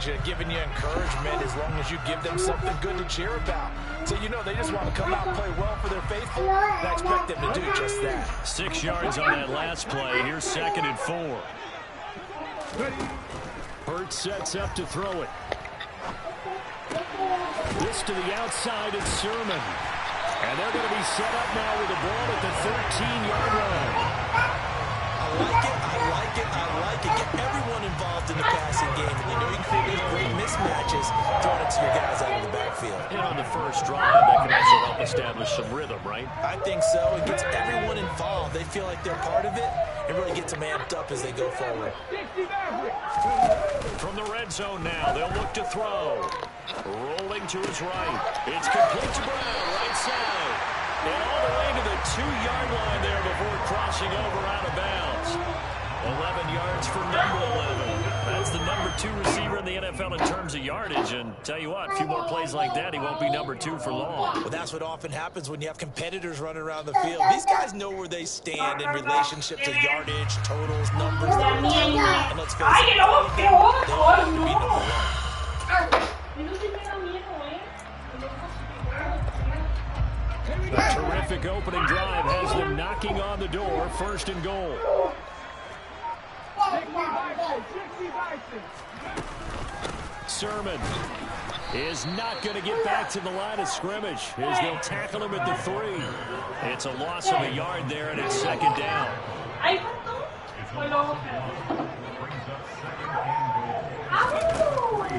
message, giving you encouragement as long as you give them something good to cheer about. So, you know, they just want to come out and play well for their faithful, and I expect them to do just that. 6 yards on that last play. Here's 2nd and 4. Hurts sets up to throw it. This to the outside, it's Sermon. And they're going to be set up now with the ball at the 13-yard line. I like it, I like it, I like it. Get everyone involved in the passing game. And you know you create those great mismatches throwing it to your guys out of the backfield. And on the first drive, that can also help establish some rhythm, right? I think so. It gets everyone involved. They feel like they're part of it. It really gets them amped up as they go forward. From the red zone now, they'll look to throw. Rolling to his right. It's complete to Brown, right side. And all the way to the 2-yard line there before crossing over out of bounds. 11 yards for number 11. That's the number 2 receiver in the NFL in terms of yardage. And tell you what, a few more plays like that, he won't be number 2 for long. Well, that's what often happens when you have competitors running around the field. These guys know where they stand in relationship to yardage, totals, numbers. And let's face it, they want to be number 1. A terrific opening drive has them knocking on the door. 1st and goal. Sermon is not going to get back to the line of scrimmage as they'll tackle him at the 3. It's a loss of a yard there, and it's 2nd down.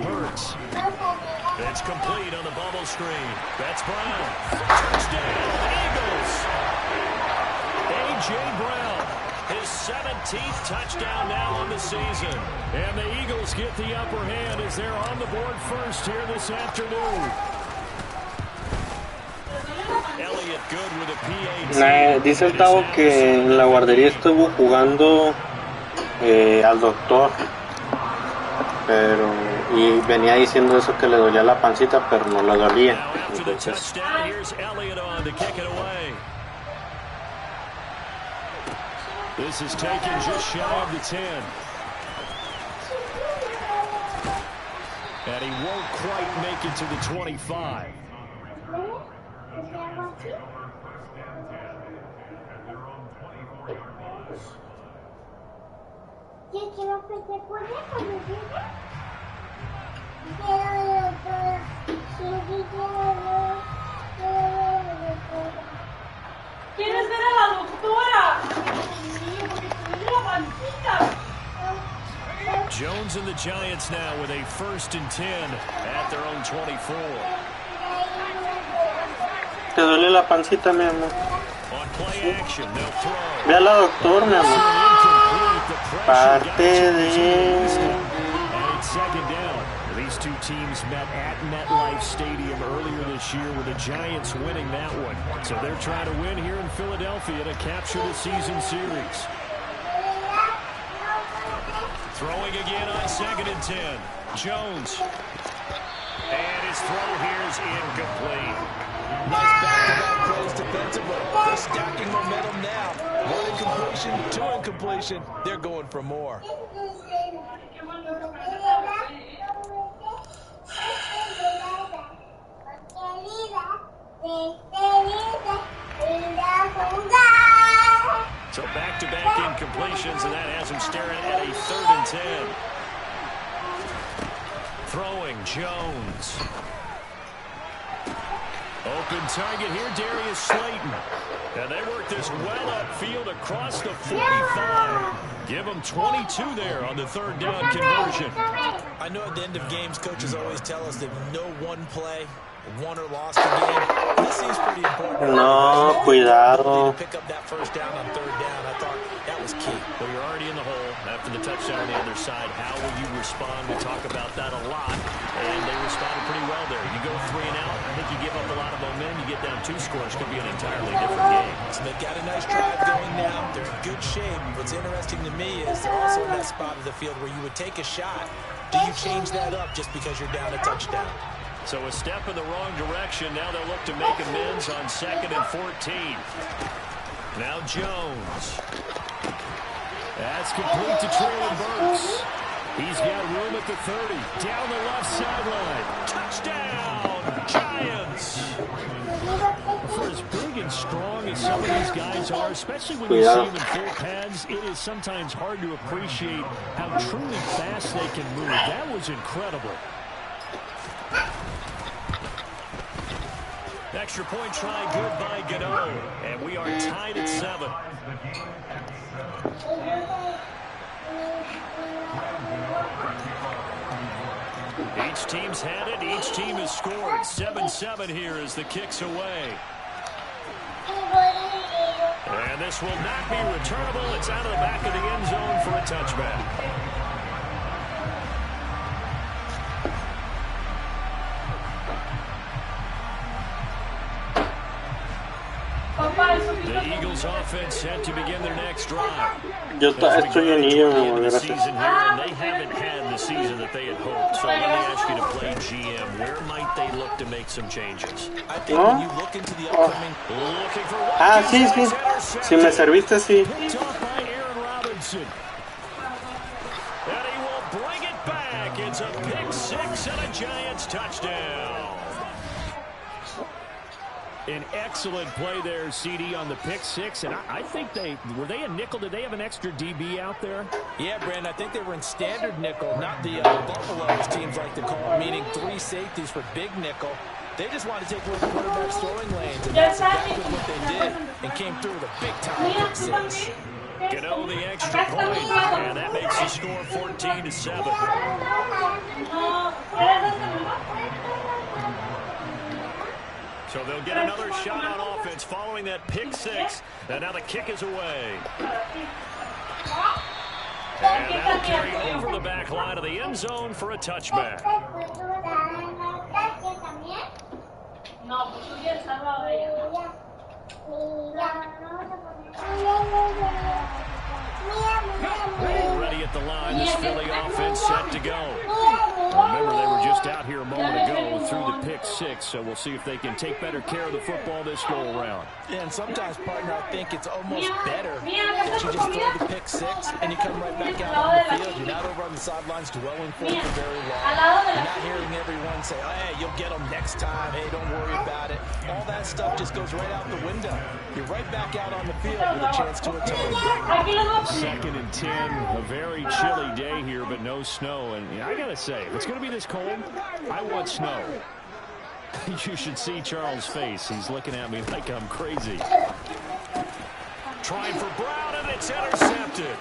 Hurts. It's complete on the bubble screen. That's Brown. Touchdown, Eagles. A.J. Brown, his 17th touchdown now on the season. And the Eagles get the upper hand as they're on the board first here this afternoon. Elliott good with a PAT. Dice el Tavo que en la guardería estuvo jugando al doctor. Y venía diciendo eso, que le dolía la pancita, pero no le dolía. Entonces, this is taken just shy of the 10. And he won't quite make it to the 25. ¿Quieres ver a la doctora? Jones and the Giants now with a 1st and 10 at their own 24. ¿te duele la pancita, mi amor? On play action, they'll throw. Ve a la doctora, mi amor. Parte de... And it's 2nd down. These two teams met at MetLife Stadium earlier this year with the Giants winning that one. So they're trying to win here in Philadelphia to capture the season series. Throwing again on 2nd and 10. Jones. And his throw here is incomplete. Nice back-to-back throws defensively. They're stacking momentum now. 1 incompletion, 2 incompletion. They're going for more. So back-to-back incompletions, and that has him staring at a 3rd and 10. Throwing, Jones. Open target here, Darius Slayton. And they work this well upfield across the 45. Give them 22 there on the 3rd down conversion. I know at the end of games, coaches always tell us that no one play won or lost the game. This seems pretty important. No, cuidado. Pick up that 1st down on 3rd down. I thought that was key. Well, you're already in the hole after the touchdown on the other side. How will you respond? We talk about that a lot, and they responded pretty well there. You go 3 and out. I think you give up a lot of momentum. You get down 2 scores. Could be an entirely different game. So they've got a nice drive going now. They're in good shape. What's interesting to me is they're also in that spot of the field where you would take a shot. Do you change that up just because you're down a touchdown? So a step in the wrong direction. Now they'll look to make amends on 2nd and 14. Now Jones. That's complete to Traylon Burks. He's got room at the 30. Down the left sideline. Touchdown, Giants. For as big and strong as some of these guys are, especially when you see them in full pads, it is sometimes hard to appreciate how truly fast they can move. That was incredible. Extra point try good by Gano. And we are tied at 7. Each team's had it. Each team has scored. 7-7 here as the kick's away. And this will not be returnable. It's out of the back of the end zone for a touchback. The Eagles offense set to begin their next drive. Estoy anillo, mi amor, gracias. They haven't had the season that they had hoped. So let me ask you to play GM. Where might they look to make some changes? I think when you look into the upcoming... Sí. Si me serviste, sí. Picked off by Aaron Robinson. And he will bring it back. It's a pick 6 and a Giants touchdown. An excellent play there, CD, on the pick 6. And I think were they a nickel? Did they have an extra DB out there? Yeah, Brandon, I think they were in standard nickel, not the Buffalo, as teams like to call it, meaning 3 safeties for big nickel. They just wanted to take away the quarterback's throwing lanes, and that's exactly what they did, and came through with a big-time pick 6. Gano the extra point, and that makes the score 14-7. So they'll get another shot on offense following that pick 6. And now the kick is away. And that'll carry over the back line of the end zone for a touchback. Already at the line, this Philly offense set to go. Remember, they were just out here a moment ago through the pick 6, so we'll see if they can take better care of the football this go-around. Yeah, and sometimes, partner, I think it's almost better that you just throw the pick 6 and you come right back out on the field. You're not over on the sidelines dwelling for it for very long. You're not hearing everyone say, oh, hey, you'll get them next time. Hey, don't worry about it. All that stuff just goes right out the window. You're right back out on the field with a chance to atone. 2nd and 10, a very chilly day here, but no snow. And I got to say, if it's going to be this cold, I want snow. You should see Charles' face. He's looking at me like I'm crazy. Trying for Brown, and it's intercepted.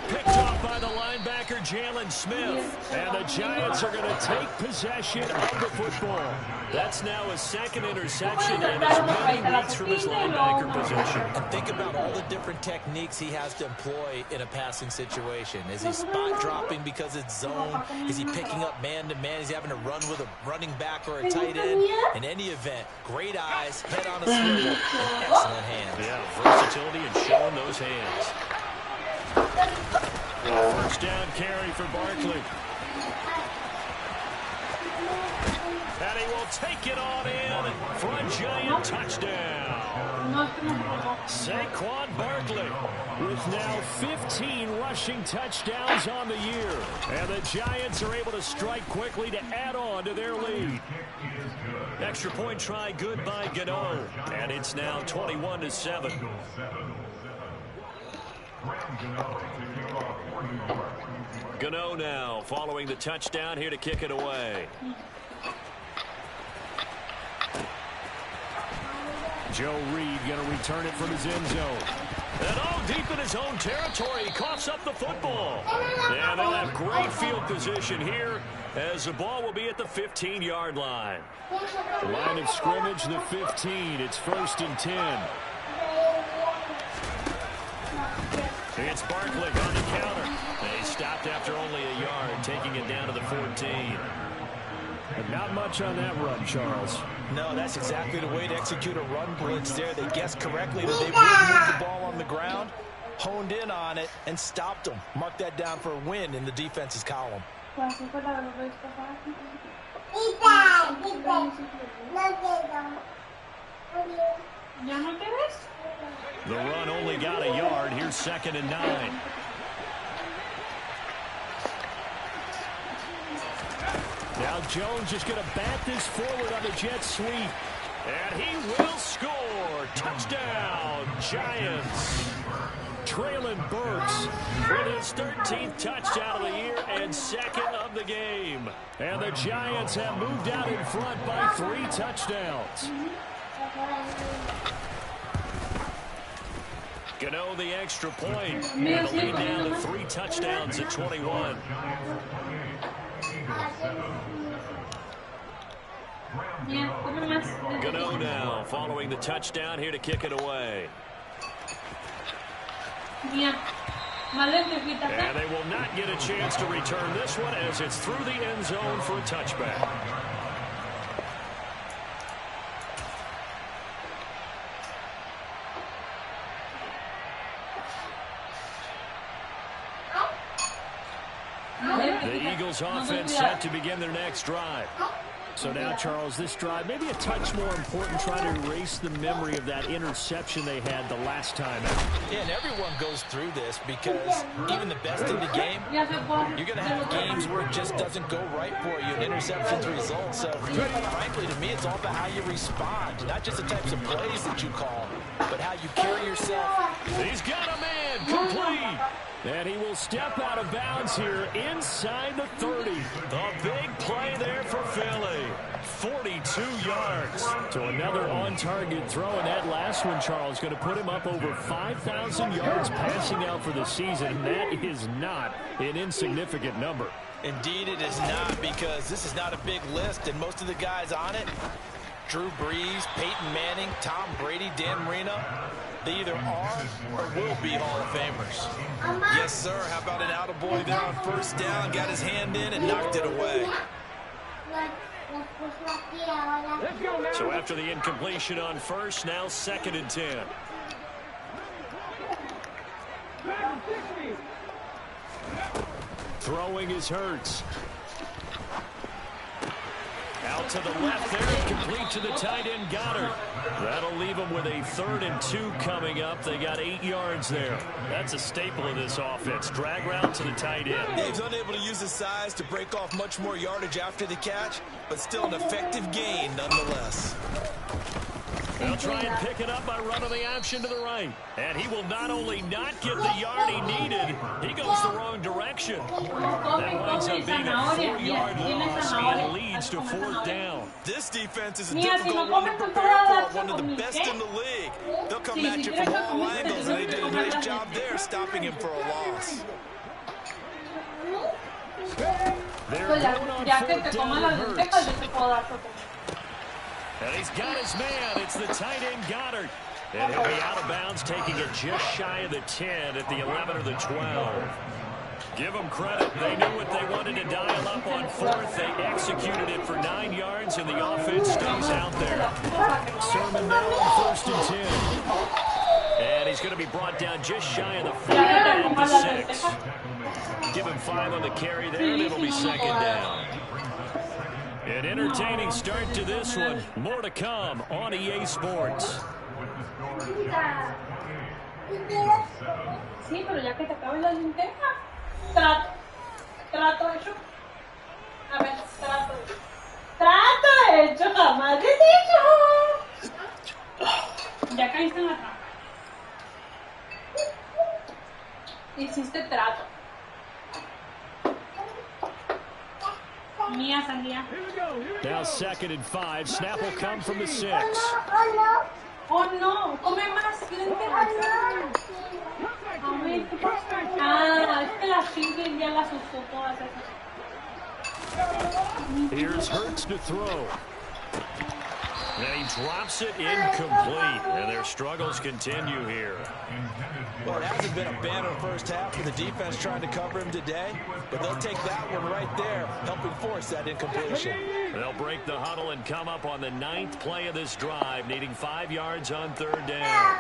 Picked off by the linebacker, Jalen Smith. And the Giants are going to take possession of the football. That's now his 2nd interception and as many weeks from his linebacker position. And think about all the different techniques he has to employ in a passing situation. Is he spot dropping because it's zone? Is he picking up man-to-man? Is he having to run with a running back or a tight end? In any event, great eyes, head on a swivel, and excellent hands. Yeah, versatility and showing those hands. First down carry for Barkley. And he will take it on in for a Giant touchdown. Saquon Barkley with now 15 rushing touchdowns on the year. And the Giants are able to strike quickly to add on to their lead. Extra point try good by Gano. And it's now 21-7. Gano now following the touchdown here to kick it away. Joe Reed going to return it from his end zone. And deep in his own territory, he coughs up the football. And they'll have great field position here as the ball will be at the 15-yard line. Line of scrimmage, the 15. It's 1st and 10. It's Barkley on the counter. They stopped after only a yard, taking it down to the 14. And not much on that run, Charles. No, that's exactly the way to execute a run blitz there. They guessed correctly that they would move the ball on the ground, honed in on it, and stopped them. Mark that down for a win in the defense's column. The run only got a yard. Here's 2nd and 9. Now Jones just going to bat this forward on the jet sweep. And he will score. Touchdown, Giants. Traylon Burks with his 13th touchdown of the year and second of the game. And the Giants have moved out in front by 3 touchdowns. Gano the extra point. And the lead down to 3 touchdowns at 21. Gano now following the touchdown here to kick it away. And they will not get a chance to return this one as it's through the end zone for a touchback. The Eagles offense set to begin their next drive. So now, Charles, this drive maybe a touch more important, trying to erase the memory of that interception they had the last time out. Yeah, and everyone goes through this because even the best in the game, you're going to have games where it just doesn't go right for you, and interceptions result. So, frankly, to me, it's all about how you respond, not just the types of plays that you call, but how you carry yourself. He's got a man, complete. And he will step out of bounds here inside the 30. A big play there for Philly. 42 yards. So another on-target throw, and that last one, Charles, going to put him up over 5,000 yards passing out for the season. And that is not an insignificant number. Indeed it is not, because this is not a big list, and most of the guys on it, Drew Brees, Peyton Manning, Tom Brady, Dan Marino, they either are or will be Hall of Famers. Yes, sir. How about an attaboy there on first down? Got his hand in and knocked it away. So after the incompletion on first, now 2nd and 10. Throwing is Hurts. Out to the left there, complete to the tight end, Goddard. That'll leave them with a 3rd and 2 coming up. They got 8 yards there. That's a staple of this offense. Drag route to the tight end. Dave's unable to use his size to break off much more yardage after the catch, but still an effective gain nonetheless. They'll try and pick it up by running the option to the right. And he will not only not get the yard he needed, he goes the wrong direction. That winds up being a 4-yard loss and leads to 4th down. This defense is a difficult one to prepare for, one of the best in the league. They'll come at you from all angles, and they did a nice job there stopping him for a loss. They're going on 4th down to Hurts. And he's got his man. It's the tight end, Goddard. And he'll be out of bounds, taking it just shy of the 10 at the 11 or the 12. Give them credit. They knew what they wanted to dial up on 4th. They executed it for 9 yards, and the offense stays out there. Sermon now on 1st and 10. And he's going to be brought down just shy of the 4 at the 6. Give him 5 on the carry there, and it'll be 2nd down. An entertaining start to this one. More to come on EA Sports. Sí, pero ya que te acabe la linterna. Trato hecho. A ver, trato hecho, jamás dicho. Ya caíste en la trampa. Hiciste trato. Mia sandía. Now 2nd and 5. Snap will come from the 6. Oh no, come más lentejas. A ver, ¿qué pasa? Ah, es que las 5 ya las usó todas esas. Here's Hurts to throw. And he drops it incomplete. And their struggles continue here. Well, it hasn't been a banner first half for the defense trying to cover him today, but they'll take that one right there, helping force that incompletion. They'll break the huddle and come up on the 9th play of this drive, needing 5 yards on 3rd down.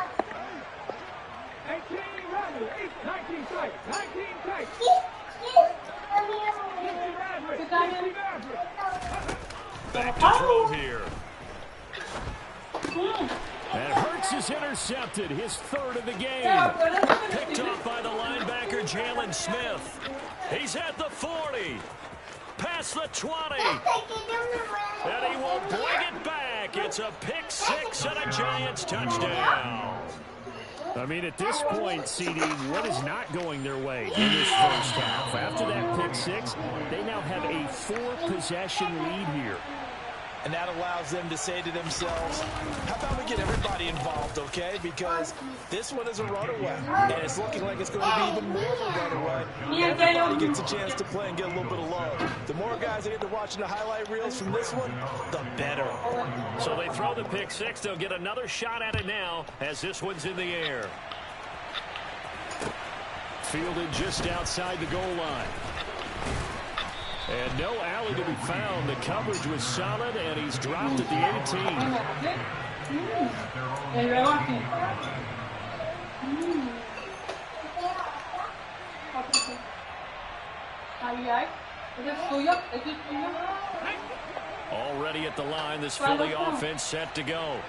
18 runners, 19 strikes, 19 strikes. Back to throw here. And Hurts is intercepted, his 3rd of the game. Picked off by the linebacker, Jalen Smith. He's at the 40. past the 20. And he will bring it back. It's a pick six and a Giants touchdown. I mean, at this point, CD, what is not going their way in this first half? After that pick six, they now have a 4-possession lead here. And that allows them to say to themselves, how about we get everybody involved, okay? Because this one is a runaway, and it's looking like it's going to be even more of a runaway. Everybody gets a chance to play and get a little bit of love. The more guys that get to watching the highlight reels from this one, the better. So they throw the pick six. They'll get another shot at it now as this one's in the air. Fielded just outside the goal line. And no alley to be found. The coverage was solid, and he's dropped at the 18. Already at the line, this Philly offense set to go.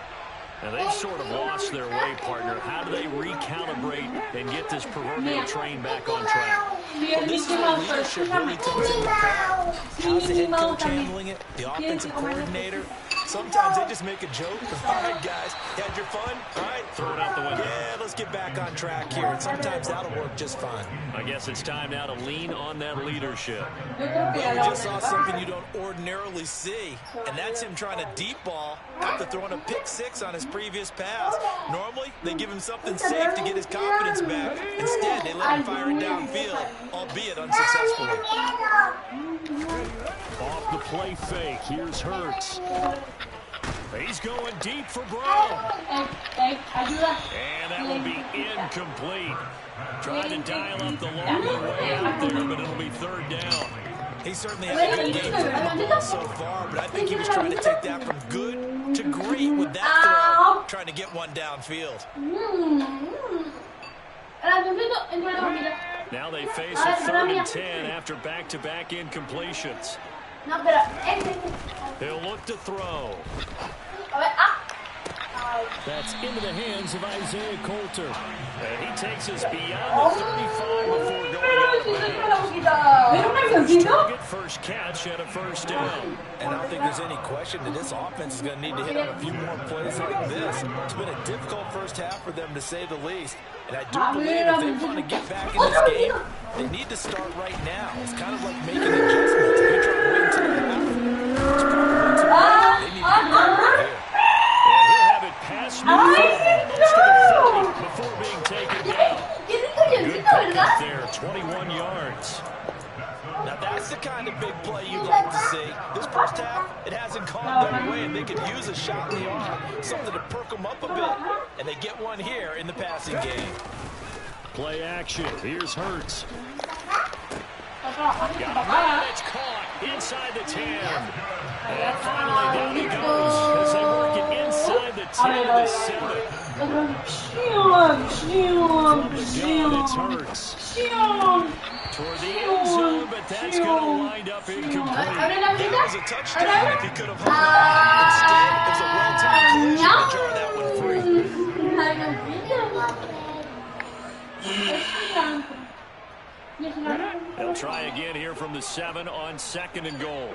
Now, they've sort of lost their way, partner. How do they recalibrate and get this proverbial train back on track? Well, this is where leadership really comes into play. How's the head coach handling it? The offensive coordinator? Sometimes they just make a joke. All right, guys, had your fun? All right, throw it out the window. Yeah, let's get back on track here. And sometimes that'll work just fine. I guess it's time now to lean on that leadership. Well, we just saw something you don't ordinarily see, and that's him trying to deep ball after throwing a pick six on his previous pass. Normally, they give him something safe to get his confidence back. Instead, they let him fire it downfield, albeit unsuccessfully. Off the play fake, here's Hurts. He's going deep for Brown. And that will be incomplete. Trying to dial up the long way out there, but it'll be third down. He certainly had a good game throwing the ball so far, but I think he was trying to take that from good to great with that throw, trying to get one downfield. Now they face a 3rd and 10 after back-to-back incompletions. He'll look to throw. That's into the hands of Isaiah Coulter. And he takes us beyond the 35 before going out of bounds. Target, first catch, and a first down. And I don't think there's any question that this offense is going to need to hit on a few more plays like this. It's been a difficult first half for them, to say the least. And I do believe if they want to get back in this game, they need to start right now. It's kind of like making adjustments. If you try to wait until the half, it's probably too late. They need to get right here. And he'll have it past midfield almost to the 30 before being taken down. Good pickup there, 21 yards. Now that's the kind of big play you'd like to see. This first half, it hasn't gone their way, and they could use a shot in the arm, something to perk them up a bit. And they get one here in the passing game. Play action. Here's Hurts. Got a man that's caught inside the 10. And finally down he goes as they work it inside the 10 to the 7. It's Hurts. Toward the end zone, but that's going to wind up incomplete. That was a touchdown if he could have hung on. Instead, it was a well-timed collision to jar that one free. They'll try again here from the 7 on 2nd and goal.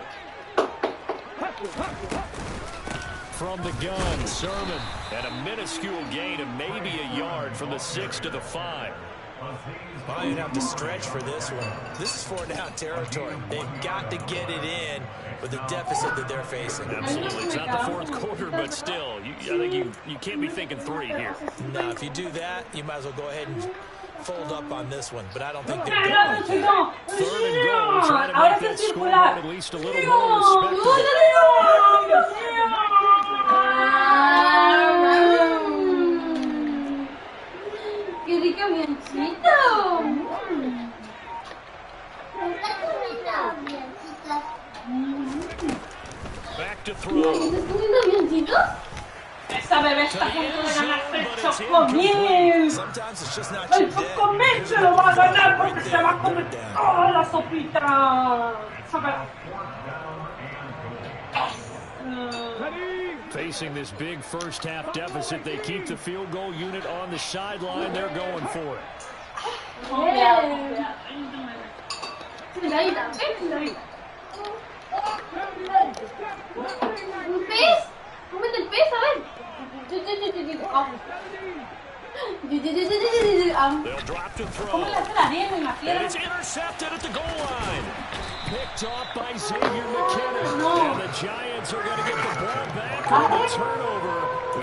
From the gun, Sermon. And a minuscule gain of maybe a yard from the 6 to the 5. Well, you'd have to stretch for this one. This is 4-down territory. They've got to get it in with the deficit that they're facing. Absolutely. It's not the 4th quarter, but still, I think you can't be thinking 3 here. No, if you do that, you might as well go ahead and fold up on this one. But I don't think they're going like that. 3rd and goal, trying to make that scoreboard at least a little more respectable. ¡Qué rico avioncito! Back to throw. ¿Estás comiendo avioncitos? Esa bebé está a punto de ganarse el chocomil. El chocomil se lo va a ganar porque se va a comer toda la sopita. Facing this big first half deficit, they keep the field goal unit on the sideline. They're going for it. They'll drop to throw. ¿Cómo le hace la nieve en la And tierra? it's intercepted at the goal line. Picked off by Xavier McKinnon. No. And the Giants are going to get the ball back on the turnover.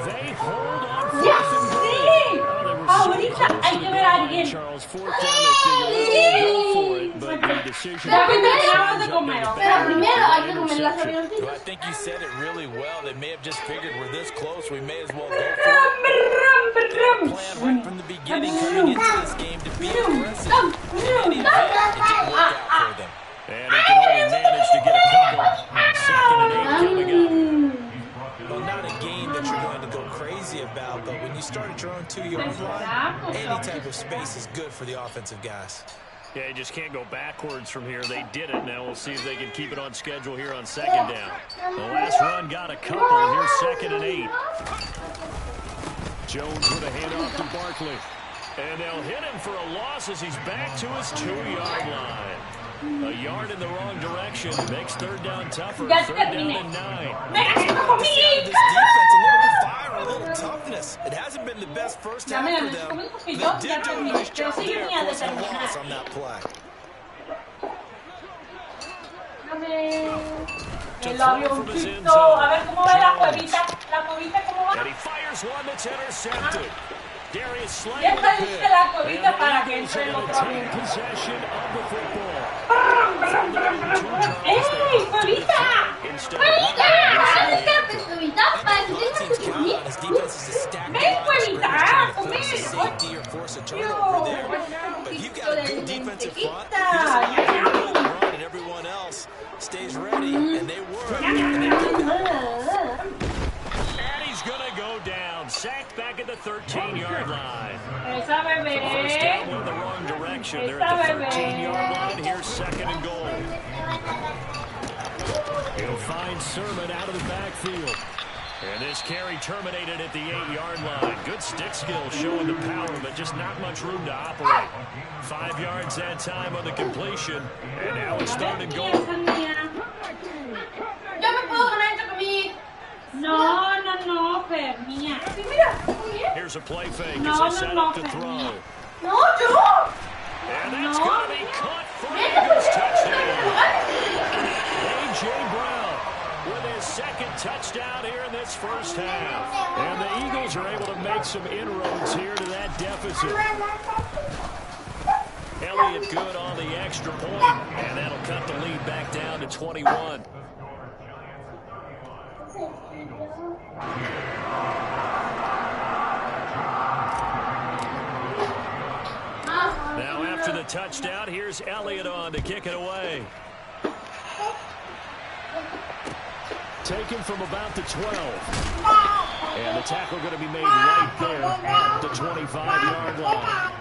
They hold on fourth ¡Ya and goal. sí! Oh, they were so Ahorita close hay to que the ver a goal line, alguien. Charles, fourth down, they figure, well, we'll go for it, but the decision Ya to primero change acabas de up comer, made a pero bad primero hay que comer las interception. avioncitas. Well, I think you said it really well. They may have just figured we're this close. We may as well go for it. Plan right from the beginning coming into this game to be aggressive. In any event, it didn't work out for them. And he can only manage to get a couple. Second and 8 coming up. Well, not a game that you're going to go crazy about, but when you start at your own 2-yard line, any type of space is good for the offensive guys. Yeah, you just can't go backwards from here. They did it. Now we'll see if they can keep it on schedule here on second down. The last run got a couple. Here's second and 8. Jones with a handoff to Barkley. And they'll hit him for a loss as he's back to his 2-yard line. A yard in the wrong direction makes third down tougher. Third down and 9. This defense, a little fire, a little toughness. It hasn't been the best first half for them. They did do a nice job there forcing a loss on that play. El avioncito, a ver cómo va la cuevita. La cuevita, ¿cómo va? And he fires one that's intercepted. Darius Slay Ya with a saliste pick. la cuevita And para the que Eagles entre are el going to otro take avión. possession of the football. ¡Ey, cuevita! ¡Cuevita! Teams count on his defenses to stack the ¡Ven, line, cuevita! force a safety or force a turnover there. But if you've got a good defensive front, you just allow them to run and everyone else stays ready, and they work. And they put And he's going to go down. Sacked back at the 13-yard line. Esa First down bebé. went in the wrong direction. They're at the 13-yard line. Here's second and goal. He'll find Sermon out of the backfield. And this carry terminated at the 8-yard line. Good stick skill showing the power, but just not much room to operate. 5 yards that time on the completion. And now it's third and goal. Yo me puedo ganar esto conmigo. No, no, no, Fer, mía. Sí, mira, muy bien. Here's a play fake No, as they no, set no, up to Fer, throw. mía. No, yo. And that's No. going to be caught for an Eagles touchdown. A.J. Brown with his second touchdown here in this first half. And the Eagles are able to make some inroads here to that deficit. Elliott good on the extra point, and that'll cut the lead back down to 21. Now after the touchdown, here's Elliott on to kick it away. Taken from about the 12. And the tackle going to be made right there at the 25-yard line.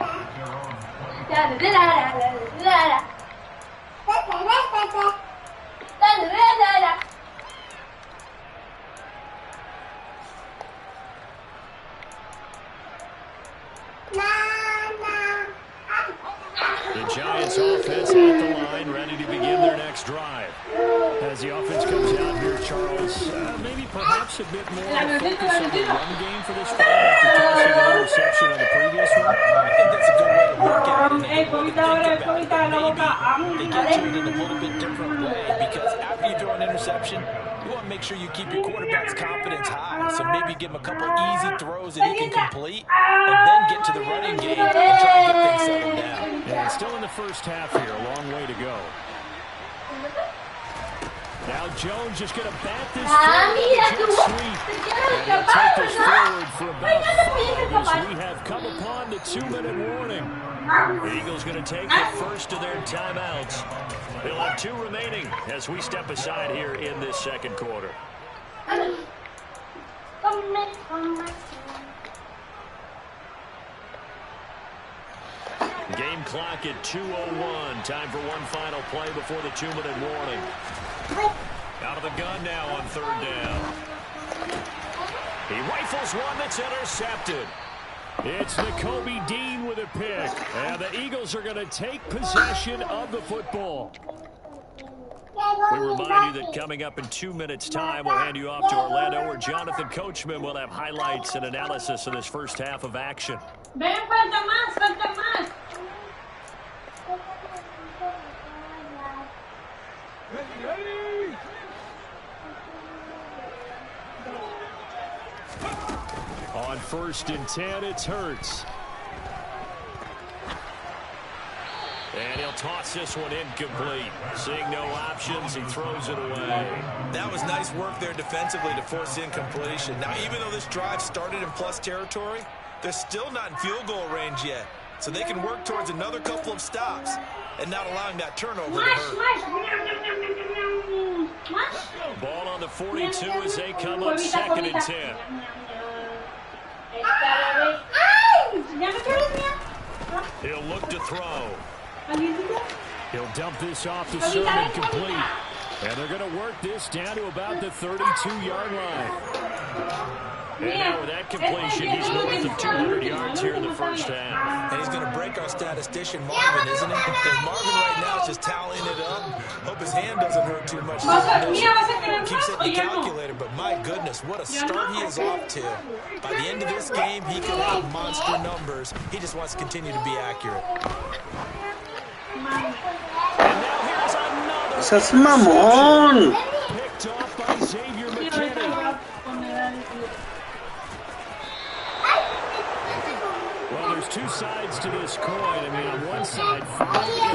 The Giants offense at the line, ready to begin their next drive. As the offense comes out here, Charles, maybe perhaps a bit more focus on the run game for this drive after tossing an interception on the previous one. I think that's a good way to look at it. Hey, covita, ahora, covita, la boca. They get to it in a little bit different way because after you throw an interception, you want to make sure you keep your quarterback's confidence high. So maybe give him a couple easy throws that he can complete and then get to the running game and try to get things settled down. Yeah, still in the first half here, a long way to go. Now Jones just going to bat this forward with a jet sweep. And he'll take this forward for about 5 as we have come upon the 2-minute warning. The Eagles going to take the first of their timeouts. They'll have 2 remaining as we step aside here in this second quarter. Game clock at 2:01. Time for one final play before the 2-minute warning. Out of the gun now on third down. He rifles one that's intercepted. It's Nakobe Dean with a pick. And the Eagles are going to take possession of the football. We remind you that coming up in 2 minutes' time, we'll hand you off to Orlando, where Jonathan Coachman will have highlights and analysis of this first half of action. Ven, falta más, falta más. Ready. On 1st and 10, it's Hurts. And he'll toss this one incomplete. Seeing no options, he throws it away. That was nice work there defensively to force incompletion. Now, even though this drive started in plus territory, they're still not in field goal range yet. So they can work towards another couple of stops and not allowing that turnover to hurt. Ball on the 42 as they come up 2nd and 10. He'll look to throw. He'll dump this off to Sermon complete. And they're going to work this down to about the 32-yard line. And now with that completion, he's north of 200 yards here in the first half. And he's going to break our statistician, Marvin, isn't he? Because Marvin right now is just tallying it up. Hope his hand doesn't hurt too much. Keeps it in the calculator, but my goodness, what a start he is off to. By the end of this game, he could have monster numbers. He just wants to continue to be accurate. And now here's another. ¡Seas mamón! Picked off by Xavier McKinney. Well, there's two sides to this coin. I mean, on one side, 5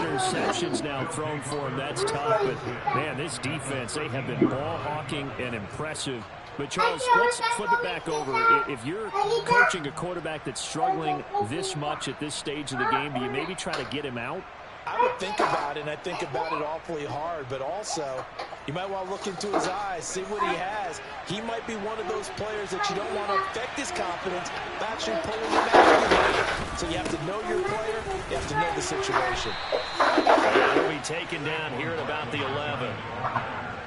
interceptions now thrown for him. That's tough. But, man, this defense, they have been ball hawking and impressive. But, Charles, let's flip it back over. If you're coaching a quarterback that's struggling this much at this stage of the game, do you maybe try to get him out? I would think about it, and I think about it awfully hard, but also you might want to look into his eyes, see what he has. He might be one of those players that you don't want to affect his confidence by actually pulling him out. So you have to know your player, you have to know the situation. And he'll be taken down here at about the 11.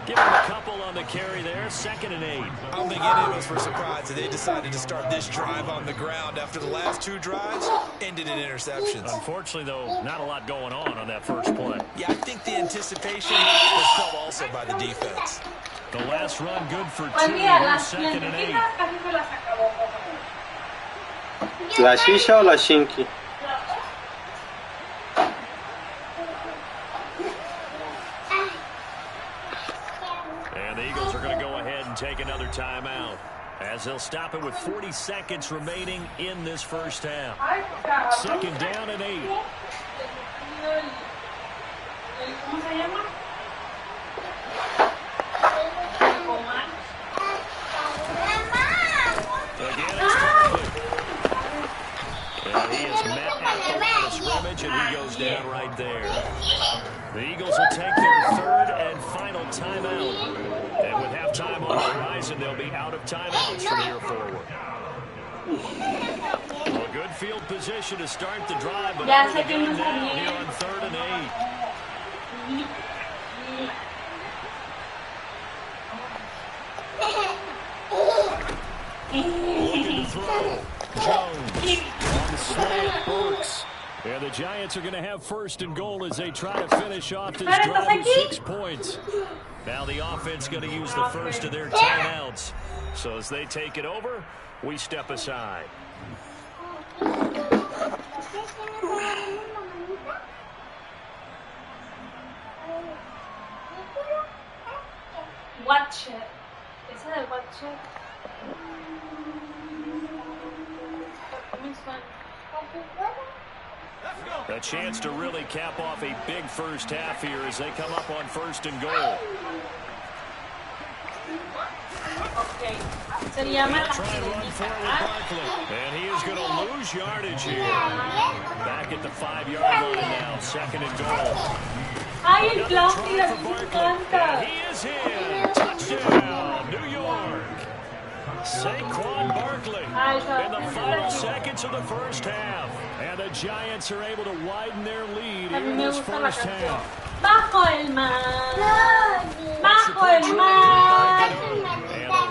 Give him a couple on the carry there, 2nd and 8. I don't think any of us were surprised that they decided to start this drive on the ground after the last 2 drives ended in interceptions. Unfortunately, though, not a lot going on that first play. Yeah, I think the anticipation was felt also by the defense. The last run good for 2, 2nd and 8. ¿La shisha o la shinky? And the Eagles are going to go ahead and take another timeout as they'll stop it with 40 seconds remaining in this first half. 2nd down and 8. Again, it's Coughlin. And he is met at the line of scrimmage, and he goes down right there. The Eagles will take their 3rd and final timeout. And with halftime on the horizon, they'll be out of timeouts from here forward. Well, a good field position to start the drive, but over the gun now here on 3rd and 8. Looking to throw. Jones on the slant, Burks. And the Giants are going to have 1st and goal as they try to finish off this drive with 6 points. Now the offense going to use the first of their timeouts. So as they take it over, we step aside. Watch it. Esa de watch it. A chance to really cap off a big first half here as they come up on 1st and goal. Okay. Se llama la Try and run forward Barkley. And he is going to lose yardage here. Back at the 5-yard line now. 2nd and goal. Ay, el clown Try tira, for me Barkley. encanta. And he is in. Touchdown, New York. Saquon Barkley in the final seconds of the first half. And the Giants are able to widen their lead in this first half. Bajo el mar, bajo el mar.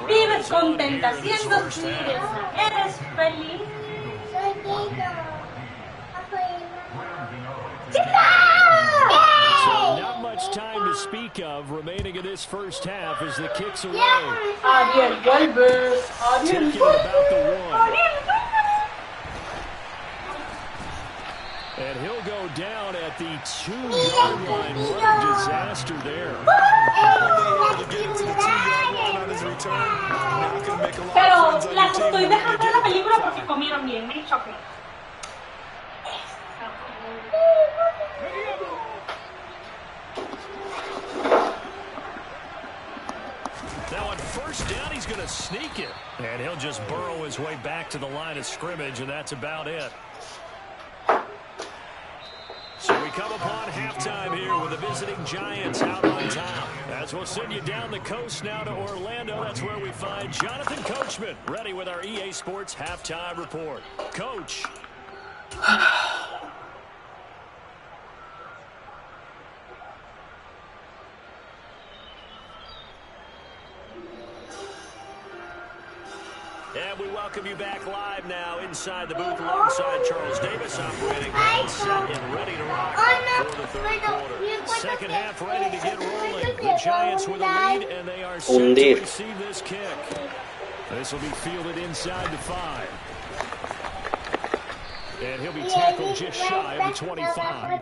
Vives contenta, siendo sirena. Eres feliz. So not much time to to speak of remaining in this first half as the kick's away. Ariel vuelve. Ariel vuelve. And he'll go down at the 2-yard line. What a disaster there. Pero las estoy dejando en la película porque comieron bien. Me choque. Now on first down, he's going to sneak it. And he'll just burrow his way back to the line of scrimmage, and that's about it. So we come upon halftime here with the visiting Giants out on top. As we'll send you down the coast now to Orlando, that's where we find Jonathan Coachman, ready with our EA Sports halftime report. Coach. And we welcome you back live now inside the booth alongside Charles Davis, operating set and ready to rock for the third quarter. Second half ready to get rolling. The Giants with a lead, and they are set to receive this kick. This will be fielded inside the 5. And he'll be tackled just shy of the 25.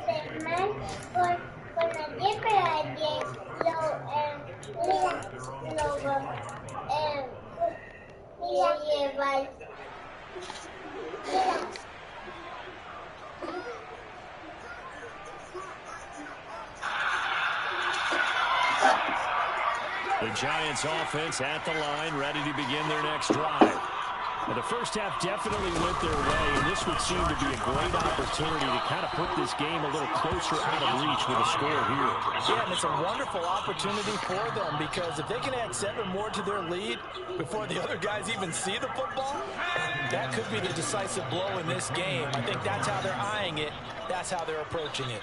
The Giants offense at the line, ready to begin their next drive. Well, the first half definitely went their way, and this would seem to be a great opportunity to kind of put this game a little closer out of reach with a score here. Yeah, and it's a wonderful opportunity for them because if they can add 7 more to their lead before the other guys even see the football, that could be the decisive blow in this game. I think that's how they're eyeing it. That's how they're approaching it.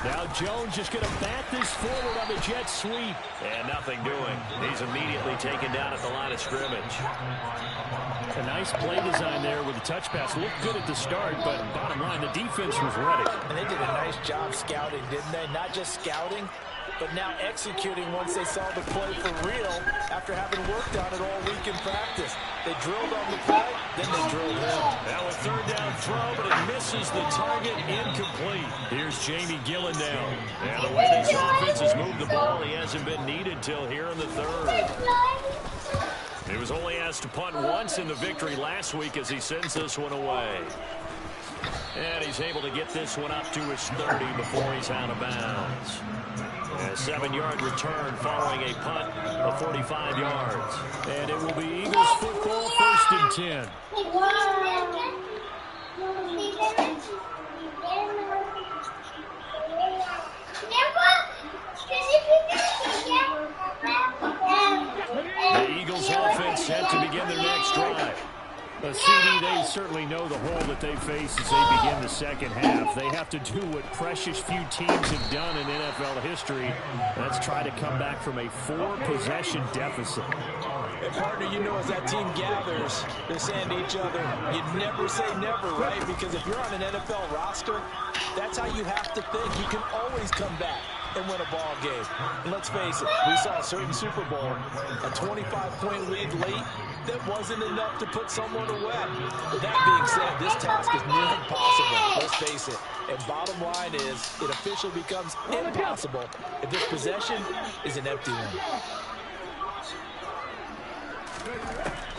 Now Jones just going to bat this forward on the jet sweep. And nothing doing. He's immediately taken down at the line of scrimmage. A nice play design there with the touch pass. Looked good at the start, but bottom line, the defense was ready. And they did a nice job scouting, didn't they? Not just scouting, but now executing once they saw the play for real after having worked on it all week in practice. They drilled on the play, then they drilled in. Now a third down throw, but it misses the target, incomplete. Here's Jamie Gillen down. And the way this offense has moved the ball, he hasn't been needed till here in the third. He was only asked to punt once in the victory last week as he sends this one away. And he's able to get this one up to his 30 before he's out of bounds. A 7-yard return following a punt of 45 yards. And it will be Eagles football, 1st and 10. The Eagles offense set to begin their next drive. CD, they certainly know the hole that they face as they begin the second half. They have to do what precious few teams have done in NFL history. Let's try to come back from a 4-possession deficit. And partner, you know, as that team gathers, they're saying to each other, you never say never, right? Because if you're on an NFL roster, that's how you have to think. You can always come back and win a ball game. And let's face it, we saw a certain Super Bowl, a 25-point lead late, that wasn't enough to put someone away. That being said, this task is near impossible. Let's face it. And bottom line is, it officially becomes impossible if this possession is an empty one.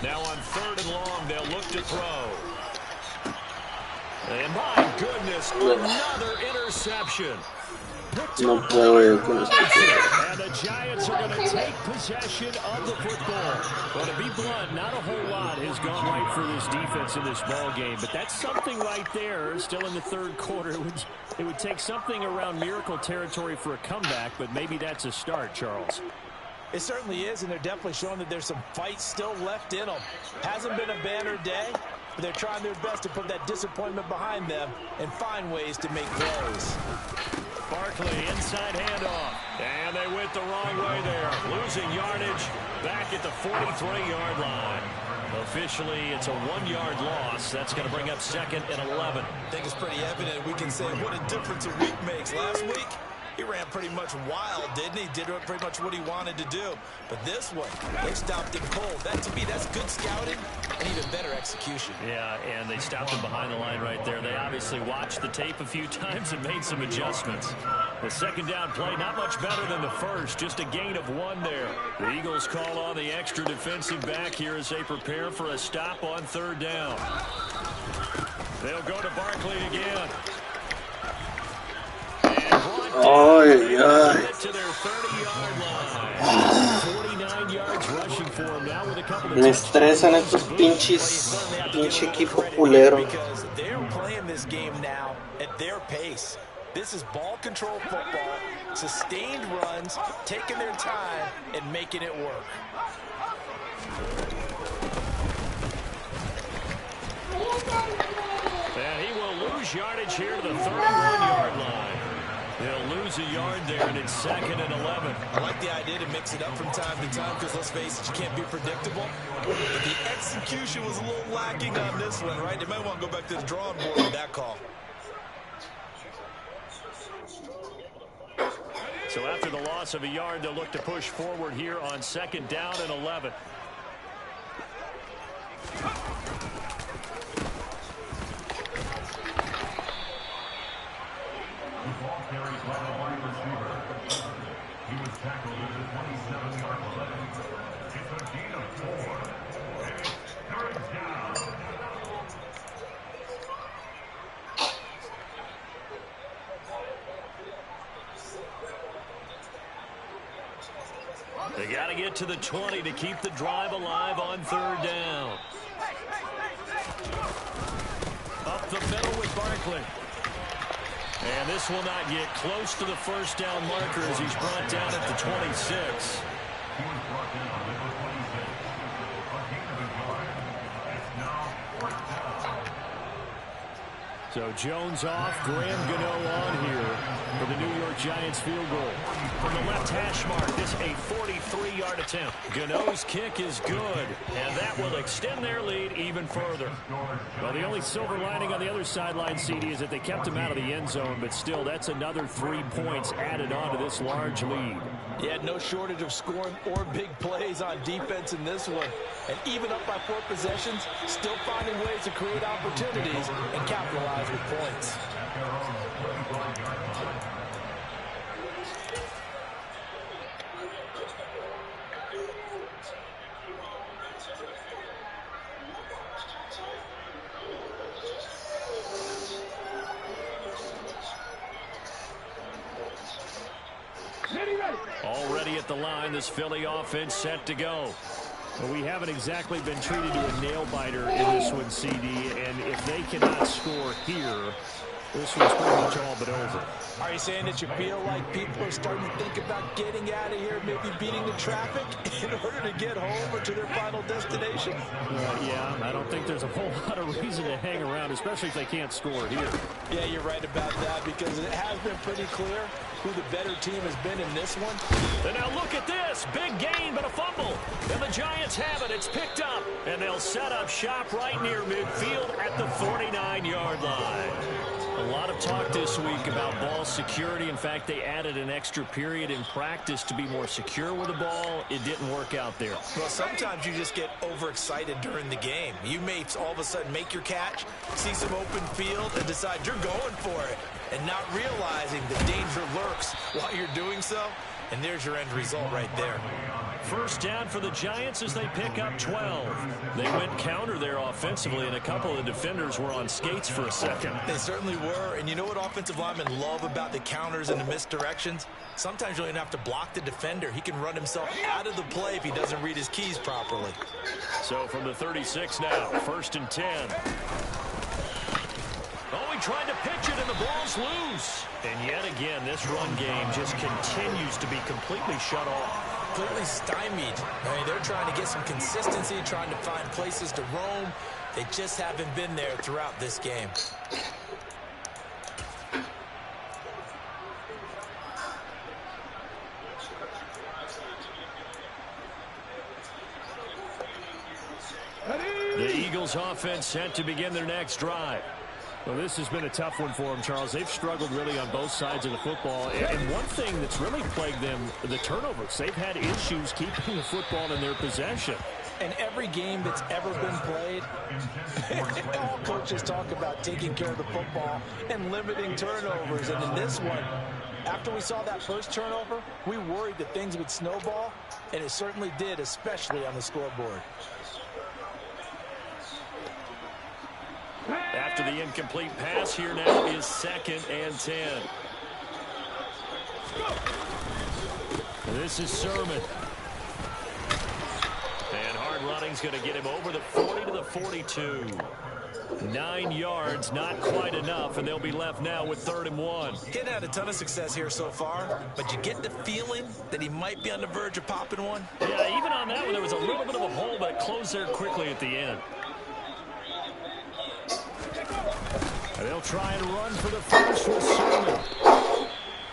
Now on 3rd and long, they'll look to throw. And my goodness, another interception. No puedo con eso. And the Giants are going to take possession of the football. Well, to be blunt, not a whole lot has gone right for this defense in this ball game, but that's something right there. Still in the third quarter, it would take something around miracle territory for a comeback, but maybe that's a start, Charles. It certainly is, and they're definitely showing that there's some fight still left in them. Hasn't been a banner day, but they're trying their best to put that disappointment behind them and find ways to make plays. Barkley, inside handoff. And they went the wrong way there. Losing yardage back at the 43-yard line. Officially, it's a 1-yard loss. That's going to bring up 2nd and 11. I think it's pretty evident. We can say what a difference a week makes. Last week, he ran pretty much wild, didn't he? Did pretty much what he wanted to do. But this one, they stopped him cold. That, to me, that's good scouting and even better execution. Yeah, and they stopped him behind the line right there. They obviously watched the tape a few times and made some adjustments. The second down play, not much better than the first. Just a gain of 1 there. The Eagles call on the extra defensive back here as they prepare for a stop on 3rd down. They'll go to Barkley again. Oh, yeah. To their 30-yard line. 49 yards rushing for him now with a couple of Me estresan estos pinche equipo culero. Because they're playing this game now at their pace. This is ball control football, sustained runs, taking their time and making it work. And he will lose yardage here to the 31-yard line. They'll lose a yard there, and it's 2nd and 11. I like the idea to mix it up from time to time because, let's face it, you can't be predictable. But the execution was a little lacking on this one, right? They might want to go back to the drawing board with that call. So after the loss of a yard, they'll look to push forward here on 2nd down and 11. Carried by the wide receiver. He was tackled at the 27-yard line. It's a gain of 4. And it's 3rd down. They got to get to the 20 to keep the drive alive on 3rd down. Up the middle with Barkley. And this will not get close to the 1st down marker as he's brought down at the 26. He was brought down at the 26. A gain of a yard. It's now 4th down. So Jones off, Graham Gano on here for the New York Giants field goal. From the left hash mark, this a 43-yard attempt. Gano's kick is good, and that will extend their lead even further. Well, the only silver lining on the other sideline, CD, is that they kept him out of the end zone, but still, that's another 3 points added on to this large lead. Yeah, no shortage of scoring or big plays on defense in this one. And even up by 4 possessions, still finding ways to create opportunities and capitalize with points. Already at the line, this Philly offense set to go. Well, we haven't exactly been treated to a nail-biter in this one, CD, and if they cannot score here, this one's pretty much all but over. Are you saying that you feel like people are starting to think about getting out of here, maybe beating the traffic in order to get home or to their final destination? Yeah, I don't think there's a whole lot of reason to hang around, especially if they can't score here. Yeah, you're right about that because it has been pretty clear who the better team has been in this one. And now look at this. Big gain, but a fumble. And the Giants have it. It's picked up. And they'll set up shop right near midfield at the 49-yard line. A lot of talk this week about ball security. In fact, they added an extra period in practice to be more secure with the ball. It didn't work out there. Well, sometimes you just get overexcited during the game. You may all of a sudden make your catch, see some open field, and decide you're going for it, and not realizing the danger lurks while you're doing so. And there's your end result right there. First down for the Giants as they pick up 12. They went counter there offensively, and a couple of the defenders were on skates for a second. They certainly were. And you know what offensive linemen love about the counters and the misdirections? Sometimes you don't even have to block the defender. He can run himself out of the play if he doesn't read his keys properly. So from the 36 now, 1st and 10. Oh, he tried to pitch it, and the ball's loose. And yet again, this run game just continues to be completely shut off. Completely stymied. I mean, they're trying to get some consistency, trying to find places to roam. They just haven't been there throughout this game. Ready? Eagles offense set to begin their next drive. Well, this has been a tough one for them, Charles. They've struggled really on both sides of the football. And one thing that's really plagued them, the turnovers. They've had issues keeping the football in their possession. And every game that's ever been played, all coaches talk about taking care of the football and limiting turnovers. And in this one, after we saw that first turnover, we worried that things would snowball, and it certainly did, especially on the scoreboard. After the incomplete pass, here now is 2nd and 10. This is Sermon. And hard running's going to get him over the 40 to the 42. 9 yards, not quite enough, and they'll be left now with 3rd and 1. He hadn't had a ton of success here so far, but you get the feeling that he might be on the verge of popping one. Yeah, even on that one, there was a little bit of a hole, but it closed there quickly at the end. And they'll try and run for the first with Sermon.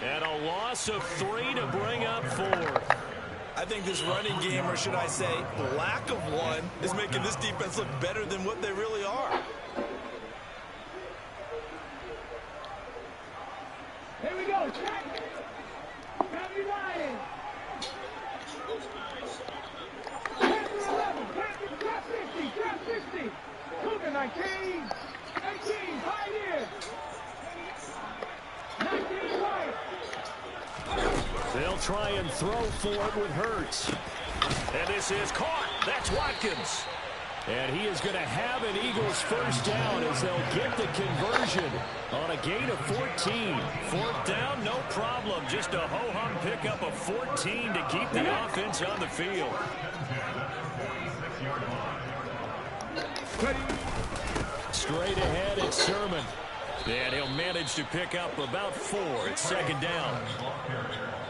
And a loss of 3 to bring up 4. I think this running game, or should I say lack of one, is making this defense look better than what they really are. Here we go. Family Lion. Drop 60. Cougar 19. 18, right here. 19, right. They'll try and throw for it with Hurts. And this is caught. That's Watkins. And he is going to have an Eagles first down as they'll get the conversion on a gain of 14. 4th down, no problem. Just a ho-hum pickup of 14 to keep the offense on the field. Straight ahead, it's Sermon. And he'll manage to pick up about 4. It's 2nd down.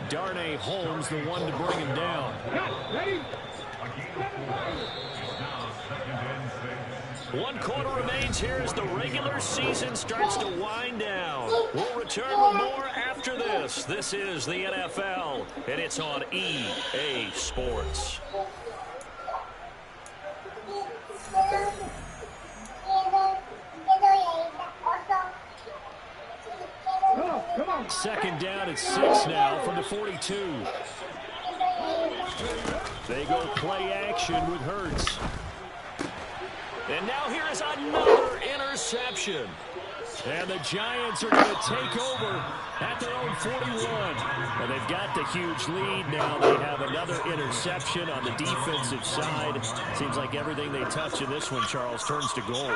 Darnay Holmes, the one to bring him down. Ready? 1 quarter remains here as the regular season starts to wind down. We'll return with more after this. This is the NFL, and it's on EA Sports. Come on. 2nd down at 6 now from the 42. They go play action with Hurts. And now here is another interception. And the Giants are going to take over at their own 41. And they've got the huge lead. Now they have another interception on the defensive side. Seems like everything they touch in this one, Charles, turns to gold.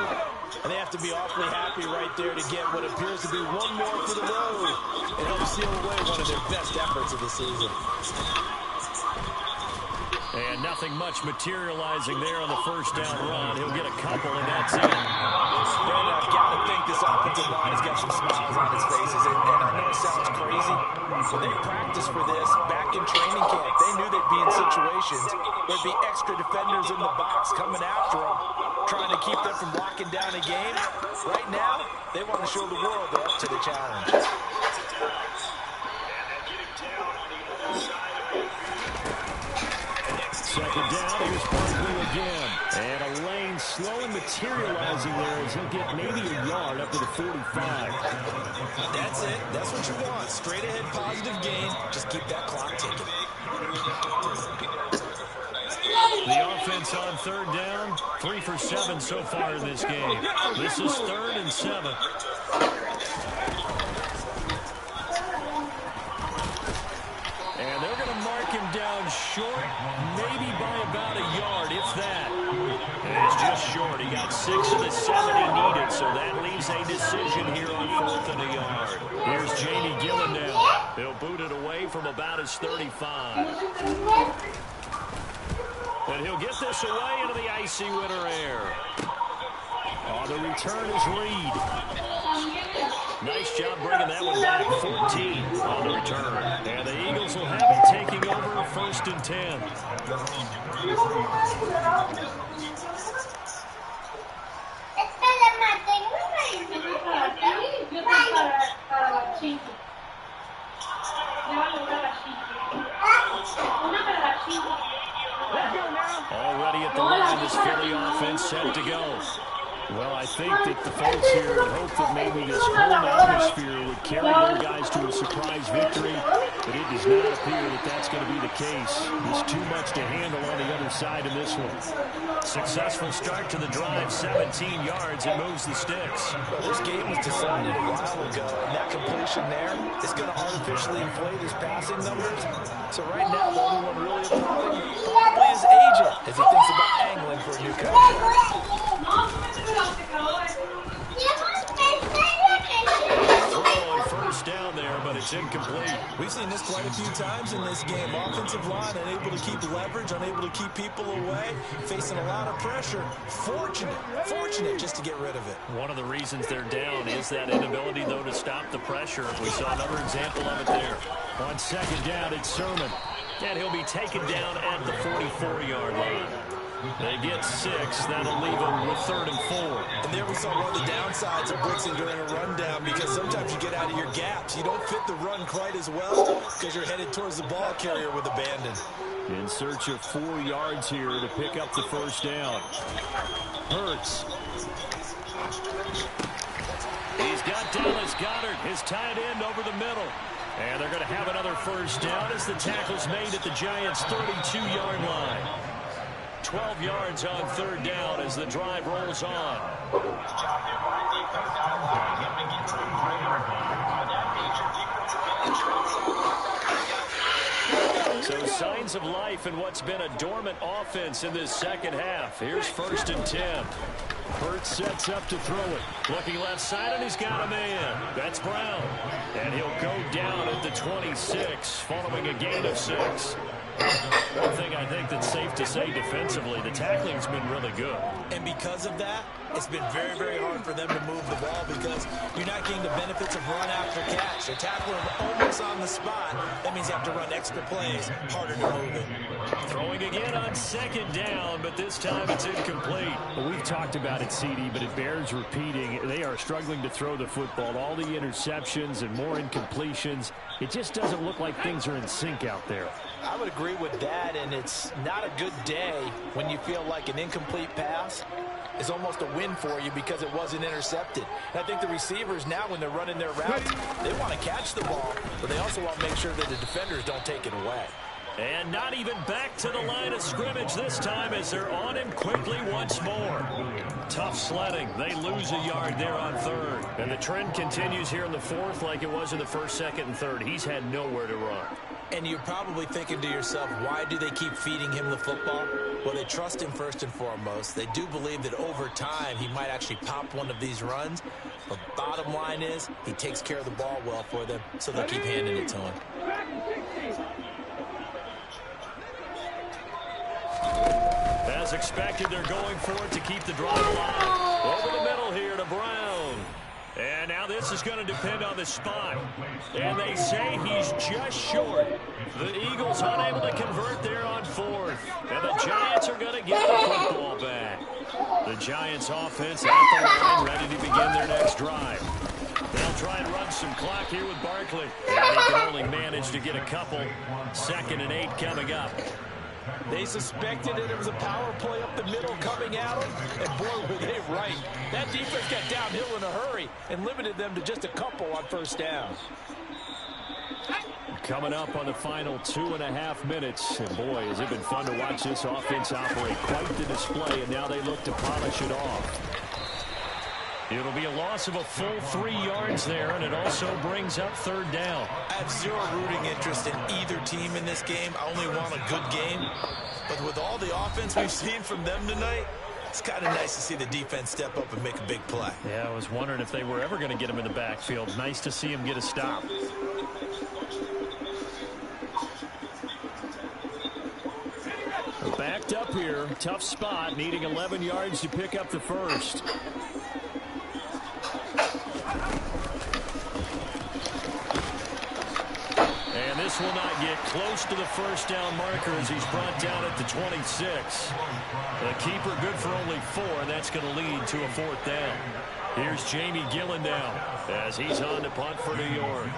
And they have to be awfully happy right there to get what appears to be one more for the road. It helps seal away one of their best efforts of the season. And nothing much materializing there on the first down run. He'll get a couple, and that's it. Brandon, I've got to think this offensive line has got some smiles on its faces. And I know it sounds crazy, but they practiced for this back in training camp. They knew they'd be in situations where there'd be extra defenders in the box coming after them, trying to keep them from locking down a game. Right now, they want to show the world they're up to the challenge. 2nd down, here's Barkley again. And a lane slow and materializing there as he'll get maybe a yard up to the 45. That's it. That's what you want. Straight ahead positive gain. Just keep that clock ticking. The offense on 3rd down, 3 for 7 so far in this game. This is 3rd and 7. And they're going to mark him down short, maybe by about a yard, if that. And it's just short. He got 6 of the 7 he needed, so that leaves a decision here on 4th and a yard. Here's Jamie Gillen now. He'll boot it away from about his 35. And he'll get this away into the icy winter air. On the return is Reed. Nice job bringing that one back. 14 on the return. And the Eagles will have it taking over 1st and 10. Already at the line this Philly offense set to go. Well, I think that the folks here hope that maybe this home atmosphere would carry their guys to a surprise victory, but it does not appear that that's going to be the case. There's too much to handle on the other side of this one. Successful start to the drive, 17 yards, and moves the sticks. Well, this game was decided a while ago, and that completion there is going to artificially inflate his passing numbers. So right now, the only one really applauding probably his agent as he thinks about angling for a new contract. Throw on first down there, but it's incomplete. We've seen this quite a few times in this game. Offensive line unable to keep leverage, unable to keep people away, facing a lot of pressure. Fortunate just to get rid of it. One of the reasons they're down is that inability, though, to stop the pressure. We saw another example of it there. On second down, it's Sermon. And he'll be taken down at the 44-yard line. They get 6. That'll leave them with 3rd and 4. And there we saw one of the downsides of blitzing during a rundown, because sometimes you get out of your gaps. You don't fit the run quite as well because you're headed towards the ball carrier with abandon. In search of 4 yards here to pick up the first down. Hurts. He's got Dallas Goedert, his tight end, over the middle. And they're going to have another first down as the tackle's made at the Giants' 32-yard line. 12 yards on 3rd down as the drive rolls on. So signs of life in what's been a dormant offense in this second half. Here's 1st and 10. Hurts sets up to throw it. Looking left side, and he's got a man. That's Brown. And he'll go down at the 26 following a gain of 6. One thing I think that's safe to say defensively, the tackling's been really good. And because of that, it's been very, very hard for them to move the ball because you're not getting the benefits of run after catch. They're tackling almost on the spot. That means you have to run extra plays, harder to move it. Throwing again on 2nd down, but this time it's incomplete. Well, we've talked about it, CD, but it bears repeating. They are struggling to throw the football. All the interceptions and more incompletions. It just doesn't look like things are in sync out there. I would agree with that, and it's not a good day when you feel like an incomplete pass is almost a win for you because it wasn't intercepted. And I think the receivers now, when they're running their routes, they want to catch the ball, but they also want to make sure that the defenders don't take it away. And not even back to the line of scrimmage this time as they're on him quickly once more. Tough sledding. They lose a yard there on 3rd. And the trend continues here in the 4th like it was in the 1st, 2nd, and 3rd. He's had nowhere to run. And you're probably thinking to yourself, why do they keep feeding him the football? Well, they trust him first and foremost. They do believe that over time he might actually pop one of these runs. But bottom line is he takes care of the ball well for them, so they'll keep handing it to him. As expected, they're going for it to keep the drive alive. Over the middle here to Brown. And now this is going to depend on the spot. And they say he's just short. The Eagles unable to convert there on 4th. And the Giants are going to get the football back. The Giants offense at the line, ready to begin their next drive. They'll try and run some clock here with Barkley. And they can only manage to get a couple. 2nd and 8 coming up. They suspected that it was a power play up the middle coming at them, and boy, were they right. That defense got downhill in a hurry and limited them to just a couple on 1st down. Coming up on the final 2.5 minutes, and boy, has it been fun to watch this offense operate. Quite the display, and now they look to polish it off. It'll be a loss of a full 3 yards there, and it also brings up 3rd down. I have zero rooting interest in either team in this game. I only want a good game. But with all the offense we've seen from them tonight, it's kind of nice to see the defense step up and make a big play. Yeah, I was wondering if they were ever going to get him in the backfield. Nice to see him get a stop. Backed up here. Tough spot, needing 11 yards to pick up the first. And this will not get close to the first down marker as he's brought down at the 26. The keeper good for only 4, and that's going to lead to a 4th down. Here's Jamie Gillen now as he's on to punt for New York.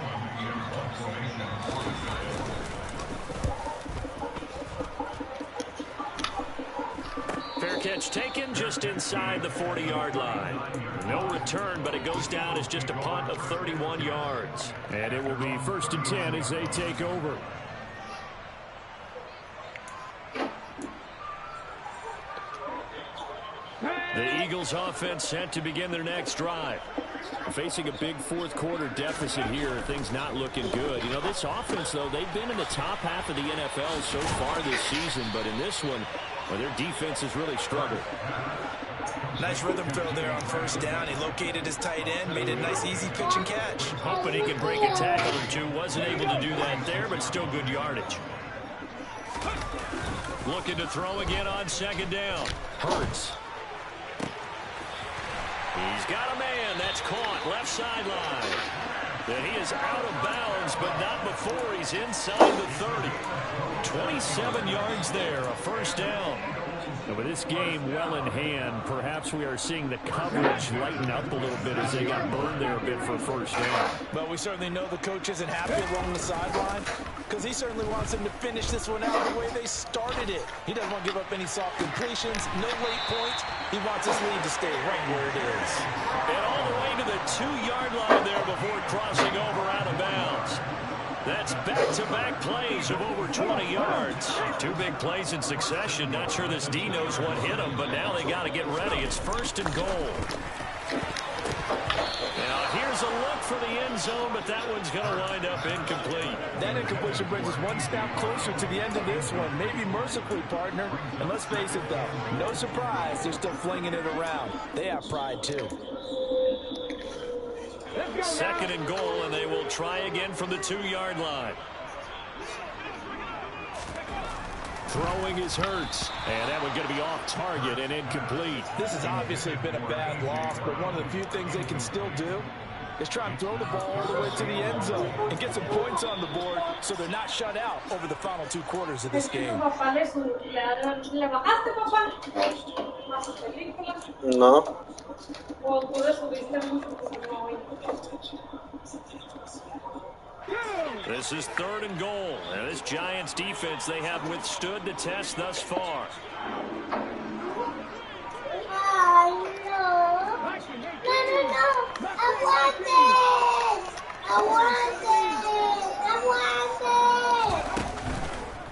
Fair catch taken just inside the 40-yard line. No return, but it goes down as just a punt of 31 yards. And it will be 1st and 10 as they take over. The Eagles offense set to begin their next drive. Facing a big fourth-quarter deficit here, things not looking good. You know, this offense, though, they've been in the top half of the NFL so far this season, but in this one, well, their defense has really struggled. Nice rhythm throw there on 1st down. He located his tight end, made a nice easy pitch and catch. Hoping he could break a tackle or two. Wasn't able to do that there, but still good yardage. Looking to throw again on 2nd down. Hurts. He's got a man. That's caught. Left sideline. And he is out of bounds, but not before he's inside the 30. 27 yards there, a 1st down. And with this game well in hand, perhaps we are seeing the coverage lighten up a little bit as they got burned there a bit for 1st down. But we certainly know the coach isn't happy along the sideline because he certainly wants them to finish this one out the way they started it. He doesn't want to give up any soft completions, no late points. He wants his lead to stay right where it is. And all the way to the 2-yard line there before crossing over out of bounds. That's back-to-back plays of over 20 yards. 2 big plays in succession. Not sure this D knows what hit him, but now they got to get ready. It's 1st and goal. Now here's a look for the end zone, but that one's going to wind up incomplete. That incompletion brings us one step closer to the end of this one. Maybe mercifully, partner. And let's face it, though, no surprise, they're still flinging it around. They have pride, too. 2nd and goal, and they will try again from the 2-yard line. Throwing is Hurts, and that one going to be off target and incomplete. This has obviously been a bad loss, but one of the few things they can still do is try and throw the ball all the way to the end zone and get some points on the board so they're not shut out over the final 2 quarters of this game. No. This is 3rd and goal, and this Giants defense, they have withstood the test thus far.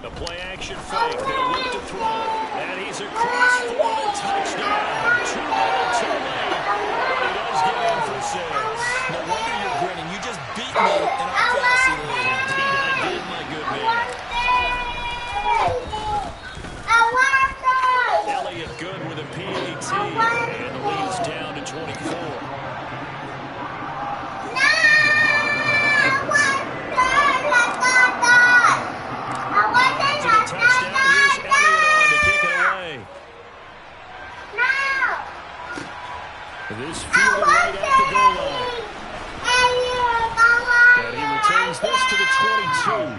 The play action fake, they look to throw, and he's across for the touchdown. 2 minutes too late, but he does get in for 6. No wonder you're grinning. You just beat me in our fantasy league. Indeed I did, my good man. Elliott good with a PAT, and the lead's down to 24. This fielded right at the goal line. And he returns this to the 22.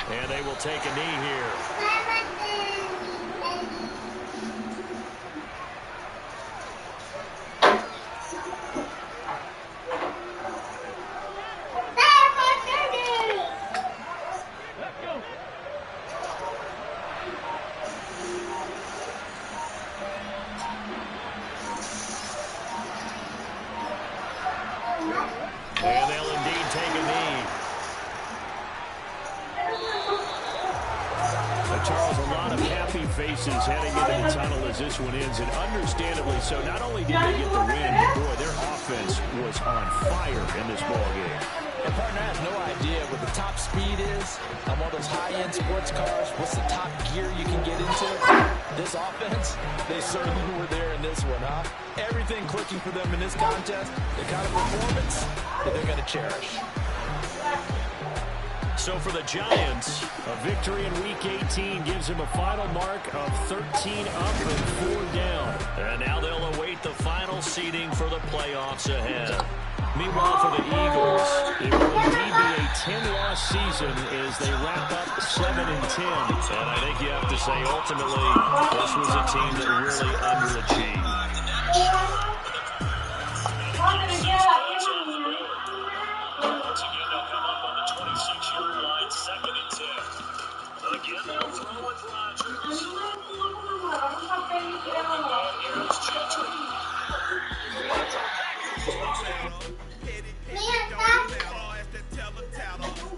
And they will take a knee here. And they'll indeed take a knee. Charles, a lot of happy faces heading into the tunnel as this one ends, and understandably so. Not only did they get the win, but boy, their offense was on fire in this ballgame. And partner, I have no idea what the top speed is on one of those high-end sports cars. What's the top gear you can get into? This offense, they certainly were there in this one, huh? Everything clicking for them in this contest, the kind of performance that they're going to cherish. So for the Giants, a victory in Week 18 gives them a final mark of 13 up and 4 down. And now they'll await the final seeding for the playoffs ahead. Meanwhile, for the Eagles, it will indeed be a 10-loss season as they wrap up 7-10. And I think you have to say, ultimately, this was a team that really underachieved. Once again, they'll come up on the 26-yard line, 2nd and 10. Again, they'll throw with Rodgers. Here's Gentry.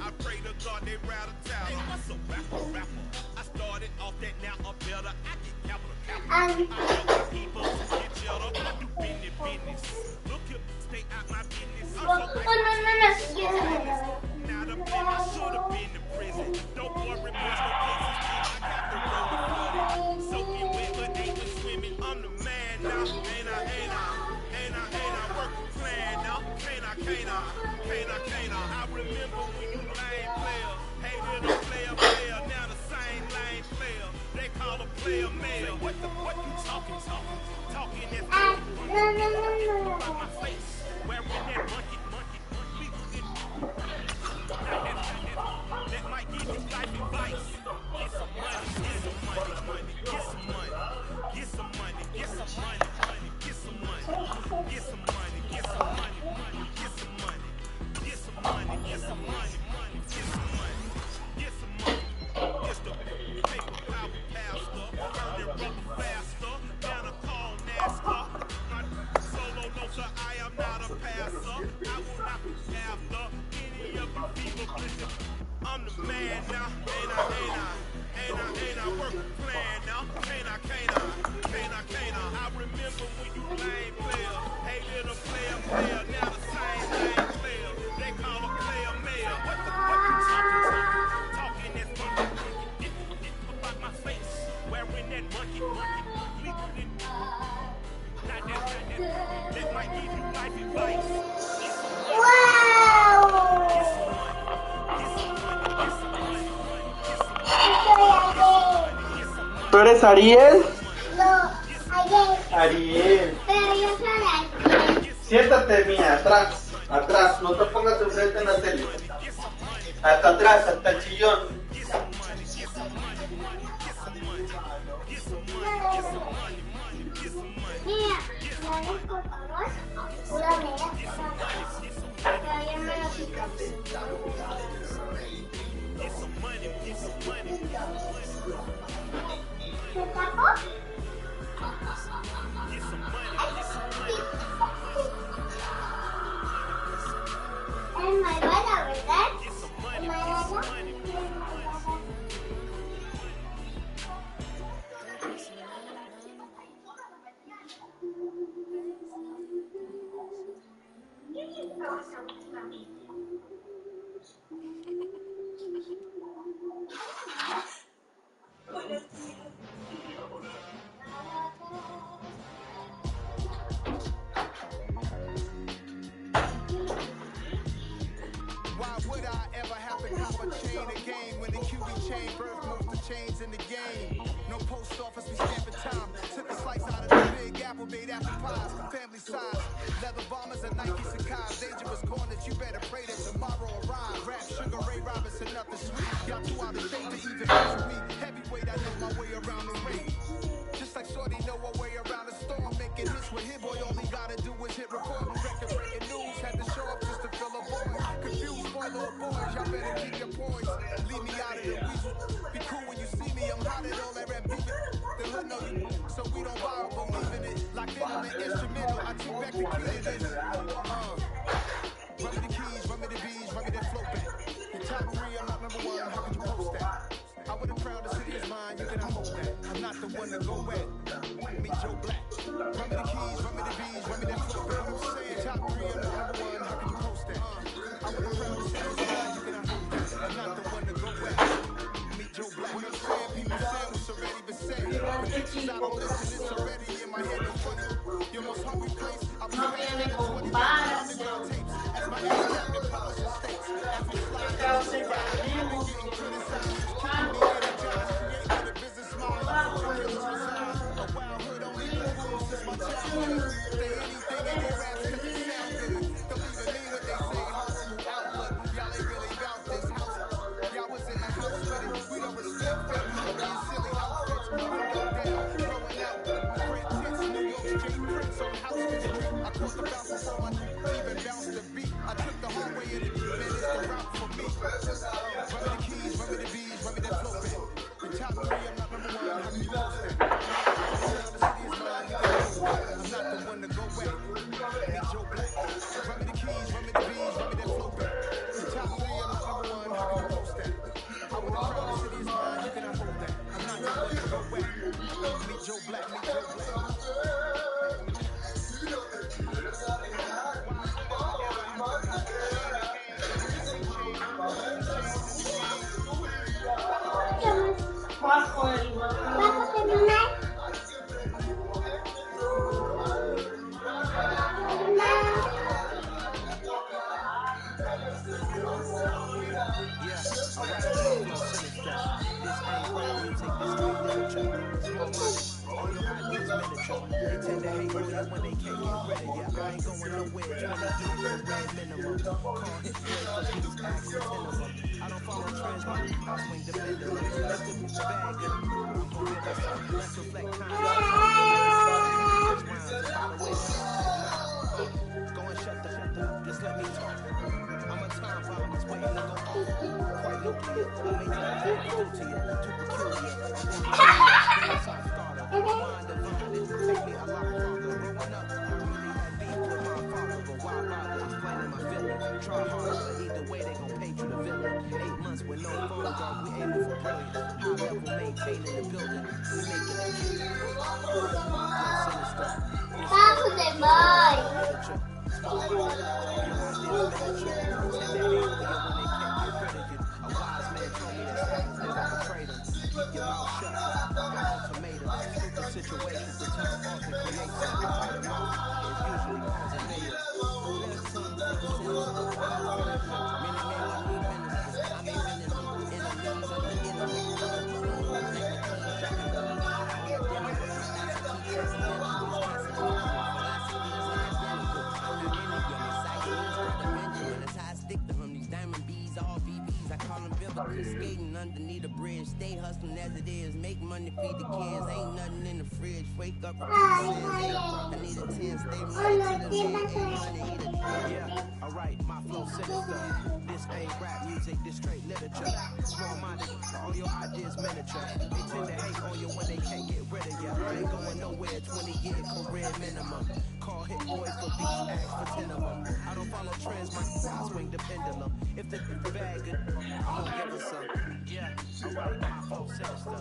I pray to God they rattle tattle. What's a rapper? I started off that now I'm better. I get capital. I help my people get cheddar. I do business. Look here, stay out my business. I'm so now the pen I should have been in prison. Don't worry, boys, no cases. I got the road flooded. Soaking wet, but ain't been swimming. I'm the man now. Ain't I work a plan now. Can't I? I remember when you lame player. Hey, little player. Now the same lame player. They call a player mayor. What you talking? Talking that's about my face. Wearing that monkey. That might give you life advice. Get some money. Get some money. Get some money. Get some money. Get some money. Get some money. Get some money. Get some money. Get some money. Get some money. Get some money. Get some money. It's the paper power pastor. Earning rubber faster. Down a call NASCAR. My solo notes sir, I am not a passer. I will not be after any of you people. Listen, I'm the man now. Ain't I work a plan now. Can't I? I remember when you lame player. Hey, little player. Now the same lame player. They call a player mayor. What you talking? That's monkey. About my face. Wearing that monkey. Legal in. Not that. That might give you life advice. ¿Tú eres Ariel? No, Ariel. pero yo soy Ariel. Siéntate, mía, atrás, no te pongas enfrente en la tele. Hasta atrás, hasta el sillón. Mira, ¿sabes por favor? Una mera. Pero yo me lo pico. ¿Se tapó? Es malvada, ¿verdad? Es malvada. Why would I ever have to cop a chain again when the QB chain birth most of chains in the game? No post office, we stamping time. Took a slice out of the big apple, made apple pies, family size. Leather bombers and Nike Sacai's. Dangerous corners, you better pray that tomorrow arrives. Rap, Sugar Ray Robinson, nothing sweet. Y'all too out of shape to even measure me. Heavyweight, I know my way around the ring. Just like Shorty know her way around the storm. Making hits with hit boy, all he gotta do is hit record. Record breaking news, had to show up just to fill a void. Confused boy, little boys, y'all better keep your poise. Leave me out of the weasel. Be cool when you see me, I'm hot at all that rap beat. The hood know you, so we don't borrow, believe in it. Locked in on the instrumental, I took back the key to this. Run me the keys, run me the bees, run me that flow back. The top 3, I'm not number 1, how could you post that? I would have proud the city is mine, you cannot hold that. I'm not the one to go wet. Meet Joe Black. Run me the keys, run me the bees, run me that flow back. I'm saying top 3, I'm not number 1, how could you post that? I would have proud the city is mine, you cannot hold that. I'm not the one to go wet. Meet Joe Black. What I'm saying, people saying what's already been said. Predictions I don't listen, it's already in my head. It's funny. Your most hungry place, I'll be playing like 20 underground tapes. As my ass captain polishing states. As we slide down, she ride. I've been getting criticized. Keeping me energized. Creating a business mind. Where killers reside. A wild hood only been cool since my childhood. Say anything in their raps cause it sound good. Don't even mean what they say. Horrible outlook. Y'all ain't really about Vamos a terminar. Vamos de Skating underneath the bridge, stay hustling as it is. Make money, feed the kids. Ain't nothing in the fridge. Wake up, I need a 10, stay money to the lid. Ain't money either. Yeah, alright, my flow sinister. This ain't rap music, this straight literature. Small minded, all your ideas miniature. They tend to hate on you when they can't get rid of you. Ain't going nowhere, 20-year career minimum. Call hit boys for beats, ask for 10 of them. I don't follow trends, I swing the pendulum. If the bag good, I'm gonna give it some. Yeah, alright, my flow sinister.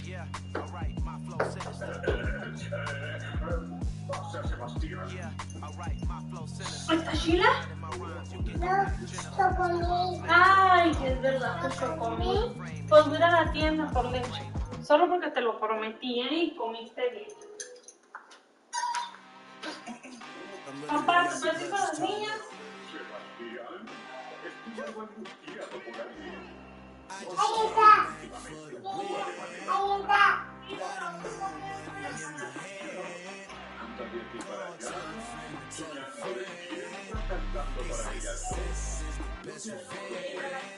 Yeah, alright, my flow sinister. Yeah, alright, my flow sinister. ¿Está Sheila? No, chocomil. Ay, que es verdad, que chocomil. Pues voy a ir a la tienda por leche. Solo porque te lo prometí, ¿eh? Y comiste bien. Papá, ¿te parece para las niñas? Ahí está. Ahí está.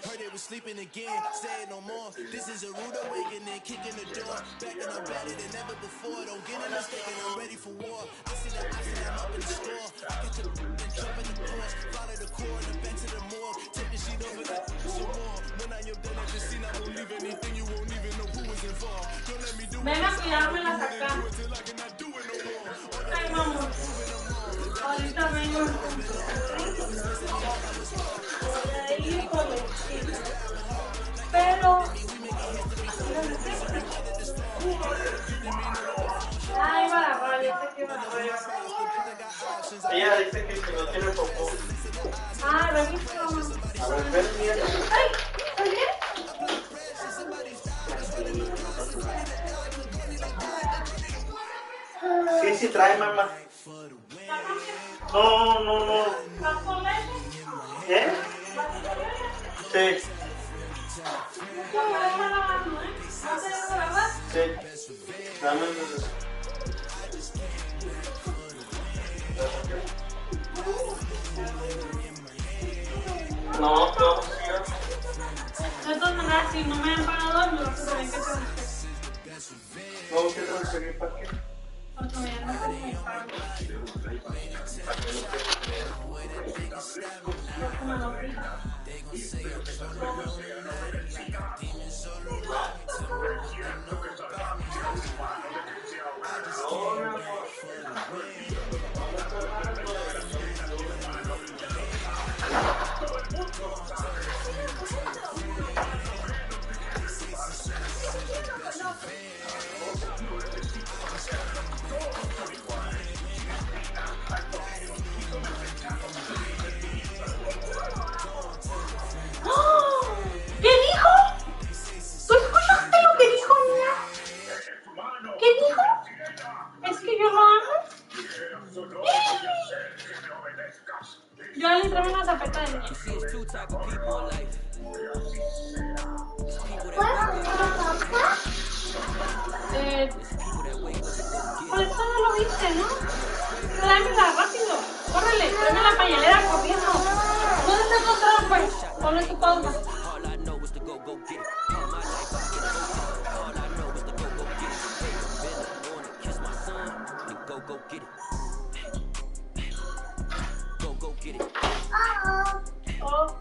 Heard they was sleeping again, say it no more. This is a rude awakening, kicking the door. Back and I'm better than ever before. Don't get it mistaken, I'm ready for war. I see that I'm up in the store. I get to and jump in the course. Follow the core and back to the morgue. Take the sheet over the some more. When I am done at the scene, I won't leave anything. You won't even know who was involved. Don't let me do it. Ven a cuidármelas acá. Ay, vamos. Ahorita vengo. Híjole. Pero... Ay, va, yo sé que va. Ella dice que si no tiene popó. Ah, revisa. A ver, ven, mira. Ay, oye. Sí trae, mamá. No. ¿Vas con leche? ¿Eh? Sí. No, me deja lavando, ¿eh? ¿No te dejo lavar? Sí. Dame No. De todas maneras, si no me han pagado, me lo tendré que transferir. No, ¿qué transferir para qué? Porque me han pagado. Porque me lo pido. Yo le traigo una tapeta de niña. You see, it's two type of people in life. It's people that ¿Puedo wake comer up, papá? it's people that wake up and go Por get eso no lo viste, ¿no? Tráemela rápido. Córrele, tráeme la pañalera corriendo. ¿Dónde está tu trampa? Ponle tu pausa. it. All I know is to go get it. All my life I've been all I know is to go get it. Wake up in the morning, kiss my son, and go get it. Go get it.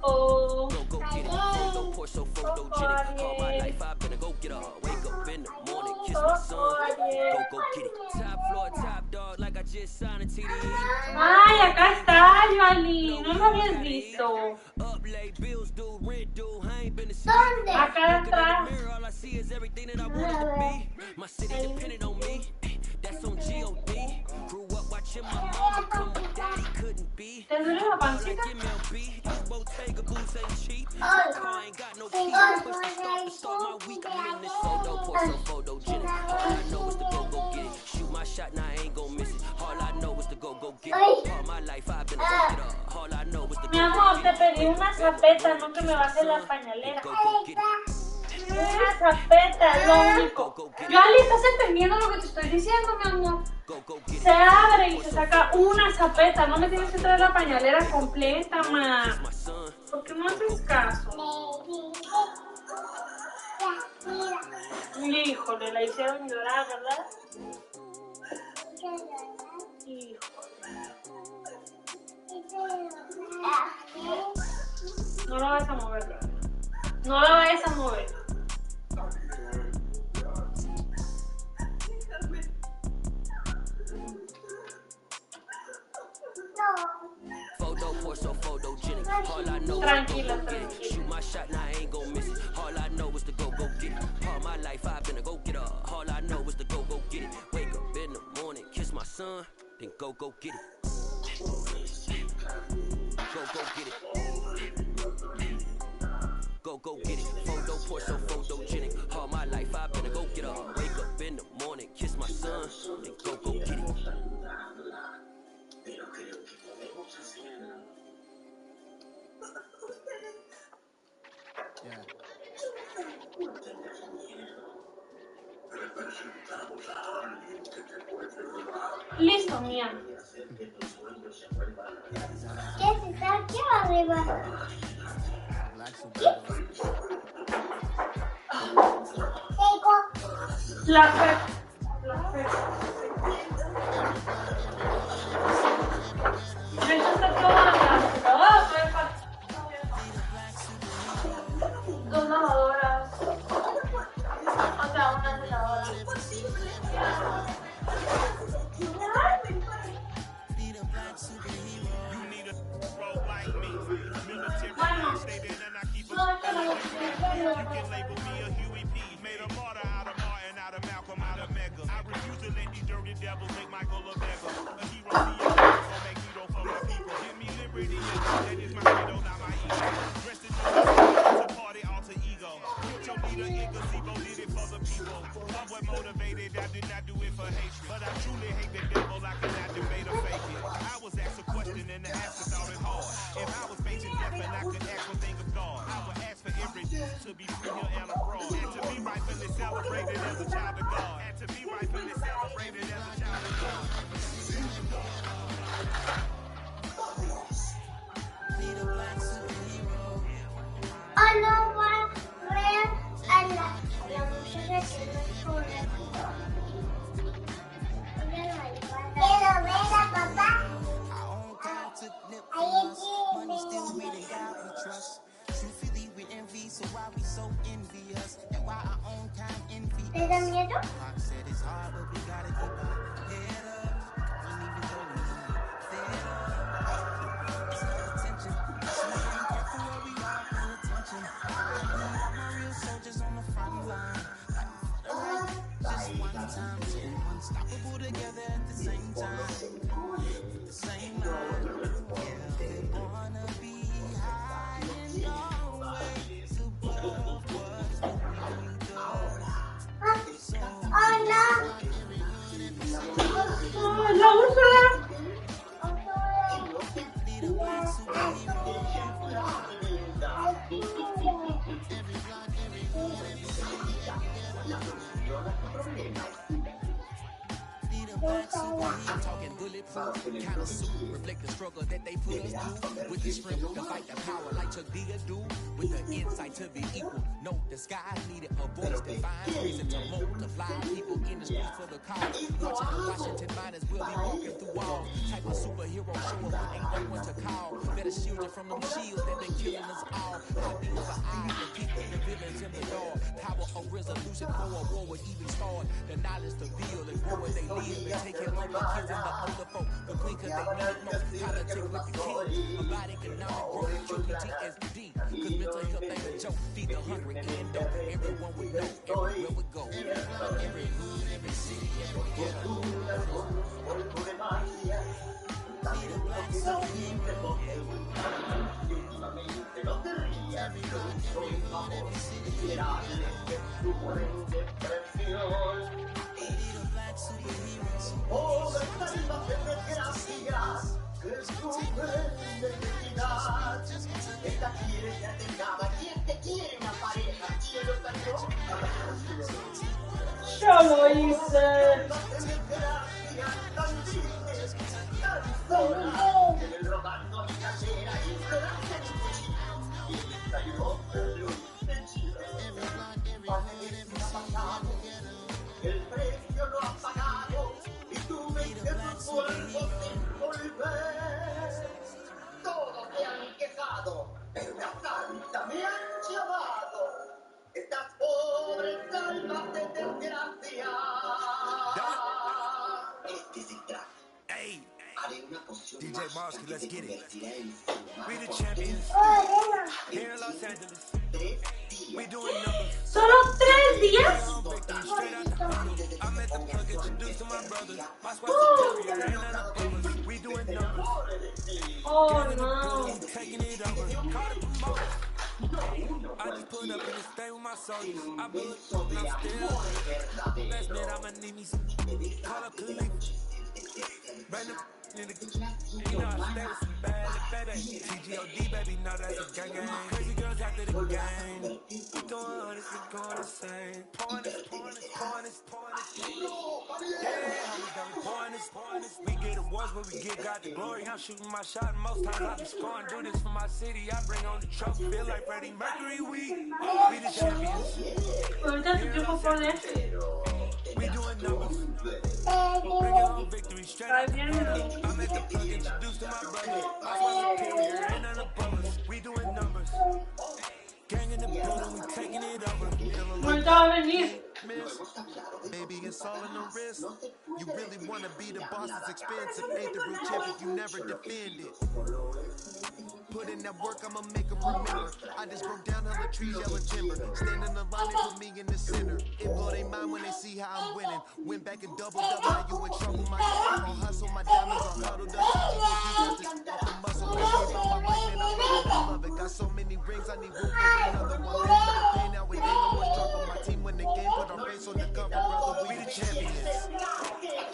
Oh. Go get it. Photo, pour so photogenic. All my life I've been a go getter. Wake up in the morning, kiss my son, go get it. Top floor, top dog, like I just signed a TDE. Ay, acá está, Joali. No lo habías visto. Up late, bills due, rent due, I ain't been to see. ¿Dónde? Acá Looking in the atrás. mirror, all I see is everything that I wanted to be. My city depended on me. That's on G.O.D. Grew up watching my mom become what daddy couldn't be. ¿Te duele la pancita? Like MLB, these Bottega boots ain't cheap. Ay, Car ain't got no sí, key. Push the start my week. I'm in this photo, pour so photogenic. All I know is to go get it. Shoot my shot, now I ain't gon' miss it. All I know is to go get it. All my life I've been a go getter. All I know is to Mi go amor, te get it. pedí una zapeta, no que me bajes la pañalera. Go get it. Una zapeta, lo único. Joali, ¿estás entendiendo lo que te estoy diciendo, mi amor? Go get Se abre y se saca una zapeta. No me tienes que traer la pañalera completa, ma. my son. ¿Por qué no haces caso? Híjole, la hicieron llorar, ¿verdad? Híjole. No la vayas a mover, ¿verdad? No la vayas a mover. Photo, pour so photogenic. All I know Tranquila, is to go get it. tranquila. Shoot my shot, now I ain't gon' miss it. All I know is to go get it. All my life I've been a go getter. All I know is to go get it. Wake up in the morning, kiss my son, then go get it. Go get it. Go get it. Photo, pour so photogenic. All my life I've been a go getter. Wake up in the morning, kiss my son, then go get it. Listo, mía. ¿Qué está aquí arriba? La fe. La fe. De hecho está toda la dos lavadoras. O sea, una lavadora. ¿Te da miedo? Be the black superhero. Every block, every hood, every city, every ghetto. Be the black superhero. Talking bulletproof, kind of suit. Reflect the struggle that they put us through. With the strength to fight the power like Chuck D do. With the insight to be equal. No disguise needed. A voice that finds reason to multiply. People in the streets for the cause. Marching to Washington, might as well be walking through walls. Type of superhero show up, ain't no one to call. Better shield you from them shields that they killing us all. How deep for eyes, the people, the villains in the door. Power of resolution for a war would even start. The knowledge to build and grow where they live. And take care of the kids and the older folk. The queen cause they need it most. Politics with the king. About economic growth, QPTSD. Cause mental health ain't a joke. Feed the hungry and dope. Everyone would know everywhere we go. Every hood, every city, every ghetto. Be the black superhero. Every hood, every city, every ghetto. Be the black superhero. Yo lo hice. El precio lo has pagado y tú ves que tu cuerpo sin volver. Todos te han quejado, pero la santa me han llamado. Estás pobre, sálvate desgracia. Este es el traje. Hey, Haré una poción DJ mágica Marsky, que let's te get it. convertirá en We su the champions here in Los Angeles. 3 We días. doing numbers. ¿Solo 3 días? On victory straight out the huddle. I met the plug, introduced to my brothers. My squad superior, ain't none above us. We doing numbers. Oh no. Taking it over. Caught it promoted. I just put up in the state with my soldiers. I bullet and I'm still. Last minute I'ma need me some. Call up Khalif. Bring them in the. You know I stay with some bad baby. TGOD baby, know that's a gang gang. Crazy girls after the game. We doing honest, we going insane. Pouring this. Yeah, homies got me pouring this. We get awards, but we get God the glory. I'm shooting my shot, and most times I be scoring. Do this for my city, I bring on the trophy. Feel like Freddie Mercury, we the champions. Ahorita te quiero poner. We doing numbers. Bring it home, victory straight out the huddle. I met the plug, introduced to my brother. I was superior, ain't none above us. We doing numbers. Gang in the building, we taking it over. Ahorita va a venir. Baby, it's all in the wrist. You really wanna be the boss, it's expensive. Ain't the real champ if you never defend it. Put in that work, I'ma make them remember. I just broke down hella trees, yellow timber. Stand in the line and put me in the center. It blow they mind when they see how I'm winning. Went back and double, now you in trouble. My I'm on hustle, my diamonds are huddled up. TGOD got this off the muscle. My life, man, I love it. Got so many rings, I need room for another one. Been through the pain, now it ain't no more struggle. My team win the game, put our face on the cover, brother. We the champions.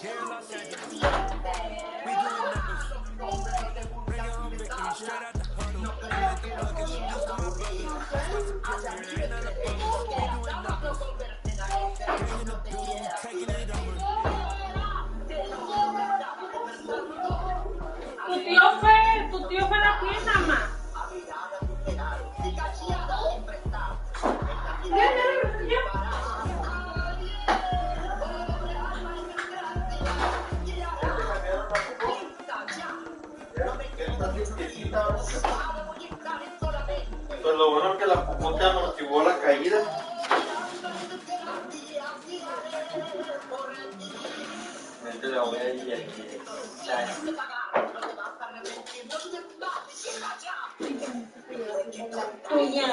Here in Los Angeles, we doing numbers. Bring it home, victory straight out the huddle. I let the plug introduced to my brother. That's my superior, ain't none above us. We doing numbers. Gang in the building, we taking it over. Tu tío fue a la fiesta, ma. Pues lo bueno es que la popote amortiguó la caída. Mente la voy a ir aquí. Tuya.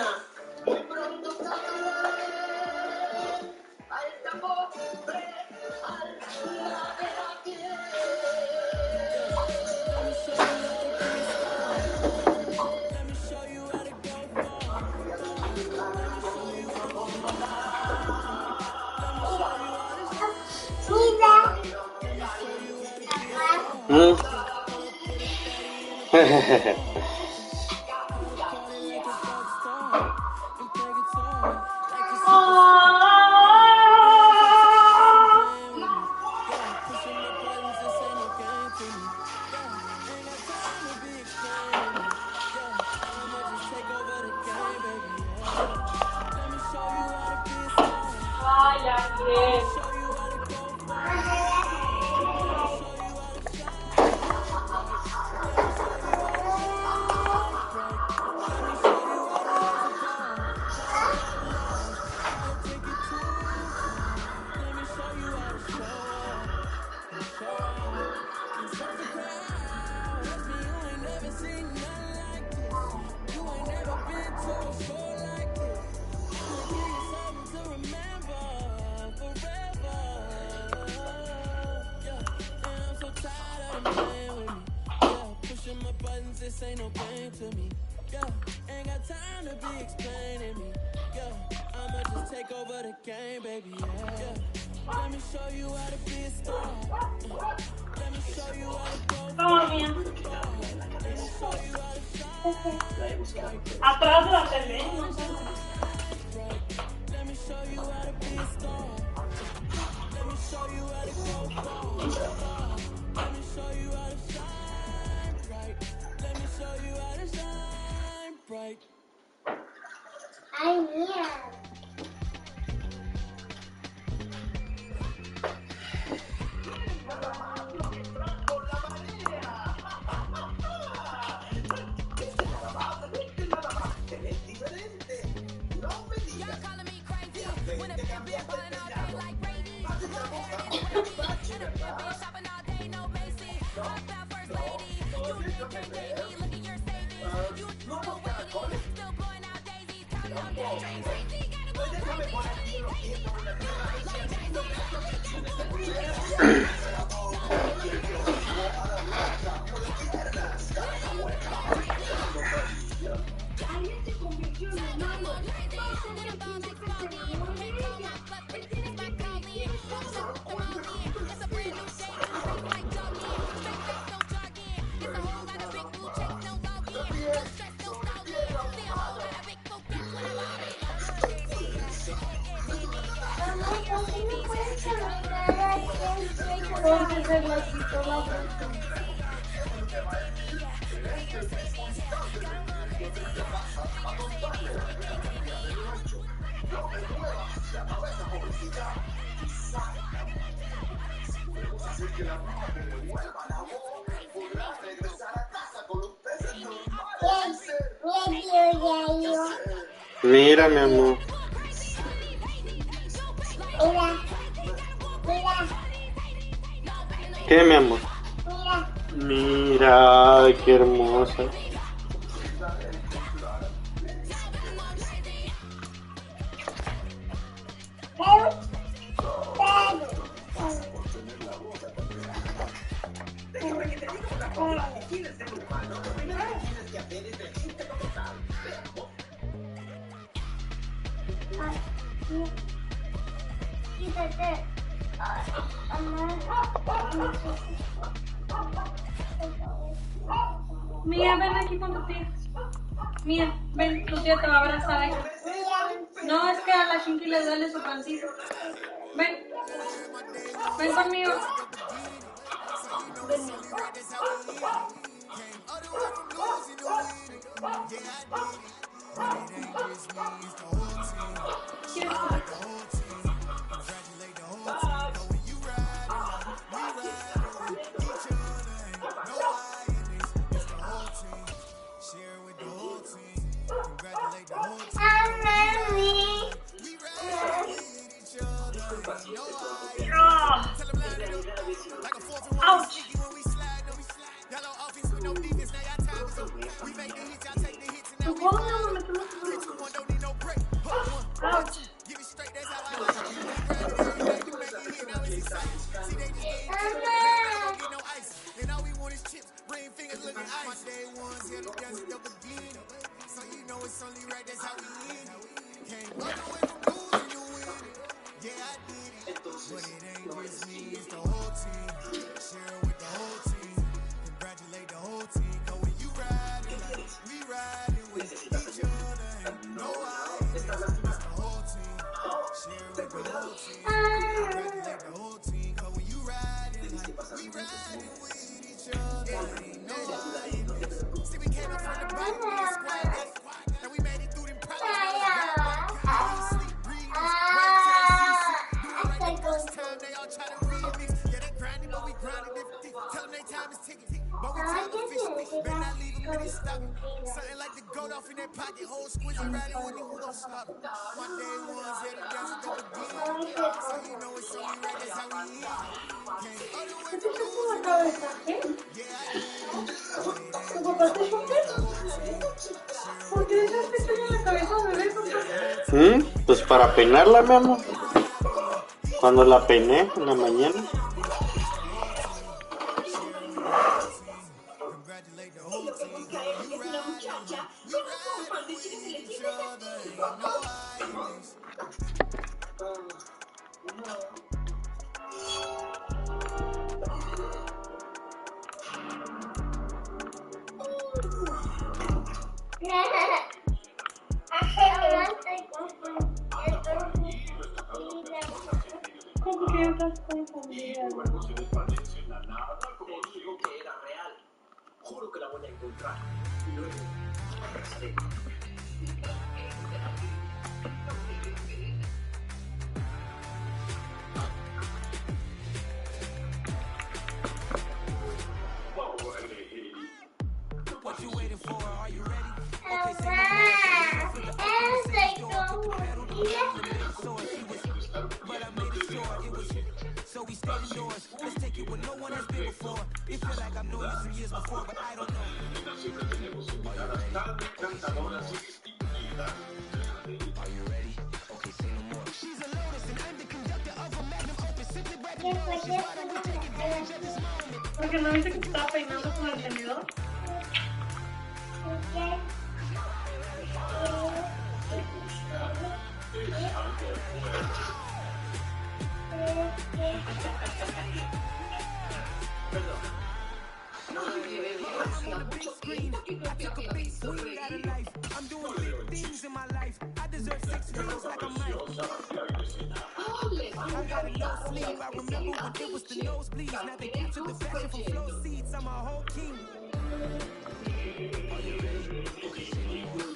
Ay, Ariel. This ain't no game to me. Yeah, ain't got time to be explaining me. Yeah, I'ma just take over the game, baby. Yeah, let me show you how to be a star. Let me show you how to go. Vamos bien. Atrás de la TV, no sé. Let me show you how to be a star. Let me show you how to go far. Let me show you how to shine bright. Let me show you how to shine bright. Ay, mira. Mira, mi amor. Mira, mira, ¿Qué, mi amor? mira. Mira, ay, qué hermosa. Quítate. Mía, ven aquí con tu tía. Mía, ven, tu tía te va a abrazar aquí. No, es que a la Shinky le duele su pancita. Ven. Ven conmigo. Ven. ¿Quieres comer? Ouch. Tu codo no me meto. Ouch. nigga stuck. Something like the goat off in their pocket. Whole squizzy riding with me, who gon' slaughter? My day ones here to dance with the begin. So you know it's only right, that's how we end. Came all the way ¿Qué te from pasa en la losing it. cabeza? ¿Qué? Yeah, I did. Put it ¿Tu in, papá just te me fue? and the whole team. Share ¿Por with qué the dejaste whole esto en la team. cabeza, bebé? Congratulate the whole team. Pues para peinarla, mi amor. Cuando la peiné en la mañana. Congratulate the whole team, girl, you riding with. We riding with each other, ain't no hiding this. ¿Cómo que estás confundida? Juro que la voy a encontrar. Y luego regresaré. What you waiting for? Are you ready? Okay, say but I made it short. It was so we stayed indoors. Let's take it where no one has been before. It feel like I've known you some years before, but I don't know. Are you ready? Okay, say no more. She's a lotus and I'm the conductor of a magnum opus. Simply rapping. Porque no viste que te estaba peinando con el tenedor. I'm doing big things in my life. I deserve 6 rings like I'm Mike. I got a no sleeve. I remember when it was the nosebleeds. Now they captured the fashion from flow seats. I'm a whole king. Are you ready? Okay, say no more.